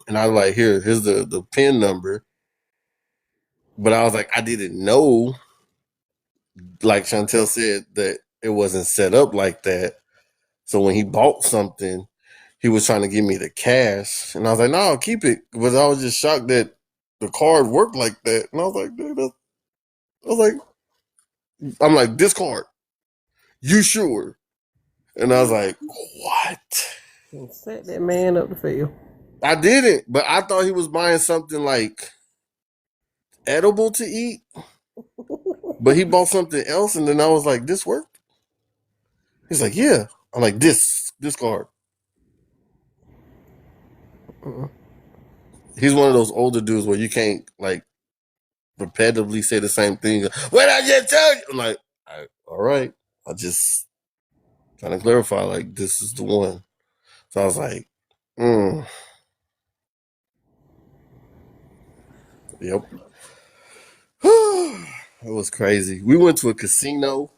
B: and I was like, here's the pin number. But I was like, I didn't know, like Chantel said, that it wasn't set up like that. So when he bought something, he was trying to give me the cash, and I was like, "No, I'll keep it." But I was just shocked that the card worked like that, and I was like, "Dude, I was like, I'm like this card, you sure?" And I was like, "What?"
G: And set that man up to fail.
B: I didn't, but I thought he was buying something like edible to eat, but he bought something else, and then I was like, "This worked?" He's like, "Yeah." I'm like, "This card." He's one of those older dudes where you can't like repetitively say the same thing. What I just tell you? I'm like, all right. I just trying to clarify, like, this is the one. So I was like, mm, yep. It was crazy. We went to a casino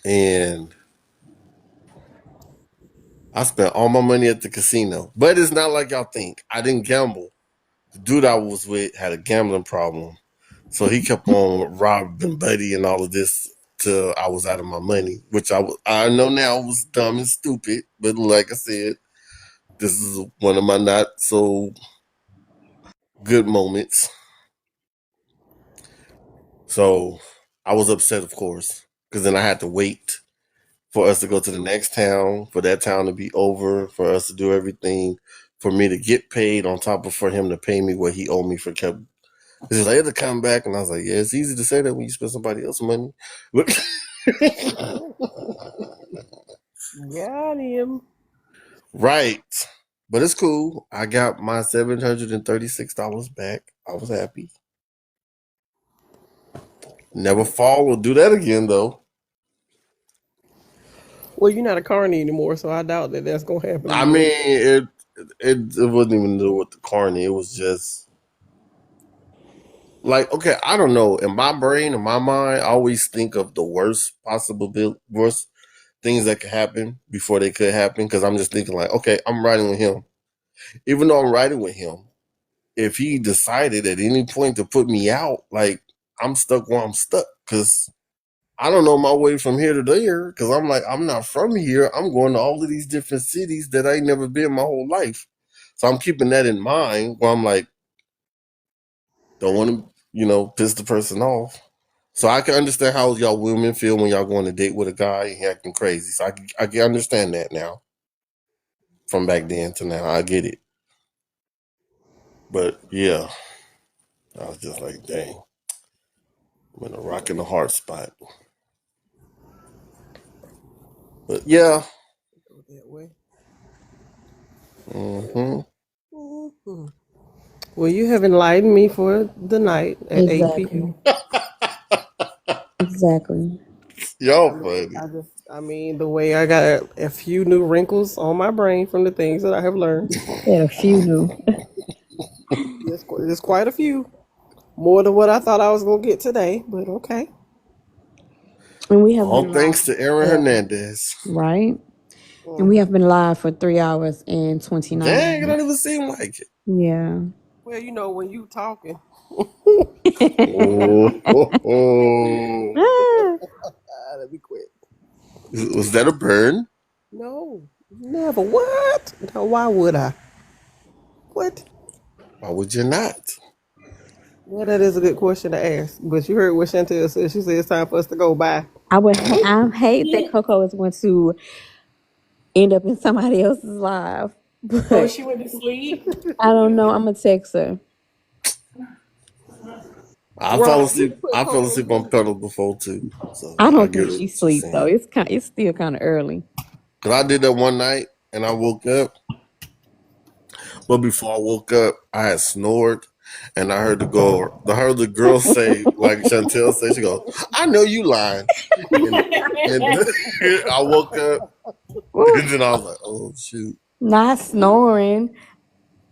B: and I spent all my money at the casino. But it's not like y'all think. I didn't gamble. The dude I was with had a gambling problem. So he kept on robbing Buddy and all of this till I was out of my money, which I know now was dumb and stupid. But like I said, this is one of my not so good moments. So I was upset, of course, because then I had to wait for us to go to the next town, for that town to be over, for us to do everything, for me to get paid on top of for him to pay me what he owed me for kept. He's like, to come back, and I was like, yeah, it's easy to say that when you spend somebody else's money.
G: Got him.
B: Right. But it's cool. I got my $736 back. I was happy. Never fall or do that again, though.
G: Well, you're not a carny anymore, so I doubt that that's gonna happen
B: I
G: again.
B: mean, it wasn't even do with the carny. It was just like, okay, I don't know. In my brain, in my mind, I always think of the worst things that could happen before they could happen. Because I'm just thinking like, okay, I'm riding with him. Even though I'm riding with him, if he decided at any point to put me out, like I'm stuck where I'm stuck. Because I don't know my way from here to there. Because I'm like, I'm not from here. I'm going to all of these different cities that I ain't never been my whole life. So I'm keeping that in mind where I'm like, don't want to, piss the person off. So I can understand how y'all women feel when y'all go on a date with a guy and he acting crazy. So I can understand that now. From back then to now, I get it. But yeah, I was just like, dang, I'm in a rock and a hard spot. But yeah,
G: Go that way.
B: hmm
G: Mhm. Well, you have enlightened me for the night at 8
N: Exactly.
G: p.m.
N: Exactly.
B: y'all funny.
G: I mean, the way I got a few new wrinkles on my brain from the things that I have learned.
N: Said a few new.
G: There's quite a few. More than what I thought I was going to get today, but okay.
N: And we have
B: All
N: been live.
B: thanks to Aaron
N: Yeah.
B: Hernandez.
N: Right? And we
G: Hmm.
N: have been live for 3 hours and 29
B: Dang, it don't
N: minutes.
B: even seem like it.
N: Yeah.
G: Well, when you talking,
B: Oh,
G: let me quit.
B: was that a burn?
G: No, never. What? No, why would I? What?
B: Why would you not?
G: Well, that is a good question to ask. But you heard what Chantel said. She said it's time for us to go by.
N: I hate that Coco is going to end up in somebody else's live.
E: Oh,
N: But
E: she went to sleep.
N: I don't know. I'm gonna text her.
B: I fell
G: Rob, you
B: asleep.
G: put
B: I fell
G: Coco
B: asleep
G: to
B: on
G: sleep.
B: pedal before too. So
N: I
B: I
N: don't
B: get
N: think
B: what
N: she
B: she's
N: sleep though.
B: saying.
N: It's still kind of early.
B: Cause I did that one night and I woke up. But before I woke up, I had snored, and I heard the girl say, like Chantel said, she goes, "I know you lying," and I woke up, and then I was like, "Oh shoot,"
N: Not snoring.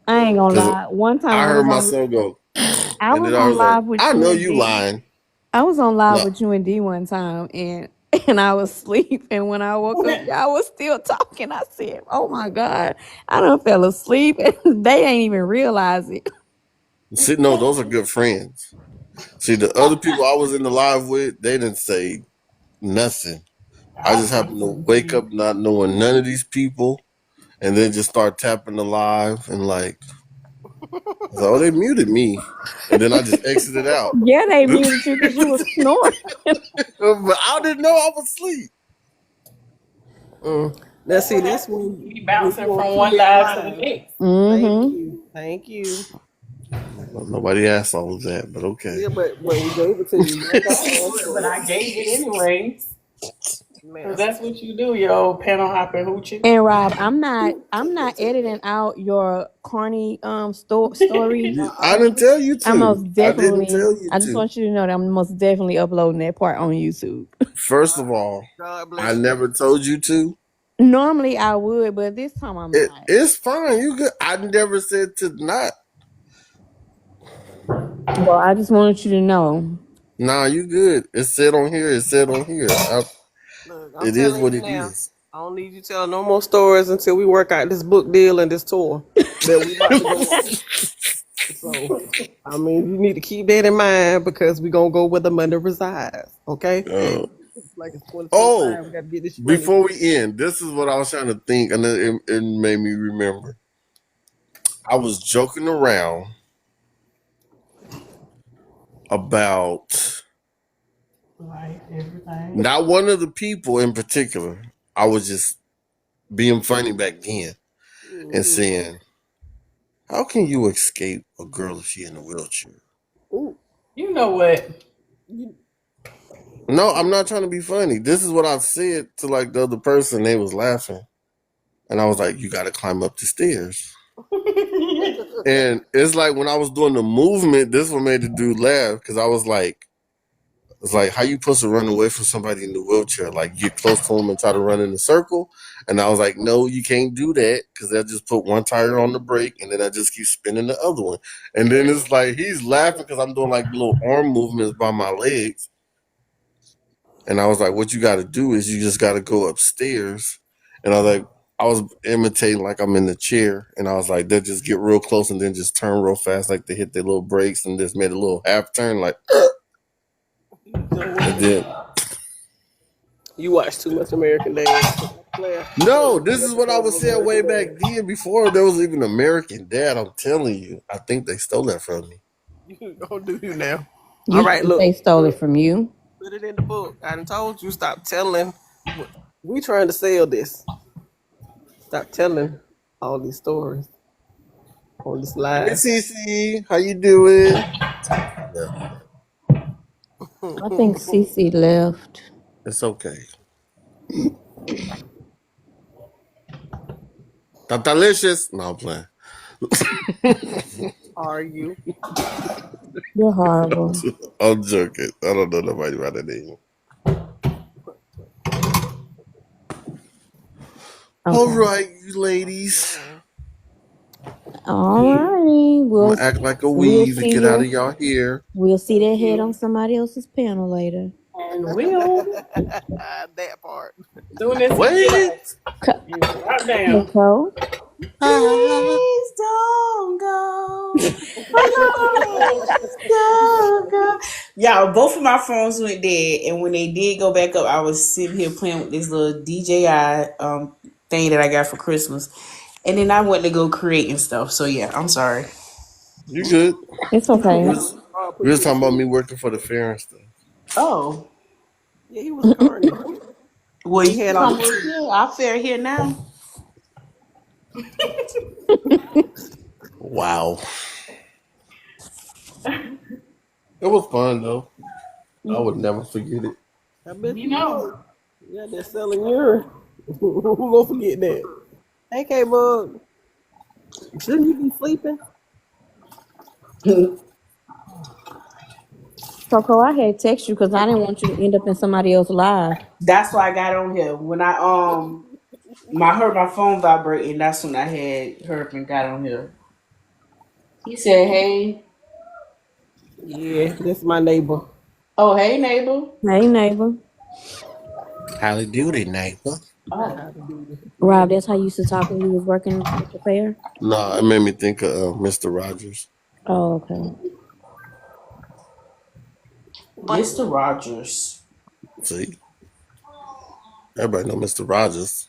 N: I ain't gonna
B: because
N: lie. One time
B: I heard myself go,
N: I
B: and
N: was
B: then I
N: on
B: was like,
N: live with
B: "I
N: you
B: know
N: and
B: you
N: D.
B: lying."
N: I was on live
B: No,
N: with you and D one time, and and I was asleep. And when I woke up, y'all was still talking. I said, "Oh my god, I done fell asleep," and they ain't even realize it.
B: see, no, those are good friends. See, the other people I was in the live with, they didn't say nothing. I
E: I
B: just
E: say
B: happened to
E: something to
B: wake
E: you.
B: up not knowing none of these people, and then just start tapping the live and like, so they muted me, and then I just exited out.
N: Yeah, they
B: But
N: muted you because you was snoring.
B: I didn't know I was asleep.
G: Now,
E: That's
G: see,
E: what
G: that's
E: happens. You
G: when
E: be
G: you
E: bouncing
G: on
E: from
G: too
E: one
G: many
E: live to the
G: lives.
E: next.
G: Thank
N: Mm-hmm.
G: you. Thank you.
B: Well, nobody asked all of that, but okay.
G: Yeah, but we gave it to you. You don't got to ask
E: But
G: for it.
E: I gave it anyways. Cause
G: Ma'am.
E: that's what you do, yo. Panel hopping hoochie.
N: And Rob, I'm not editing out your corny story.
B: I didn't tell you
N: I
B: to.
N: most
B: I didn't
N: definitely.
B: tell you
N: I just
B: to.
N: want you to know that I'm most definitely uploading that part on YouTube.
B: First of all,
G: God
B: I
G: bless you.
B: never told you to.
N: Normally I would, but this time I'm not.
B: It's fine. You good. I never said to not.
N: Well, I just wanted you to know.
B: Nah, you good. It's said on here. It's said on here.
G: Look, I'm
B: It is
G: telling
B: what
G: you
B: it
G: now.
B: is.
G: I don't need you telling no more stories until we work out this book deal and this tour that we about to go on. So, I mean, you need to keep that in mind because we're gonna go where the money resides. Okay?
B: Uh,
G: Like it's
B: oh,
G: 2025. We got to get this money.
B: before we end, this is what I was trying to think, and it made me remember. I was joking around about
E: Like everything.
B: not one of the people in particular. I was just being funny back then and
G: Hmm.
B: saying, How can you escape a girl if she in a wheelchair?
G: Ooh,
E: You know what?
G: you,
B: No, I'm not trying to be funny. This is what I said to like the other person. They was laughing, and I was like, "You got to climb up the stairs." And it's like when I was doing the movement, this one made the dude laugh because I was like, "It's like how you supposed to run away from somebody in the wheelchair? Like get close to them and try to run in a circle?" And I was like, "No, you can't do that because they'll just put one tire on the brake and then I just keep spinning the other one." And then it's like he's laughing because I'm doing like little arm movements by my legs. And I was like, what you got to do is you just got to go upstairs. And I was like, I was imitating like I'm in the chair. And I was like, they'll just get real close and then just turn real fast, like they hit their little brakes and just made a little half turn, like, and then,
G: you watch too much American Dad. Player.
B: no, this is what I
G: Episode
B: was
G: of
B: saying way
G: American
B: back
G: Dad.
B: then before there was even American Dad. I'm telling you, I think they stole that from me.
G: You gonna do you now? All
N: You
G: right,
N: think
G: look,
N: they stole it from you?
G: put it in the book. I done told you stop telling. We trying to sell this. Stop telling all these stories on this
B: Hey,
G: live.
B: Cece, how you doing? Yeah,
N: I think Cece left.
B: it's okay. Delicious. No, I'm playing.
G: Are you?
N: You're horrible.
B: I'm joking. I don't know nobody by that name. All
N: Okay.
B: right, you ladies.
N: All righty.
B: I'm gonna act like a
N: We'll
B: weave and
N: see
B: get out of
N: you.
B: y'all here.
N: We'll see
E: Thank
N: that head on
E: you.
N: somebody else's panel later.
E: And we'll
G: That part.
E: soon as he get
B: Wait.
E: out, you drop down.
N: Coco.
B: Ah.
F: Please don't go. Please don't go. Y'all, both of my phones went dead, and when they did go back up, I was sitting here playing with this little DJI thing that I got for Christmas, and then I went to go create and stuff. So yeah, I'm sorry.
B: You good?
N: It's
B: We
N: okay.
B: was,
G: Oh,
B: we
G: put
B: was
G: you in
B: talking about me
G: sleep.
B: working for the fair and stuff.
F: Oh,
G: Yeah, he was a carny.
F: well,
G: He
F: you
G: had all
F: come
G: the
F: over
G: treats.
F: here. I'll fair here now.
B: Wow. It was fun though. I would never forget it.
G: I bet
E: You
G: you
E: know.
G: would. Yeah, they're selling urine. Who gonna forget that? Hey, K-Bug. Shouldn't you be sleeping?
N: Coco, I had text you because I didn't want you to end up in somebody else's live.
F: That's why I got on here. When I heard my phone vibrating, that's when I had heard and got on here. He said, "Hey,
G: Yeah, that's my neighbor.
F: oh hey neighbor."
N: Hey, neighbor.
B: Howdy doody, neighbor.
G: Not
F: Oh,
G: how to do this.
N: Rob, that's how you used to talk when you was working at the fair?
B: Nah, it made me think of Mr. Rogers.
N: Oh, okay.
F: Mr. Rogers.
B: See, everybody know Mr. Rogers.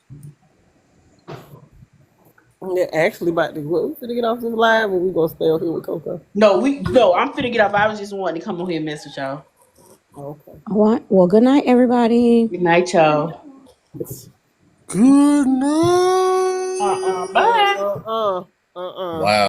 G: Yeah, actually, about to what, we finna get off this live, or we gonna stay on here with Coco?
F: No, I'm finna get off. I was just wanting to come on here and mess with y'all.
G: Okay.
N: All right. Well, good night, everybody.
F: Good night, y'all.
B: Good
E: Bye.
B: night.
G: Uh-uh. Uh-uh.
B: Wow.